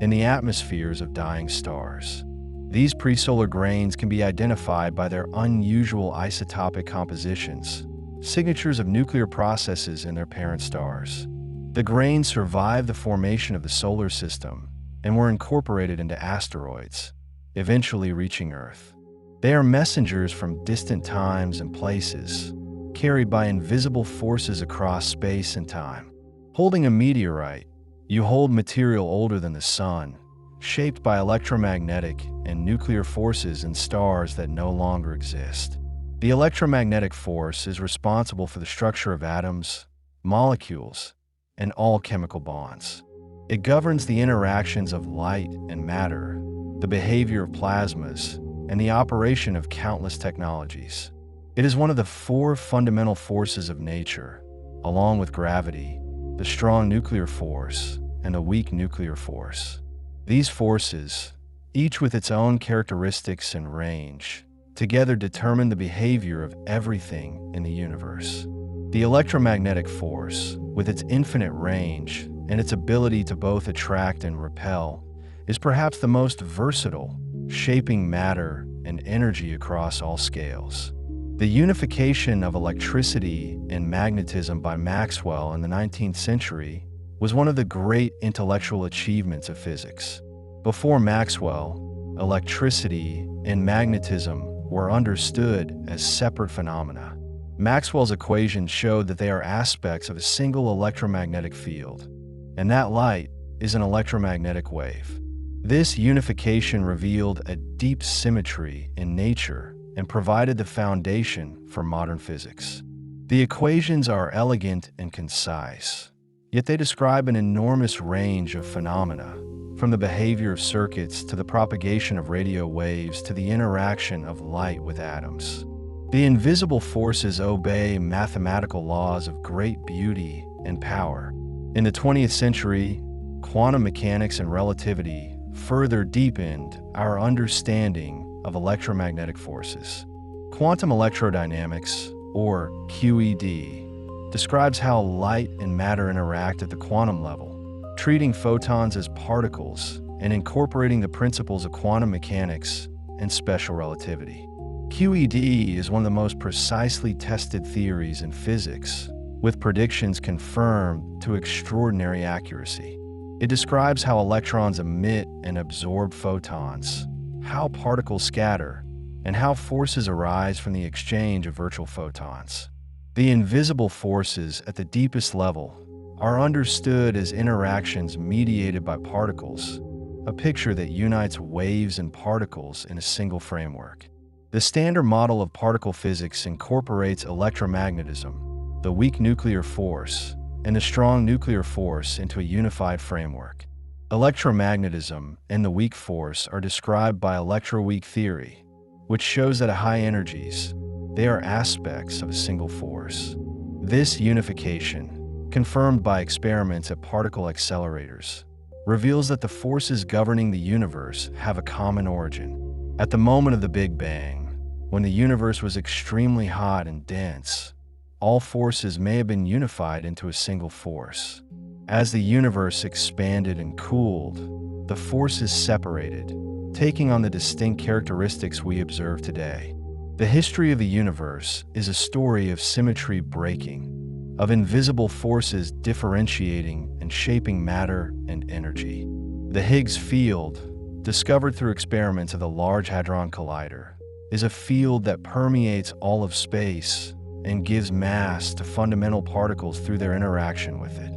Speaker 1: in the atmospheres of dying stars. These presolar grains can be identified by their unusual isotopic compositions, signatures of nuclear processes in their parent stars. The grains survived the formation of the solar system and were incorporated into asteroids, eventually reaching Earth. They are messengers from distant times and places, carried by invisible forces across space and time. Holding a meteorite, you hold material older than the sun, shaped by electromagnetic and nuclear forces in stars that no longer exist. The electromagnetic force is responsible for the structure of atoms, molecules, and all chemical bonds. It governs the interactions of light and matter, the behavior of plasmas, and the operation of countless technologies. It is one of the four fundamental forces of nature, along with gravity, the strong nuclear force, and the weak nuclear force. These forces, each with its own characteristics and range, together determine the behavior of everything in the universe. The electromagnetic force, with its infinite range and its ability to both attract and repel, is perhaps the most versatile, shaping matter and energy across all scales. The unification of electricity and magnetism by Maxwell in the 19th century was one of the great intellectual achievements of physics. Before Maxwell, electricity and magnetism were understood as separate phenomena. Maxwell's equations showed that they are aspects of a single electromagnetic field, and that light is an electromagnetic wave. This unification revealed a deep symmetry in nature and provided the foundation for modern physics. The equations are elegant and concise, yet they describe an enormous range of phenomena, from the behavior of circuits to the propagation of radio waves to the interaction of light with atoms. The invisible forces obey mathematical laws of great beauty and power. In the 20th century, quantum mechanics and relativity further deepened our understanding of electromagnetic forces. Quantum electrodynamics, or QED, describes how light and matter interact at the quantum level, treating photons as particles and incorporating the principles of quantum mechanics and special relativity. QED is one of the most precisely tested theories in physics, with predictions confirmed to extraordinary accuracy. It describes how electrons emit and absorb photons, how particles scatter, and how forces arise from the exchange of virtual photons. The invisible forces at the deepest level are understood as interactions mediated by particles, a picture that unites waves and particles in a single framework. The standard model of particle physics incorporates electromagnetism, the weak nuclear force, and the strong nuclear force into a unified framework. Electromagnetism and the weak force are described by electroweak theory, which shows that at high energies, they are aspects of a single force. This unification, confirmed by experiments at particle accelerators, reveals that the forces governing the universe have a common origin. At the moment of the Big Bang, when the universe was extremely hot and dense, all forces may have been unified into a single force. As the universe expanded and cooled, the forces separated, taking on the distinct characteristics we observe today. The history of the universe is a story of symmetry breaking, of invisible forces differentiating and shaping matter and energy. The Higgs field, discovered through experiments of the Large Hadron Collider, is a field that permeates all of space and gives mass to fundamental particles through their interaction with it.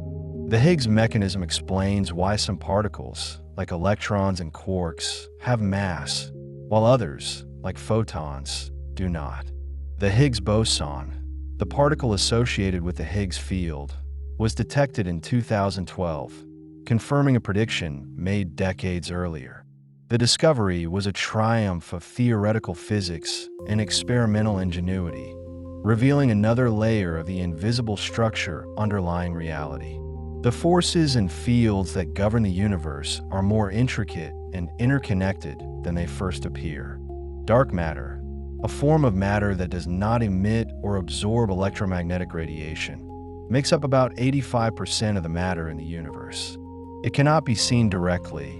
Speaker 1: The Higgs mechanism explains why some particles, like electrons and quarks, have mass, while others, like photons, do not. The Higgs boson, the particle associated with the Higgs field, was detected in 2012, confirming a prediction made decades earlier. The discovery was a triumph of theoretical physics and experimental ingenuity, revealing another layer of the invisible structure underlying reality. The forces and fields that govern the universe are more intricate and interconnected than they first appear. Dark matter, a form of matter that does not emit or absorb electromagnetic radiation, makes up about 85% of the matter in the universe. It cannot be seen directly,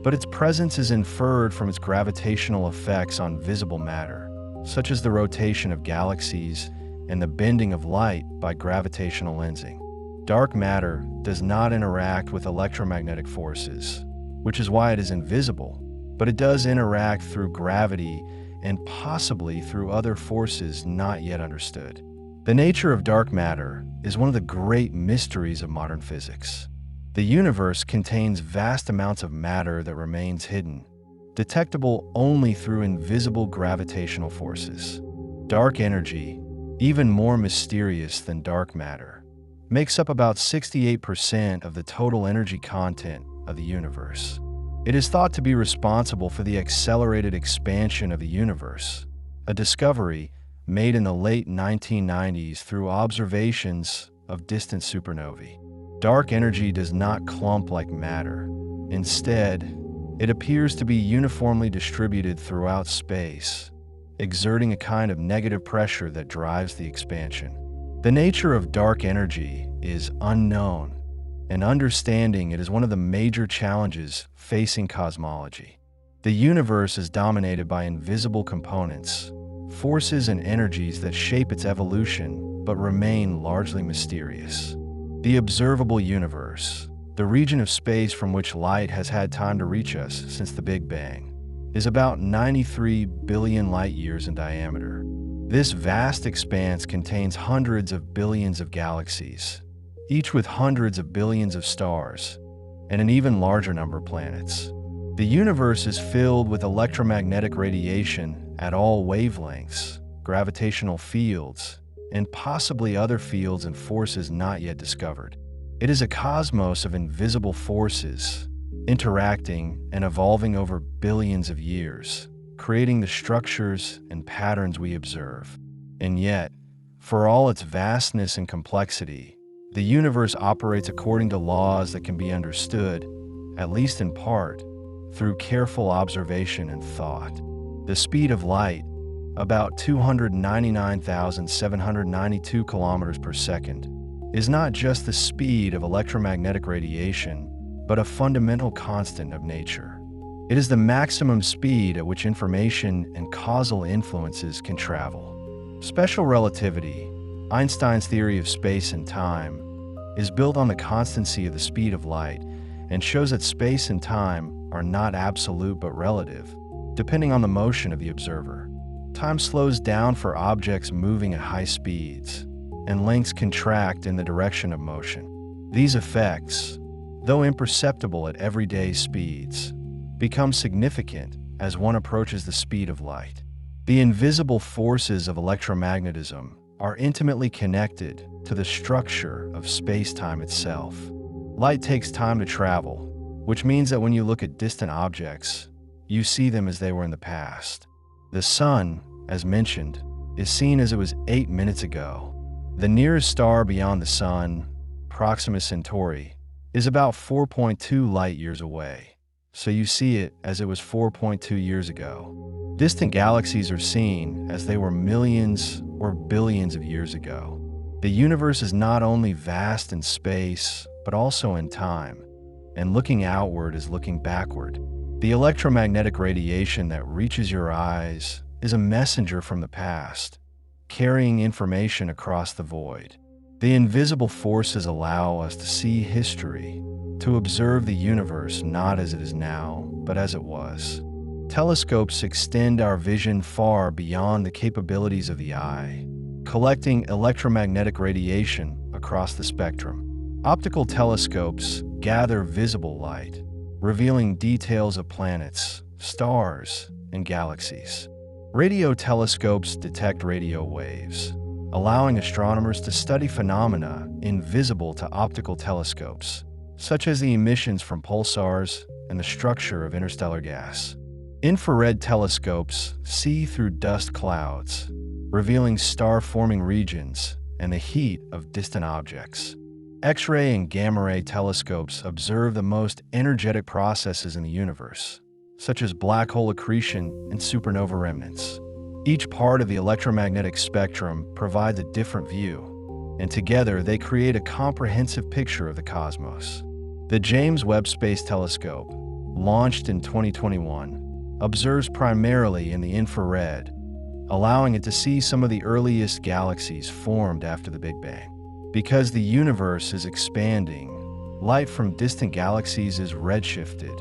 Speaker 1: but its presence is inferred from its gravitational effects on visible matter, such as the rotation of galaxies and the bending of light by gravitational lensing. Dark matter does not interact with electromagnetic forces, which is why it is invisible, but it does interact through gravity and possibly through other forces not yet understood. The nature of dark matter is one of the great mysteries of modern physics. The universe contains vast amounts of matter that remains hidden, detectable only through invisible gravitational forces. Dark energy, even more mysterious than dark matter, makes up about 68% of the total energy content of the universe. It is thought to be responsible for the accelerated expansion of the universe, a discovery made in the late 1990s through observations of distant supernovae. Dark energy does not clump like matter. Instead, it appears to be uniformly distributed throughout space, exerting a kind of negative pressure that drives the expansion. The nature of dark energy is unknown, and understanding it is one of the major challenges facing cosmology. The universe is dominated by invisible components, forces and energies that shape its evolution but remain largely mysterious. The observable universe, the region of space from which light has had time to reach us since the Big Bang, is about 93 billion light-years in diameter. This vast expanse contains hundreds of billions of galaxies, each with hundreds of billions of stars, and an even larger number of planets. The universe is filled with electromagnetic radiation at all wavelengths, gravitational fields, and possibly other fields and forces not yet discovered. It is a cosmos of invisible forces, interacting and evolving over billions of years, creating the structures and patterns we observe. And yet, for all its vastness and complexity, the universe operates according to laws that can be understood, at least in part, through careful observation and thought. The speed of light, about 299,792 kilometers per second, is not just the speed of electromagnetic radiation, but a fundamental constant of nature. It is the maximum speed at which information and causal influences can travel. Special relativity, Einstein's theory of space and time, is built on the constancy of the speed of light and shows that space and time are not absolute but relative, depending on the motion of the observer. Time slows down for objects moving at high speeds, and lengths contract in the direction of motion. These effects, though imperceptible at everyday speeds, become significant as one approaches the speed of light. The invisible forces of electromagnetism are intimately connected to the structure of space-time itself. Light takes time to travel, which means that when you look at distant objects, you see them as they were in the past. The sun, as mentioned, is seen as it was 8 minutes ago. The nearest star beyond the sun, Proxima Centauri, is about 4.2 light-years away, so you see it as it was 4.2 years ago. Distant galaxies are seen as they were millions or billions of years ago. The universe is not only vast in space, but also in time, and looking outward is looking backward. The electromagnetic radiation that reaches your eyes is a messenger from the past, carrying information across the void. The invisible forces allow us to see history, to observe the universe not as it is now, but as it was. Telescopes extend our vision far beyond the capabilities of the eye, collecting electromagnetic radiation across the spectrum. Optical telescopes gather visible light, revealing details of planets, stars, and galaxies. Radio telescopes detect radio waves, allowing astronomers to study phenomena invisible to optical telescopes, such as the emissions from pulsars and the structure of interstellar gas. Infrared telescopes see through dust clouds, revealing star-forming regions and the heat of distant objects. X-ray and gamma-ray telescopes observe the most energetic processes in the universe, such as black hole accretion and supernova remnants. Each part of the electromagnetic spectrum provides a different view, and together they create a comprehensive picture of the cosmos. The James Webb Space Telescope, launched in 2021, observes primarily in the infrared, allowing it to see some of the earliest galaxies formed after the Big Bang. Because the universe is expanding, light from distant galaxies is redshifted,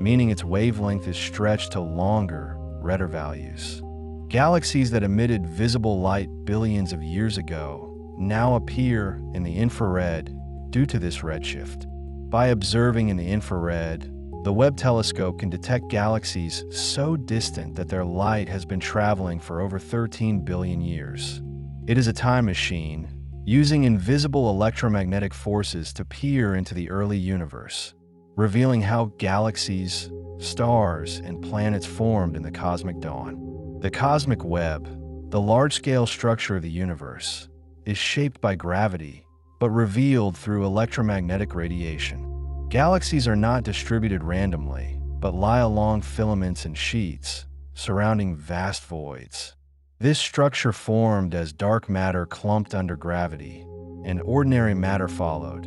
Speaker 1: meaning its wavelength is stretched to longer, redder values. Galaxies that emitted visible light billions of years ago now appear in the infrared due to this redshift. By observing in the infrared, the Webb telescope can detect galaxies so distant that their light has been traveling for over 13 billion years. It is a time machine, using invisible electromagnetic forces to peer into the early universe, revealing how galaxies, stars, and planets formed in the cosmic dawn. The cosmic web, the large-scale structure of the universe, is shaped by gravity, but revealed through electromagnetic radiation. Galaxies are not distributed randomly, but lie along filaments and sheets, surrounding vast voids. This structure formed as dark matter clumped under gravity, and ordinary matter followed,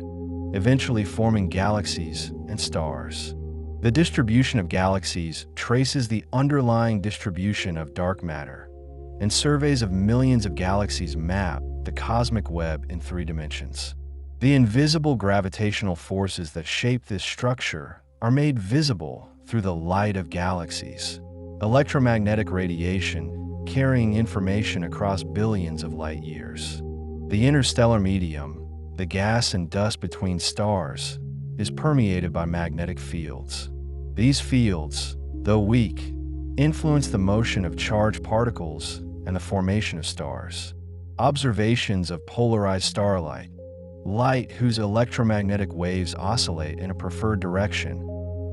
Speaker 1: eventually forming galaxies and stars. The distribution of galaxies traces the underlying distribution of dark matter, and surveys of millions of galaxies map the cosmic web in 3 dimensions. The invisible gravitational forces that shape this structure are made visible through the light of galaxies, electromagnetic radiation carrying information across billions of light years. The interstellar medium, the gas and dust between stars, is permeated by magnetic fields. These fields, though weak, influence the motion of charged particles and the formation of stars. Observations of polarized starlight, light whose electromagnetic waves oscillate in a preferred direction,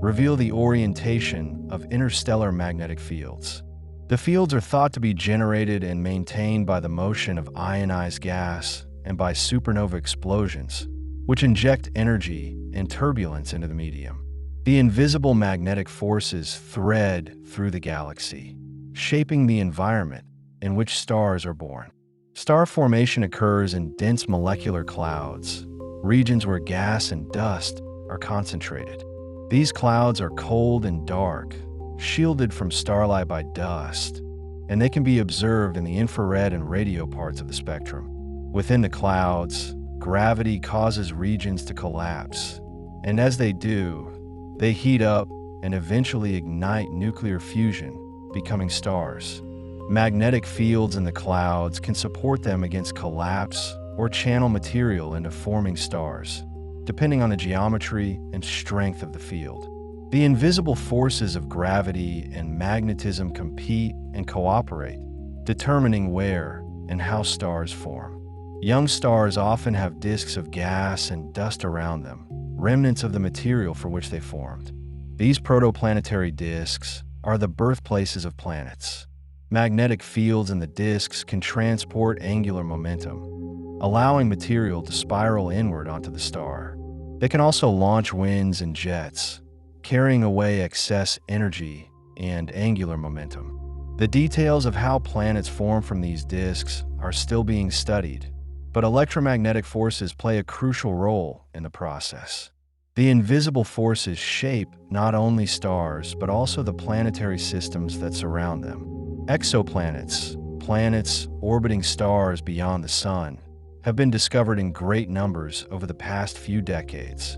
Speaker 1: reveal the orientation of interstellar magnetic fields. The fields are thought to be generated and maintained by the motion of ionized gas and by supernova explosions, which inject energy and turbulence into the medium. The invisible magnetic forces thread through the galaxy, shaping the environment in which stars are born. Star formation occurs in dense molecular clouds, regions where gas and dust are concentrated. These clouds are cold and dark, shielded from starlight by dust, and they can be observed in the infrared and radio parts of the spectrum. Within the clouds, gravity causes regions to collapse, and as they do, they heat up and eventually ignite nuclear fusion, becoming stars. Magnetic fields in the clouds can support them against collapse or channel material into forming stars, depending on the geometry and strength of the field. The invisible forces of gravity and magnetism compete and cooperate, determining where and how stars form. Young stars often have disks of gas and dust around them, remnants of the material for which they formed. These protoplanetary disks are the birthplaces of planets. Magnetic fields in the disks can transport angular momentum, allowing material to spiral inward onto the star. They can also launch winds and jets, carrying away excess energy and angular momentum. The details of how planets form from these disks are still being studied, but electromagnetic forces play a crucial role in the process. The invisible forces shape not only stars, but also the planetary systems that surround them. Exoplanets, planets orbiting stars beyond the Sun, have been discovered in great numbers over the past few decades.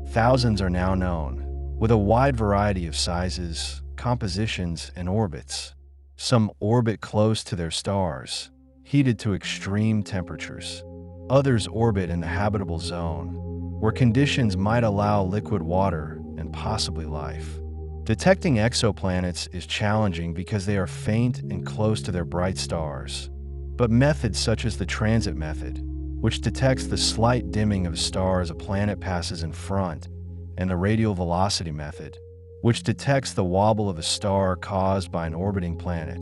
Speaker 1: Thousands are now known, with a wide variety of sizes, compositions, and orbits. Some orbit close to their stars, heated to extreme temperatures. Others orbit in the habitable zone, where conditions might allow liquid water and possibly life. Detecting exoplanets is challenging because they are faint and close to their bright stars, But methods such as the transit method, which detects the slight dimming of a star as a planet passes in front, and the radial velocity method, which detects the wobble of a star caused by an orbiting planet,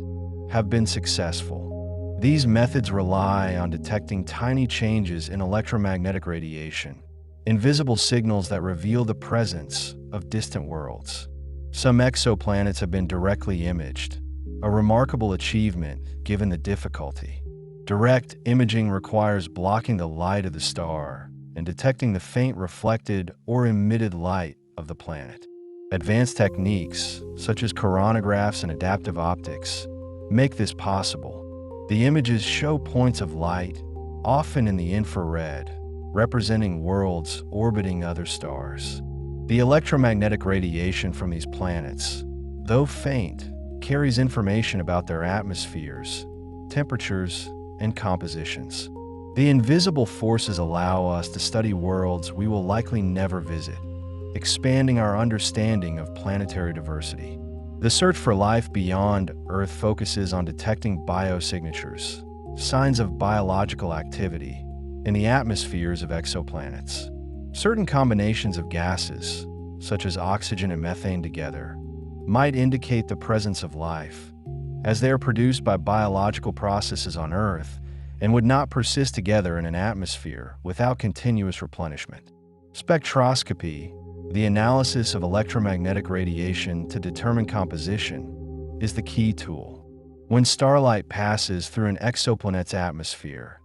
Speaker 1: have been successful. These methods rely on detecting tiny changes in electromagnetic radiation, invisible signals that reveal the presence of distant worlds. Some exoplanets have been directly imaged, a remarkable achievement given the difficulty. Direct imaging requires blocking the light of the star and detecting the faint reflected or emitted light of the planet. Advanced techniques, such as coronagraphs and adaptive optics, make this possible. The images show points of light, often in the infrared, representing worlds orbiting other stars. The electromagnetic radiation from these planets, though faint, carries information about their atmospheres, temperatures, and compositions. The invisible forces allow us to study worlds we will likely never visit, expanding our understanding of planetary diversity. The search for life beyond Earth focuses on detecting biosignatures, signs of biological activity, in the atmospheres of exoplanets. Certain combinations of gases, such as oxygen and methane together, might indicate the presence of life, as they are produced by biological processes on Earth and would not persist together in an atmosphere without continuous replenishment. Spectroscopy, the analysis of electromagnetic radiation to determine composition, is the key tool. When starlight passes through an exoplanet's atmosphere,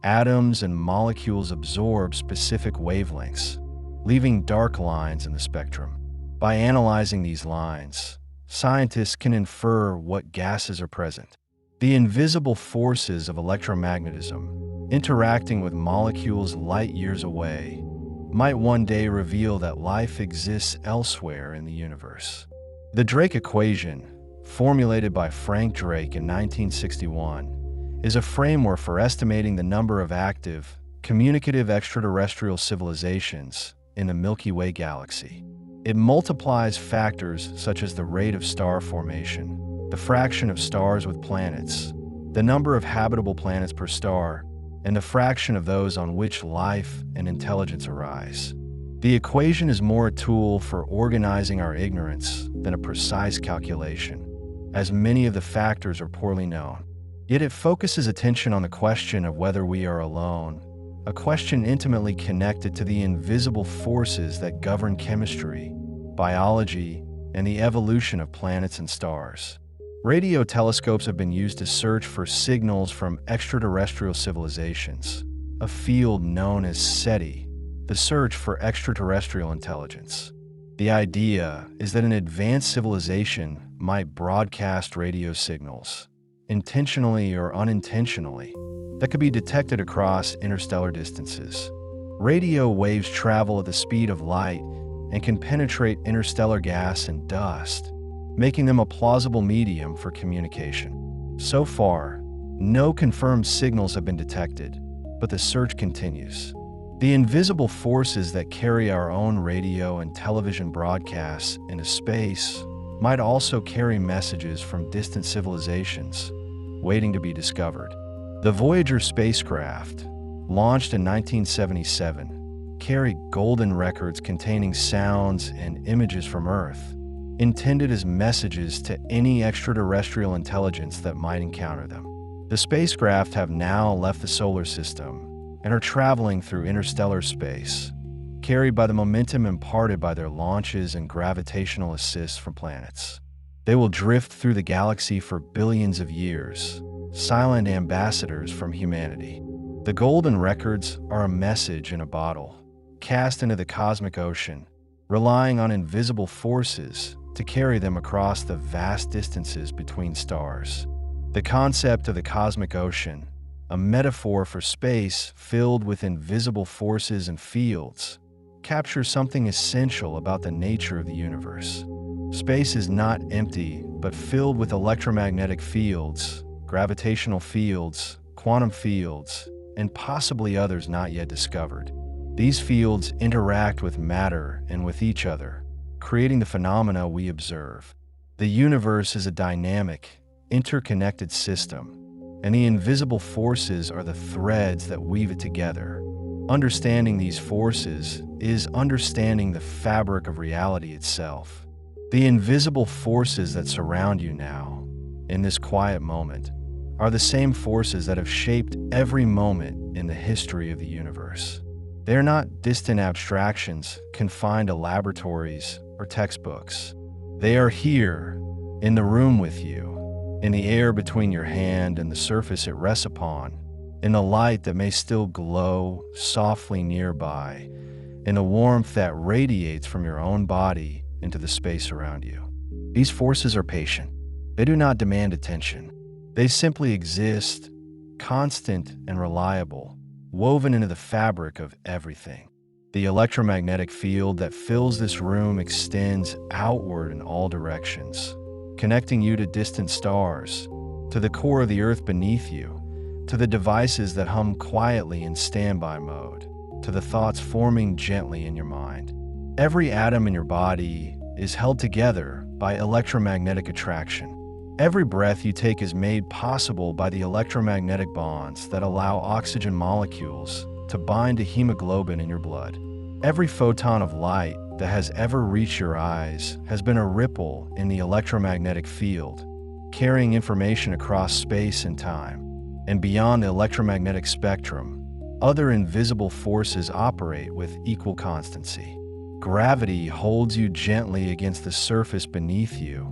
Speaker 1: atoms and molecules absorb specific wavelengths, leaving dark lines in the spectrum. By analyzing these lines, scientists can infer what gases are present. The invisible forces of electromagnetism, interacting with molecules light years away, might one day reveal that life exists elsewhere in the universe. The Drake equation, formulated by Frank Drake in 1961, is a framework for estimating the number of active, communicative extraterrestrial civilizations in the Milky Way galaxy. It multiplies factors such as the rate of star formation, the fraction of stars with planets, the number of habitable planets per star, and the fraction of those on which life and intelligence arise. The equation is more a tool for organizing our ignorance than a precise calculation, as many of the factors are poorly known. Yet it focuses attention on the question of whether we are alone, a question intimately connected to the invisible forces that govern chemistry, biology, and the evolution of planets and stars. Radio telescopes have been used to search for signals from extraterrestrial civilizations, a field known as SETI, the search for extraterrestrial intelligence. The idea is that an advanced civilization might broadcast radio signals, intentionally or unintentionally, that could be detected across interstellar distances. Radio waves travel at the speed of light and can penetrate interstellar gas and dust, making them a plausible medium for communication. So far, no confirmed signals have been detected, but the search continues. The invisible forces that carry our own radio and television broadcasts into space might also carry messages from distant civilizations waiting to be discovered. The Voyager spacecraft, launched in 1977, carried golden records containing sounds and images from Earth, intended as messages to any extraterrestrial intelligence that might encounter them. The spacecraft have now left the solar system and are traveling through interstellar space, carried by the momentum imparted by their launches and gravitational assists from planets. They will drift through the galaxy for billions of years, silent ambassadors from humanity. The golden records are a message in a bottle, cast into the cosmic ocean, relying on invisible forces to carry them across the vast distances between stars. The concept of the cosmic ocean, a metaphor for space filled with invisible forces and fields, captures something essential about the nature of the universe. Space is not empty, but filled with electromagnetic fields, gravitational fields, quantum fields, and possibly others not yet discovered. These fields interact with matter and with each other, creating the phenomena we observe. The universe is a dynamic, interconnected system, and the invisible forces are the threads that weave it together. Understanding these forces is understanding the fabric of reality itself. The invisible forces that surround you now, in this quiet moment, are the same forces that have shaped every moment in the history of the universe. They are not distant abstractions confined to laboratories or textbooks. They are here, in the room with you, in the air between your hand and the surface it rests upon, in the light that may still glow softly nearby, in the warmth that radiates from your own body into the space around you. These forces are patient. They do not demand attention. They simply exist, constant and reliable, woven into the fabric of everything. The electromagnetic field that fills this room extends outward in all directions, connecting you to distant stars, to the core of the earth beneath you, to the devices that hum quietly in standby mode, to the thoughts forming gently in your mind. Every atom in your body is held together by electromagnetic attraction. Every breath you take is made possible by the electromagnetic bonds that allow oxygen molecules to bind to hemoglobin in your blood. Every photon of light that has ever reached your eyes has been a ripple in the electromagnetic field, carrying information across space and time. And beyond the electromagnetic spectrum, other invisible forces operate with equal constancy. Gravity holds you gently against the surface beneath you,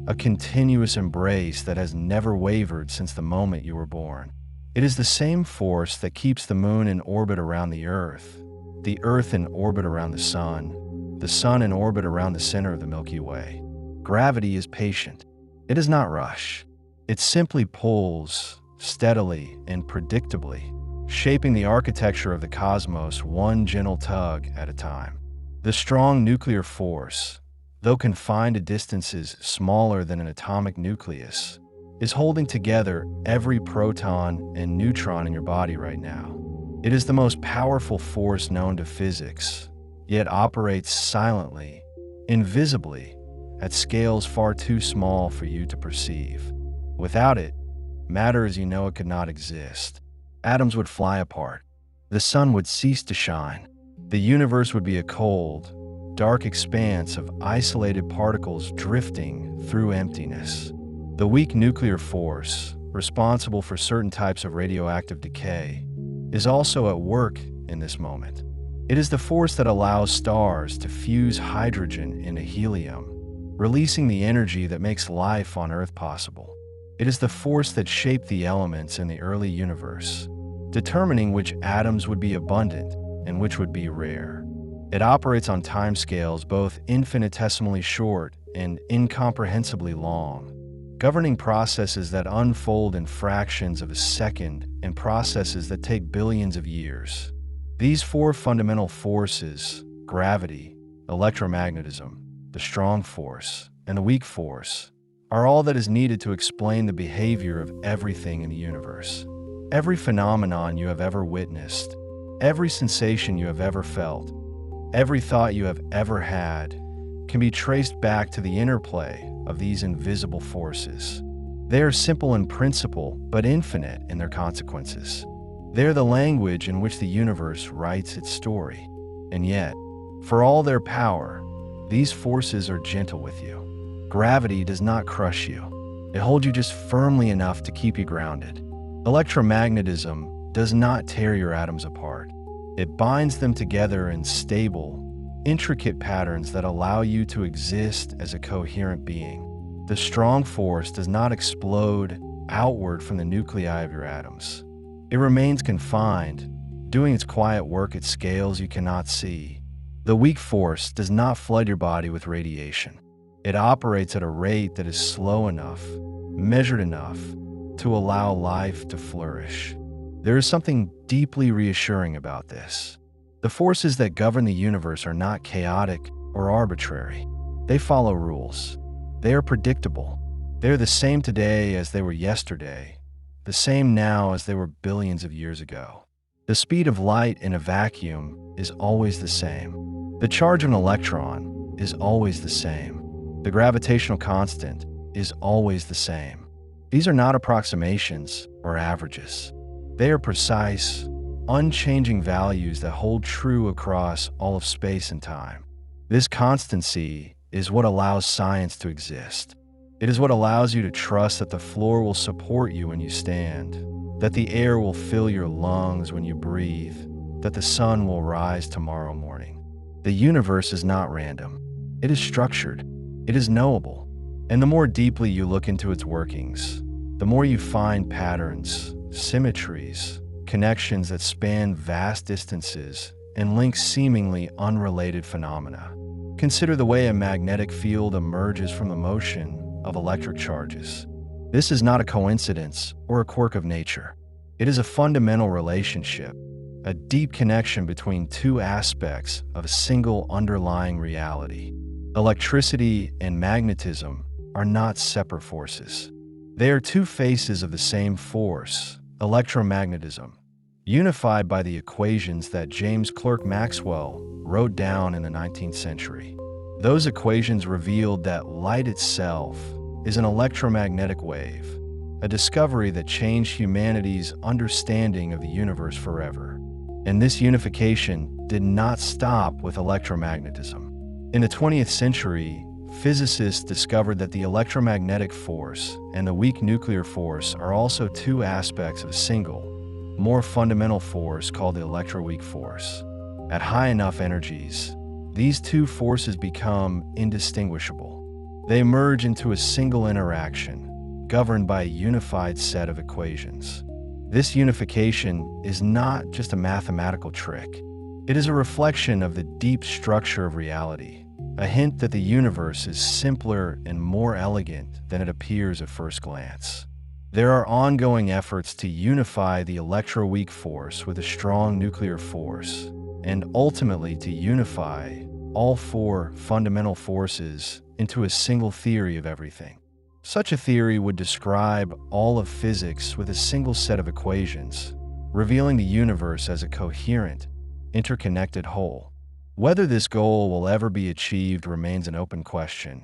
Speaker 1: a continuous embrace that has never wavered since the moment you were born. It is the same force that keeps the moon in orbit around the Earth in orbit around the sun in orbit around the center of the Milky Way. Gravity is patient. It does not rush. It simply pulls steadily and predictably, shaping the architecture of the cosmos one gentle tug at a time. The strong nuclear force, though confined to distances smaller than an atomic nucleus, is holding together every proton and neutron in your body right now. It is the most powerful force known to physics, yet operates silently, invisibly, at scales far too small for you to perceive. Without it, matter as you know it could not exist. Atoms would fly apart. The sun would cease to shine. The universe would be a cold, dark expanse of isolated particles drifting through emptiness. The weak nuclear force, responsible for certain types of radioactive decay, is also at work in this moment. It is the force that allows stars to fuse hydrogen into helium, releasing the energy that makes life on Earth possible. It is the force that shaped the elements in the early universe, determining which atoms would be abundant and which would be rare. It operates on timescales both infinitesimally short and incomprehensibly long, governing processes that unfold in fractions of a second and processes that take billions of years. These four fundamental forces, gravity, electromagnetism, the strong force, and the weak force, are all that is needed to explain the behavior of everything in the universe. Every phenomenon you have ever witnessed, every sensation you have ever felt, every thought you have ever had can be traced back to the interplay of these invisible forces. They are simple in principle, but infinite in their consequences. They are the language in which the universe writes its story. And yet, for all their power, these forces are gentle with you. Gravity does not crush you. It holds you just firmly enough to keep you grounded. Electromagnetism does not tear your atoms apart. It binds them together in stable, intricate patterns that allow you to exist as a coherent being. The strong force does not explode outward from the nuclei of your atoms. It remains confined, doing its quiet work at scales you cannot see. The weak force does not flood your body with radiation. It operates at a rate that is slow enough, measured enough, to allow life to flourish. There is something deeply reassuring about this. The forces that govern the universe are not chaotic or arbitrary. They follow rules. They are predictable. They are the same today as they were yesterday, the same now as they were billions of years ago. The speed of light in a vacuum is always the same. The charge of an electron is always the same. The gravitational constant is always the same. These are not approximations or averages. They are precise, unchanging values that hold true across all of space and time. This constancy is what allows science to exist. It is what allows you to trust that the floor will support you when you stand, that the air will fill your lungs when you breathe, that the sun will rise tomorrow morning. The universe is not random. It is structured. It is knowable. And the more deeply you look into its workings, the more you find patterns, symmetries, connections that span vast distances and link seemingly unrelated phenomena. Consider the way a magnetic field emerges from the motion of electric charges. This is not a coincidence or a quirk of nature. It is a fundamental relationship, a deep connection between two aspects of a single underlying reality. Electricity and magnetism are not separate forces. They are two faces of the same force, electromagnetism, unified by the equations that James Clerk Maxwell wrote down in the 19th century. Those equations revealed that light itself is an electromagnetic wave, a discovery that changed humanity's understanding of the universe forever. And this unification did not stop with electromagnetism. In the 20th century, physicists discovered that the electromagnetic force and the weak nuclear force are also two aspects of a single, more fundamental force called the electroweak force. At high enough energies, these two forces become indistinguishable. They merge into a single interaction, governed by a unified set of equations. This unification is not just a mathematical trick. It is a reflection of the deep structure of reality, a hint that the universe is simpler and more elegant than it appears at first glance. There are ongoing efforts to unify the electroweak force with a strong nuclear force, and ultimately to unify all four fundamental forces into a single theory of everything. Such a theory would describe all of physics with a single set of equations, revealing the universe as a coherent, interconnected whole. Whether this goal will ever be achieved remains an open question,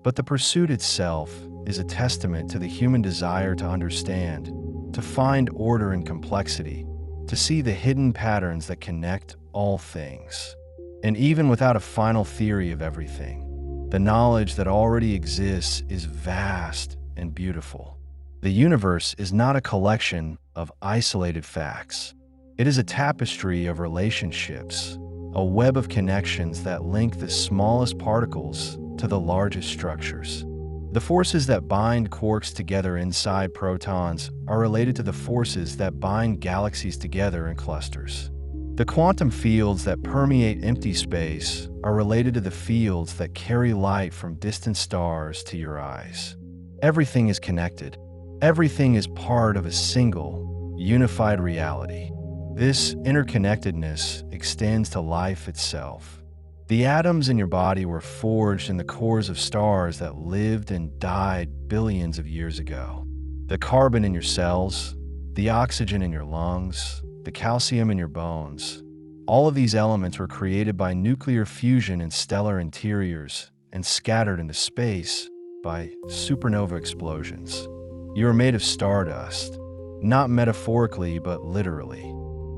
Speaker 1: but the pursuit itself is a testament to the human desire to understand, to find order in complexity, to see the hidden patterns that connect all things. And even without a final theory of everything, the knowledge that already exists is vast and beautiful. The universe is not a collection of isolated facts. It is a tapestry of relationships, a web of connections that link the smallest particles to the largest structures. The forces that bind quarks together inside protons are related to the forces that bind galaxies together in clusters. The quantum fields that permeate empty space are related to the fields that carry light from distant stars to your eyes. Everything is connected. Everything is part of a single, unified reality. This interconnectedness extends to life itself. The atoms in your body were forged in the cores of stars that lived and died billions of years ago. The carbon in your cells, the oxygen in your lungs, the calcium in your bones, all of these elements were created by nuclear fusion in stellar interiors and scattered into space by supernova explosions. You are made of stardust, not metaphorically but literally.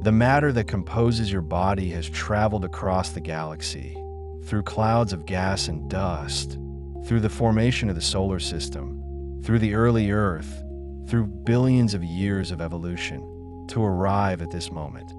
Speaker 1: The matter that composes your body has traveled across the galaxy, through clouds of gas and dust, through the formation of the solar system, through the early Earth, through billions of years of evolution, to arrive at this moment.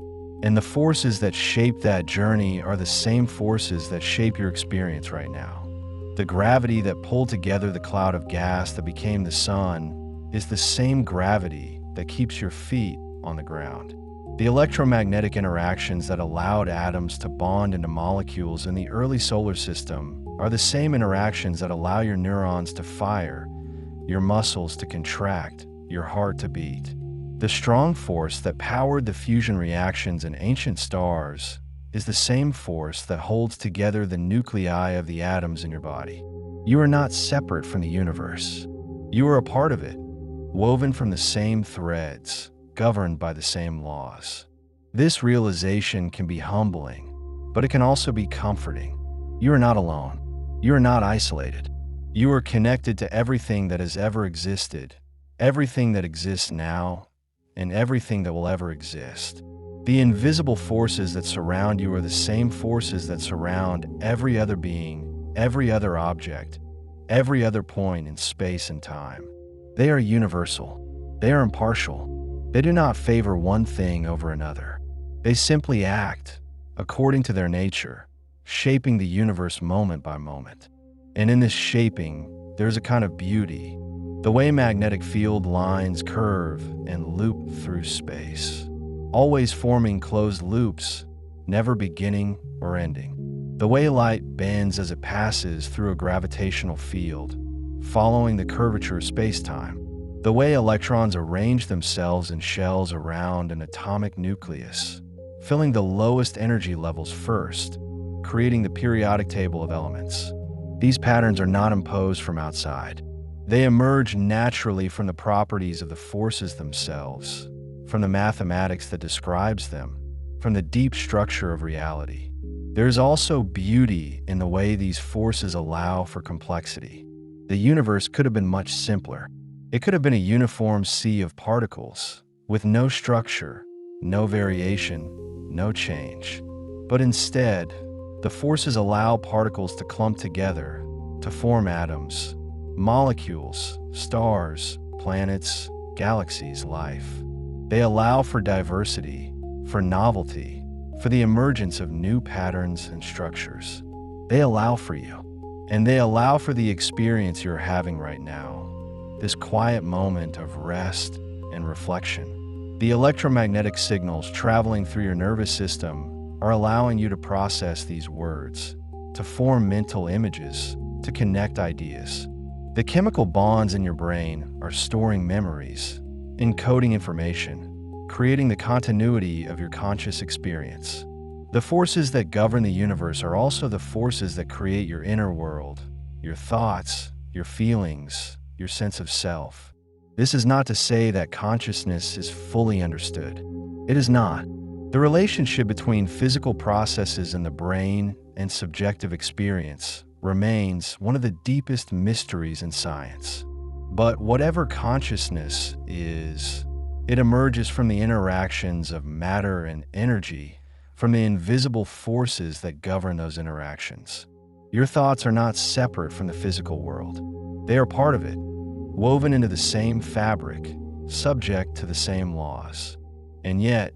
Speaker 1: And the forces that shape that journey are the same forces that shape your experience right now. The gravity that pulled together the cloud of gas that became the sun is the same gravity that keeps your feet on the ground. The electromagnetic interactions that allowed atoms to bond into molecules in the early solar system are the same interactions that allow your neurons to fire, your muscles to contract, your heart to beat. The strong force that powered the fusion reactions in ancient stars is the same force that holds together the nuclei of the atoms in your body. You are not separate from the universe. You are a part of it, woven from the same threads, governed by the same laws. This realization can be humbling, but it can also be comforting. You are not alone. You are not isolated. You are connected to everything that has ever existed, everything that exists now, and everything that will ever exist. The invisible forces that surround you are the same forces that surround every other being, every other object, every other point in space and time. They are universal. They are impartial. They do not favor one thing over another. They simply act according to their nature, shaping the universe moment by moment. And in this shaping, there's a kind of beauty, the way magnetic field lines curve and loop through space, always forming closed loops, never beginning or ending. The way light bends as it passes through a gravitational field, following the curvature of space-time. The way electrons arrange themselves in shells around an atomic nucleus, filling the lowest energy levels first, creating the periodic table of elements. These patterns are not imposed from outside. They emerge naturally from the properties of the forces themselves, from the mathematics that describes them, from the deep structure of reality. There's also beauty in the way these forces allow for complexity. The universe could have been much simpler. It could have been a uniform sea of particles, with no structure, no variation, no change. But instead, the forces allow particles to clump together, to form atoms, molecules, stars, planets, galaxies, life. They allow for diversity, for novelty, for the emergence of new patterns and structures. They allow for you, and they allow for the experience you're having right now, this quiet moment of rest and reflection. The electromagnetic signals traveling through your nervous system are allowing you to process these words, to form mental images, to connect ideas. The chemical bonds in your brain are storing memories, encoding information, creating the continuity of your conscious experience. The forces that govern the universe are also the forces that create your inner world, your thoughts, your feelings, your sense of self. This is not to say that consciousness is fully understood. It is not. The relationship between physical processes in the brain and subjective experience remains one of the deepest mysteries in science. But whatever consciousness is, it emerges from the interactions of matter and energy, from the invisible forces that govern those interactions. Your thoughts are not separate from the physical world. They are part of it, woven into the same fabric, subject to the same laws. And yet,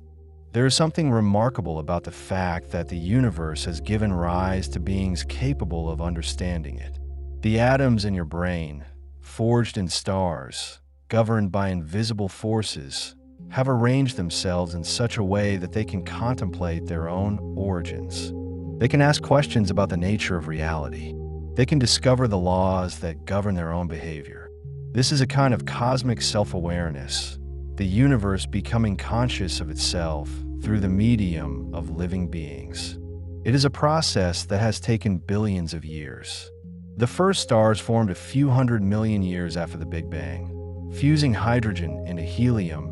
Speaker 1: there is something remarkable about the fact that the universe has given rise to beings capable of understanding it. The atoms in your brain, forged in stars, governed by invisible forces, have arranged themselves in such a way that they can contemplate their own origins. They can ask questions about the nature of reality. They can discover the laws that govern their own behavior. This is a kind of cosmic self-awareness, the universe becoming conscious of itself through the medium of living beings. It is a process that has taken billions of years. The first stars formed a few 100 million years after the Big Bang, fusing hydrogen into helium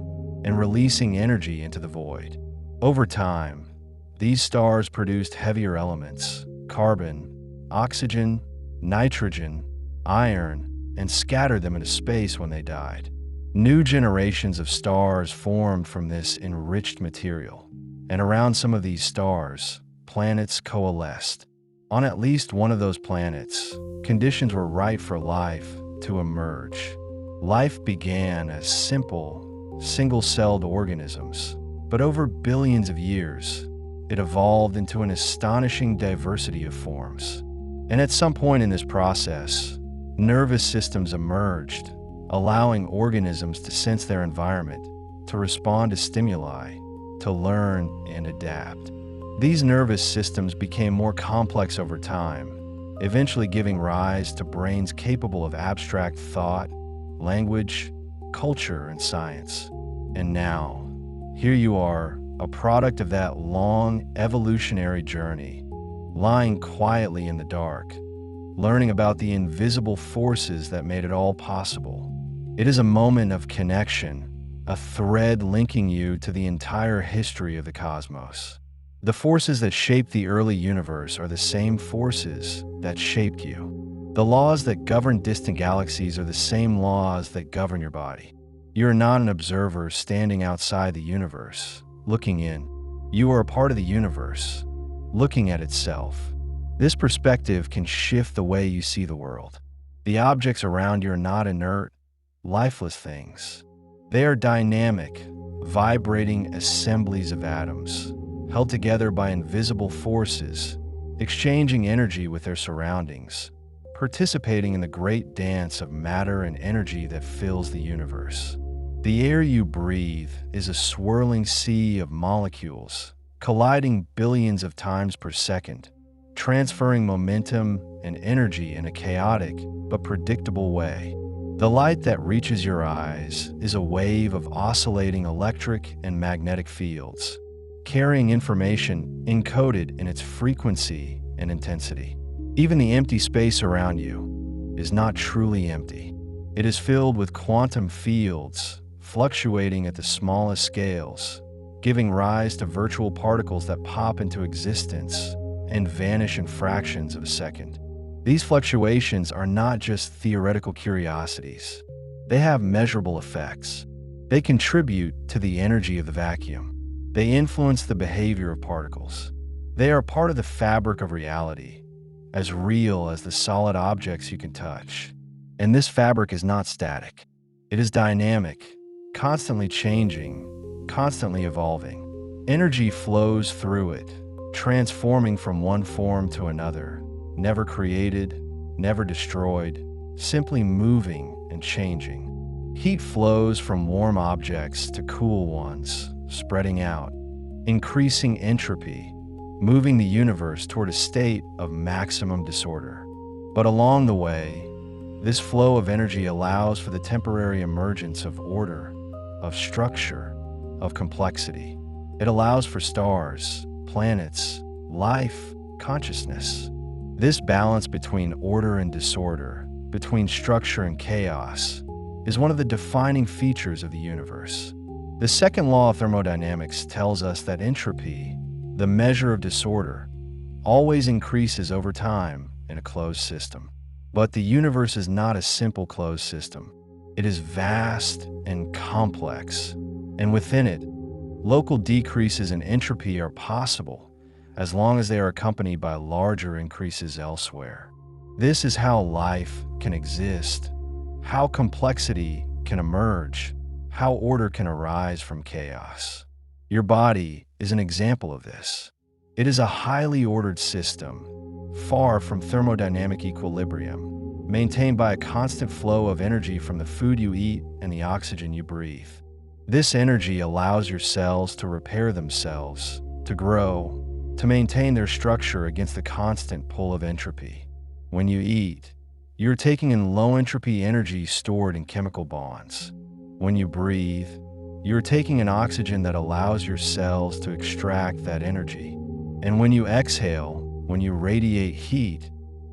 Speaker 1: and releasing energy into the void. Over time, these stars produced heavier elements, carbon, oxygen, nitrogen, iron, and scattered them into space when they died. New generations of stars formed from this enriched material, and around some of these stars, planets coalesced. On at least one of those planets, conditions were right for life to emerge. Life began as simple, single-celled organisms, but over billions of years, it evolved into an astonishing diversity of forms. And at some point in this process, nervous systems emerged, allowing organisms to sense their environment, to respond to stimuli, to learn and adapt. These nervous systems became more complex over time, eventually giving rise to brains capable of abstract thought, language, culture, and science. And now, here you are, a product of that long evolutionary journey, lying quietly in the dark, learning about the invisible forces that made it all possible. It is a moment of connection, a thread linking you to the entire history of the cosmos. The forces that shaped the early universe are the same forces that shaped you. The laws that govern distant galaxies are the same laws that govern your body. You're not an observer standing outside the universe, looking in. You are a part of the universe, looking at itself. This perspective can shift the way you see the world. The objects around you are not inert, lifeless things. They are dynamic, vibrating assemblies of atoms, held together by invisible forces, exchanging energy with their surroundings, participating in the great dance of matter and energy that fills the universe. The air you breathe is a swirling sea of molecules, colliding billions of times per second, transferring momentum and energy in a chaotic but predictable way. The light that reaches your eyes is a wave of oscillating electric and magnetic fields, carrying information encoded in its frequency and intensity. Even the empty space around you is not truly empty. It is filled with quantum fields, fluctuating at the smallest scales, giving rise to virtual particles that pop into existence and vanish in fractions of a second. These fluctuations are not just theoretical curiosities. They have measurable effects. They contribute to the energy of the vacuum. They influence the behavior of particles. They are part of the fabric of reality, as real as the solid objects you can touch. And this fabric is not static. It is dynamic, constantly changing, constantly evolving. Energy flows through it, transforming from one form to another, never created, never destroyed, simply moving and changing. Heat flows from warm objects to cool ones, spreading out, increasing entropy, moving the universe toward a state of maximum disorder. But along the way, this flow of energy allows for the temporary emergence of order, of structure, of complexity. It allows for stars, planets, life, consciousness. This balance between order and disorder, between structure and chaos, is one of the defining features of the universe. The second law of thermodynamics tells us that entropy, the measure of disorder, always increases over time in a closed system. But the universe is not a simple closed system. It is vast and complex, and within it, local decreases in entropy are possible as long as they are accompanied by larger increases elsewhere. This is how life can exist, how complexity can emerge, how order can arise from chaos. Your body is an example of this. It is a highly ordered system, far from thermodynamic equilibrium, maintained by a constant flow of energy from the food you eat and the oxygen you breathe. This energy allows your cells to repair themselves, to grow, to maintain their structure against the constant pull of entropy. When you eat, you're taking in low-entropy energy stored in chemical bonds. When you breathe, you're taking in oxygen that allows your cells to extract that energy. And when you exhale, when you radiate heat,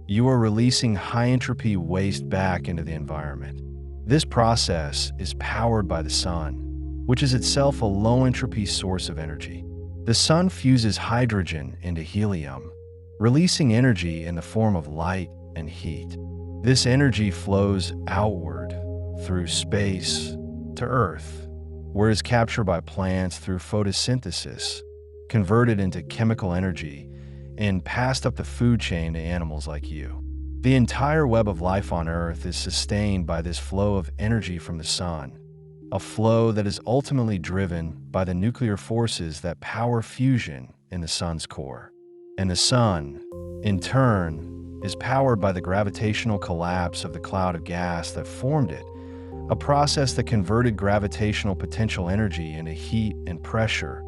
Speaker 1: you are releasing high-entropy waste back into the environment. This process is powered by the sun, which is itself a low-entropy source of energy. The sun fuses hydrogen into helium, releasing energy in the form of light and heat. This energy flows outward through space to Earth, where it is captured by plants through photosynthesis, converted into chemical energy, and passed up the food chain to animals like you. The entire web of life on Earth is sustained by this flow of energy from the sun, a flow that is ultimately driven by the nuclear forces that power fusion in the sun's core. And the sun, in turn, is powered by the gravitational collapse of the cloud of gas that formed it, a process that converted gravitational potential energy into heat and pressure,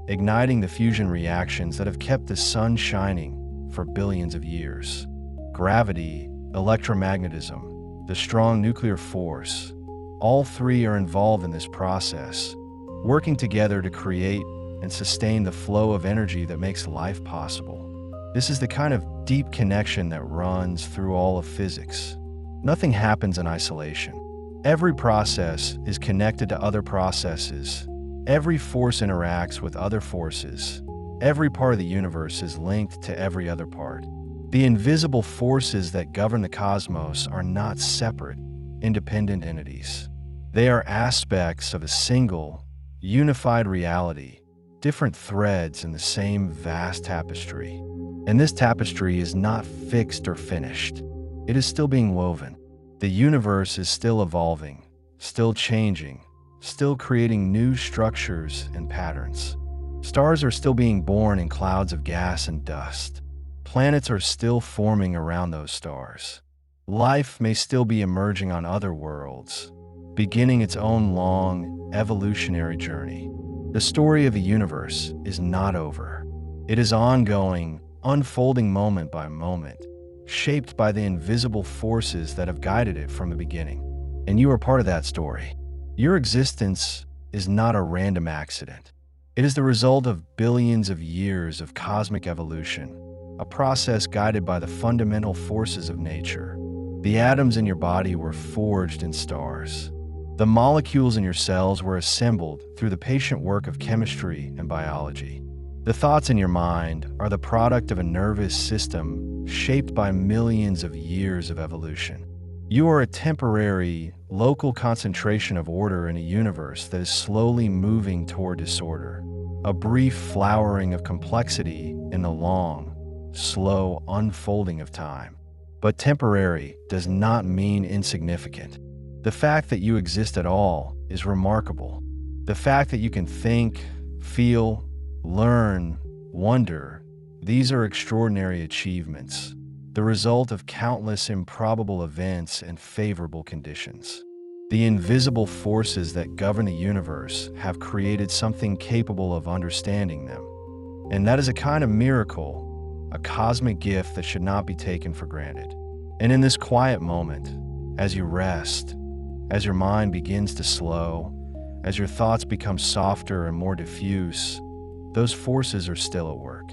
Speaker 1: igniting the fusion reactions that have kept the sun shining for billions of years. Gravity, electromagnetism, the strong nuclear force, all three are involved in this process, working together to create and sustain the flow of energy that makes life possible. This is the kind of deep connection that runs through all of physics. Nothing happens in isolation. Every process is connected to other processes. Every force interacts with other forces. Every part of the universe is linked to every other part. The invisible forces that govern the cosmos are not separate, independent entities. They are aspects of a single, unified reality, different threads in the same vast tapestry. And this tapestry is not fixed or finished. It is still being woven. The universe is still evolving, still changing, still creating new structures and patterns. Stars are still being born in clouds of gas and dust. Planets are still forming around those stars. Life may still be emerging on other worlds, beginning its own long, evolutionary journey. The story of the universe is not over. It is ongoing, unfolding moment by moment, shaped by the invisible forces that have guided it from the beginning. And you are part of that story. Your existence is not a random accident. It is the result of billions of years of cosmic evolution, a process guided by the fundamental forces of nature. The atoms in your body were forged in stars. The molecules in your cells were assembled through the patient work of chemistry and biology. The thoughts in your mind are the product of a nervous system shaped by millions of years of evolution. You are a temporary, local concentration of order in a universe that is slowly moving toward disorder, a brief flowering of complexity in the long, slow unfolding of time. But temporary does not mean insignificant. The fact that you exist at all is remarkable. The fact that you can think, feel, learn, wonder, these are extraordinary achievements, the result of countless improbable events and favorable conditions. The invisible forces that govern the universe have created something capable of understanding them. And that is a kind of miracle, a cosmic gift that should not be taken for granted. And in this quiet moment, as you rest, as your mind begins to slow, as your thoughts become softer and more diffuse, those forces are still at work.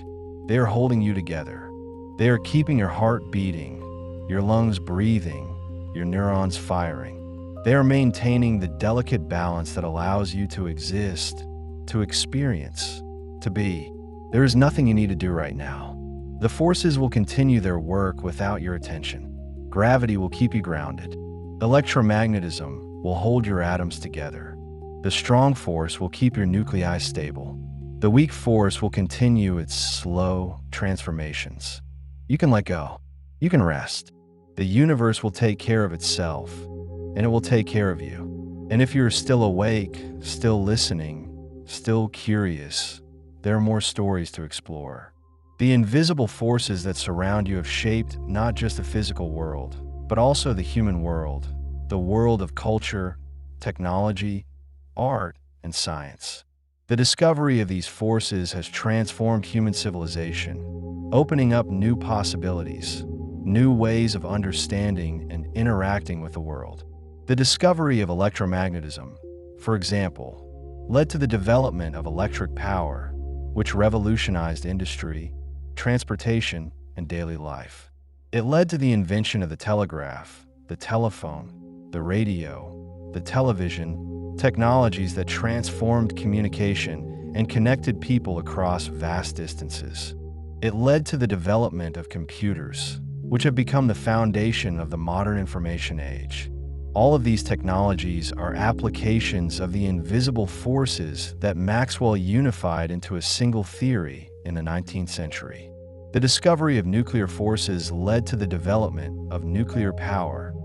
Speaker 1: They are holding you together. They are keeping your heart beating, your lungs breathing, your neurons firing. They are maintaining the delicate balance that allows you to exist, to experience, to be. There is nothing you need to do right now. The forces will continue their work without your attention. Gravity will keep you grounded. Electromagnetism will hold your atoms together. The strong force will keep your nuclei stable. The weak force will continue its slow transformations. You can let go. You can rest. The universe will take care of itself, and it will take care of you. And if you're still awake, still listening, still curious, there are more stories to explore. The invisible forces that surround you have shaped not just the physical world, but also the human world, the world of culture, technology, art, and science. The discovery of these forces has transformed human civilization, opening up new possibilities, new ways of understanding and interacting with the world. The discovery of electromagnetism, for example, led to the development of electric power, which revolutionized industry, transportation, and daily life. It led to the invention of the telegraph, the telephone, the radio, the television, technologies that transformed communication and connected people across vast distances. It led to the development of computers, which have become the foundation of the modern information age. All of these technologies are applications of the invisible forces that Maxwell unified into a single theory in the 19th century. The discovery of nuclear forces led to the development of nuclear power,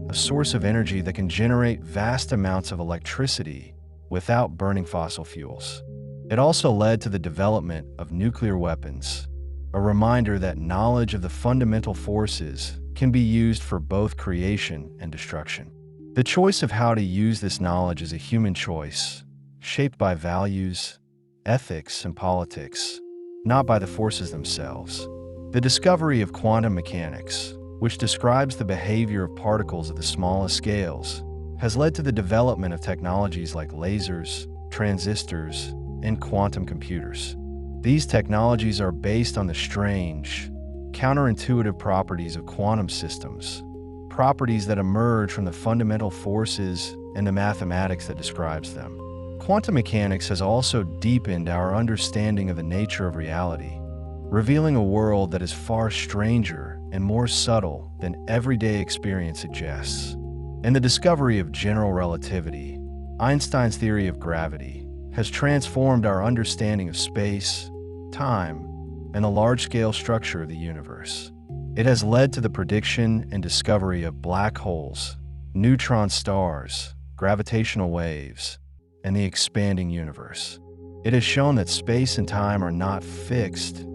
Speaker 1: a source of energy that can generate vast amounts of electricity without burning fossil fuels. It also led to the development of nuclear weapons, a reminder that knowledge of the fundamental forces can be used for both creation and destruction. The choice of how to use this knowledge is a human choice, shaped by values, ethics, and politics, not by the forces themselves. The discovery of quantum mechanics, which describes the behavior of particles at the smallest scales, has led to the development of technologies like lasers, transistors, and quantum computers. These technologies are based on the strange, counterintuitive properties of quantum systems, properties that emerge from the fundamental forces and the mathematics that describes them. Quantum mechanics has also deepened our understanding of the nature of reality, revealing a world that is far stranger and more subtle than everyday experience suggests. And the discovery of general relativity, Einstein's theory of gravity, has transformed our understanding of space, time, and the large-scale structure of the universe. It has led to the prediction and discovery of black holes, neutron stars, gravitational waves, and the expanding universe. It has shown that space and time are not fixed,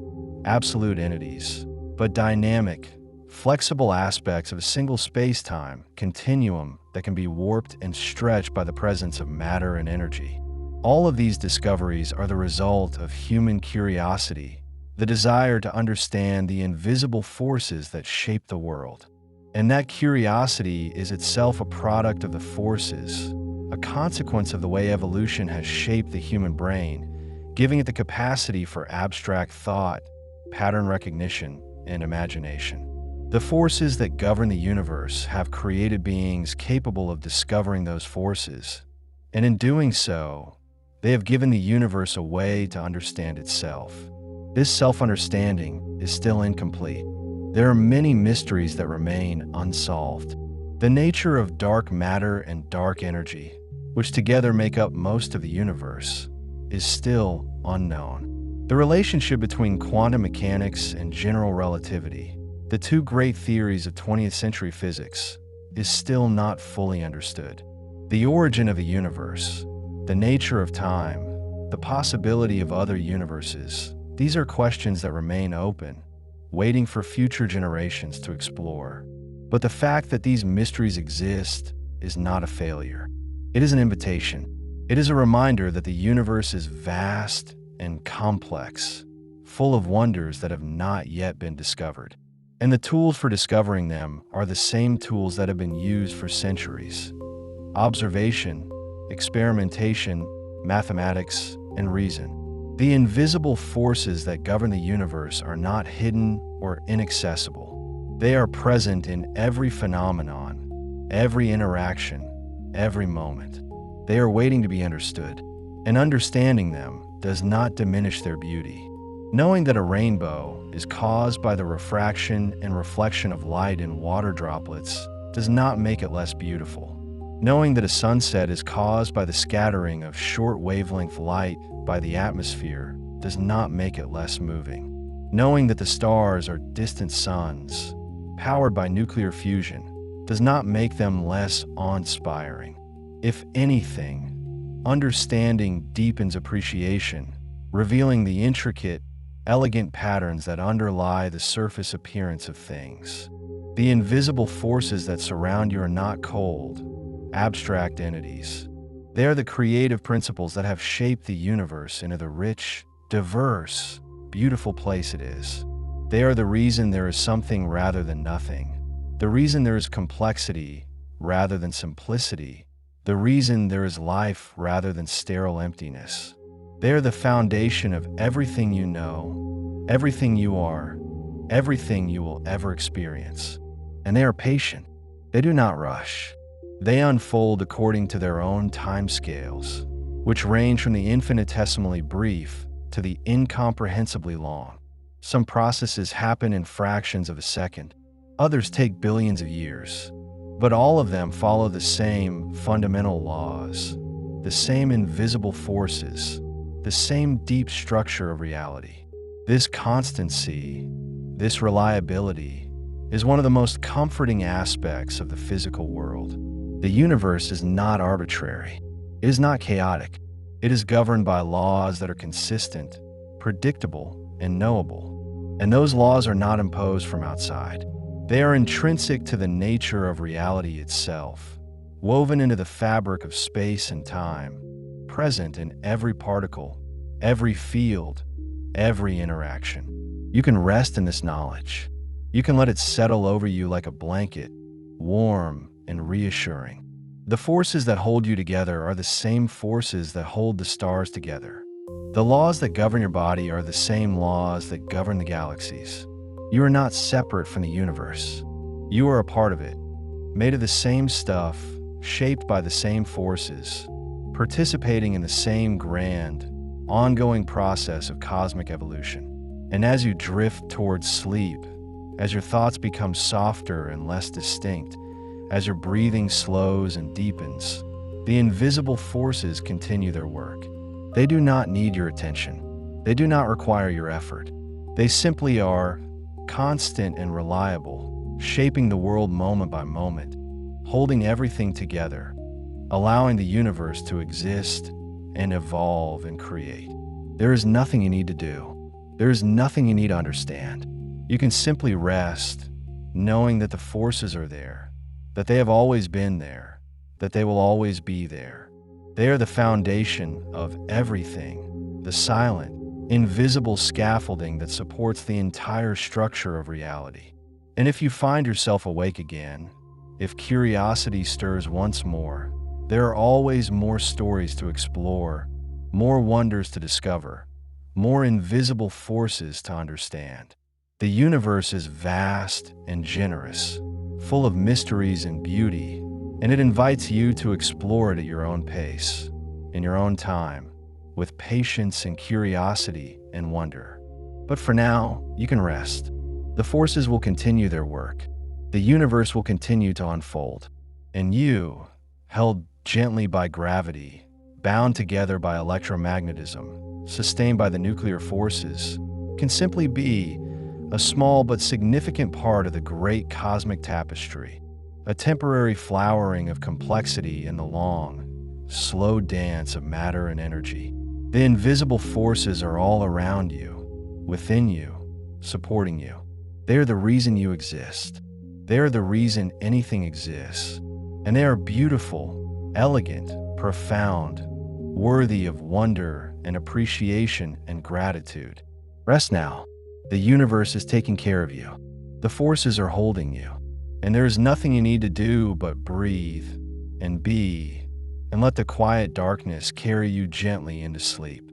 Speaker 1: absolute entities, but dynamic, flexible aspects of a single space-time continuum that can be warped and stretched by the presence of matter and energy. All of these discoveries are the result of human curiosity, the desire to understand the invisible forces that shape the world. And that curiosity is itself a product of the forces, a consequence of the way evolution has shaped the human brain, giving it the capacity for abstract thought, pattern recognition, and imagination. The forces that govern the universe have created beings capable of discovering those forces, and in doing so, they have given the universe a way to understand itself. This self-understanding is still incomplete. There are many mysteries that remain unsolved. The nature of dark matter and dark energy, which together make up most of the universe, is still unknown. The relationship between quantum mechanics and general relativity, the two great theories of 20th century physics, is still not fully understood. The origin of the universe, the nature of time, the possibility of other universes, these are questions that remain open, waiting for future generations to explore. But the fact that these mysteries exist is not a failure. It is an invitation. It is a reminder that the universe is vast and complex, full of wonders that have not yet been discovered. And the tools for discovering them are the same tools that have been used for centuries: observation, experimentation, mathematics, and reason. The invisible forces that govern the universe are not hidden or inaccessible. They are present in every phenomenon, every interaction, every moment. They are waiting to be understood, and understanding them does not diminish their beauty. Knowing that a rainbow is caused by the refraction and reflection of light in water droplets does not make it less beautiful. Knowing that a sunset is caused by the scattering of short wavelength light by the atmosphere does not make it less moving. Knowing that the stars are distant suns, powered by nuclear fusion, does not make them less awe-inspiring. If anything, understanding deepens appreciation, revealing the intricate, elegant patterns that underlie the surface appearance of things. The invisible forces that surround you are not cold, abstract entities. They are the creative principles that have shaped the universe into the rich, diverse, beautiful place it is. They are the reason there is something rather than nothing, the reason there is complexity rather than simplicity, the reason there is life rather than sterile emptiness. They are the foundation of everything you know, everything you are, everything you will ever experience. And they are patient. They do not rush. They unfold according to their own timescales, which range from the infinitesimally brief to the incomprehensibly long. Some processes happen in fractions of a second. Others take billions of years. But all of them follow the same fundamental laws, the same invisible forces, the same deep structure of reality. This constancy, this reliability, is one of the most comforting aspects of the physical world. The universe is not arbitrary. It is not chaotic. It is governed by laws that are consistent, predictable, and knowable. And those laws are not imposed from outside. They are intrinsic to the nature of reality itself, woven into the fabric of space and time, present in every particle, every field, every interaction. You can rest in this knowledge. You can let it settle over you like a blanket, warm and reassuring. The forces that hold you together are the same forces that hold the stars together. The laws that govern your body are the same laws that govern the galaxies. You are not separate from the universe. You are a part of it, made of the same stuff, shaped by the same forces, participating in the same grand, ongoing process of cosmic evolution. And as you drift towards sleep, as your thoughts become softer and less distinct, as your breathing slows and deepens, the invisible forces continue their work. They do not need your attention. They do not require your effort. They simply are constant and reliable, shaping the world moment by moment, holding everything together, allowing the universe to exist and evolve and create. There is nothing you need to do. There is nothing you need to understand. You can simply rest, knowing that the forces are there, that they have always been there, that they will always be there. They are the foundation of everything, the silent, invisible scaffolding that supports the entire structure of reality. And if you find yourself awake again, if curiosity stirs once more, there are always more stories to explore, more wonders to discover, more invisible forces to understand. The universe is vast and generous, full of mysteries and beauty, and it invites you to explore it at your own pace, in your own time, with patience and curiosity and wonder. But for now, you can rest. The forces will continue their work. The universe will continue to unfold. And you, held gently by gravity, bound together by electromagnetism, sustained by the nuclear forces, can simply be a small but significant part of the great cosmic tapestry, a temporary flowering of complexity in the long, slow dance of matter and energy. The invisible forces are all around you, within you, supporting you. They are the reason you exist. They are the reason anything exists. And they are beautiful, elegant, profound, worthy of wonder and appreciation and gratitude. Rest now. The universe is taking care of you. The forces are holding you. And there is nothing you need to do but breathe and be, and let the quiet darkness carry you gently into sleep.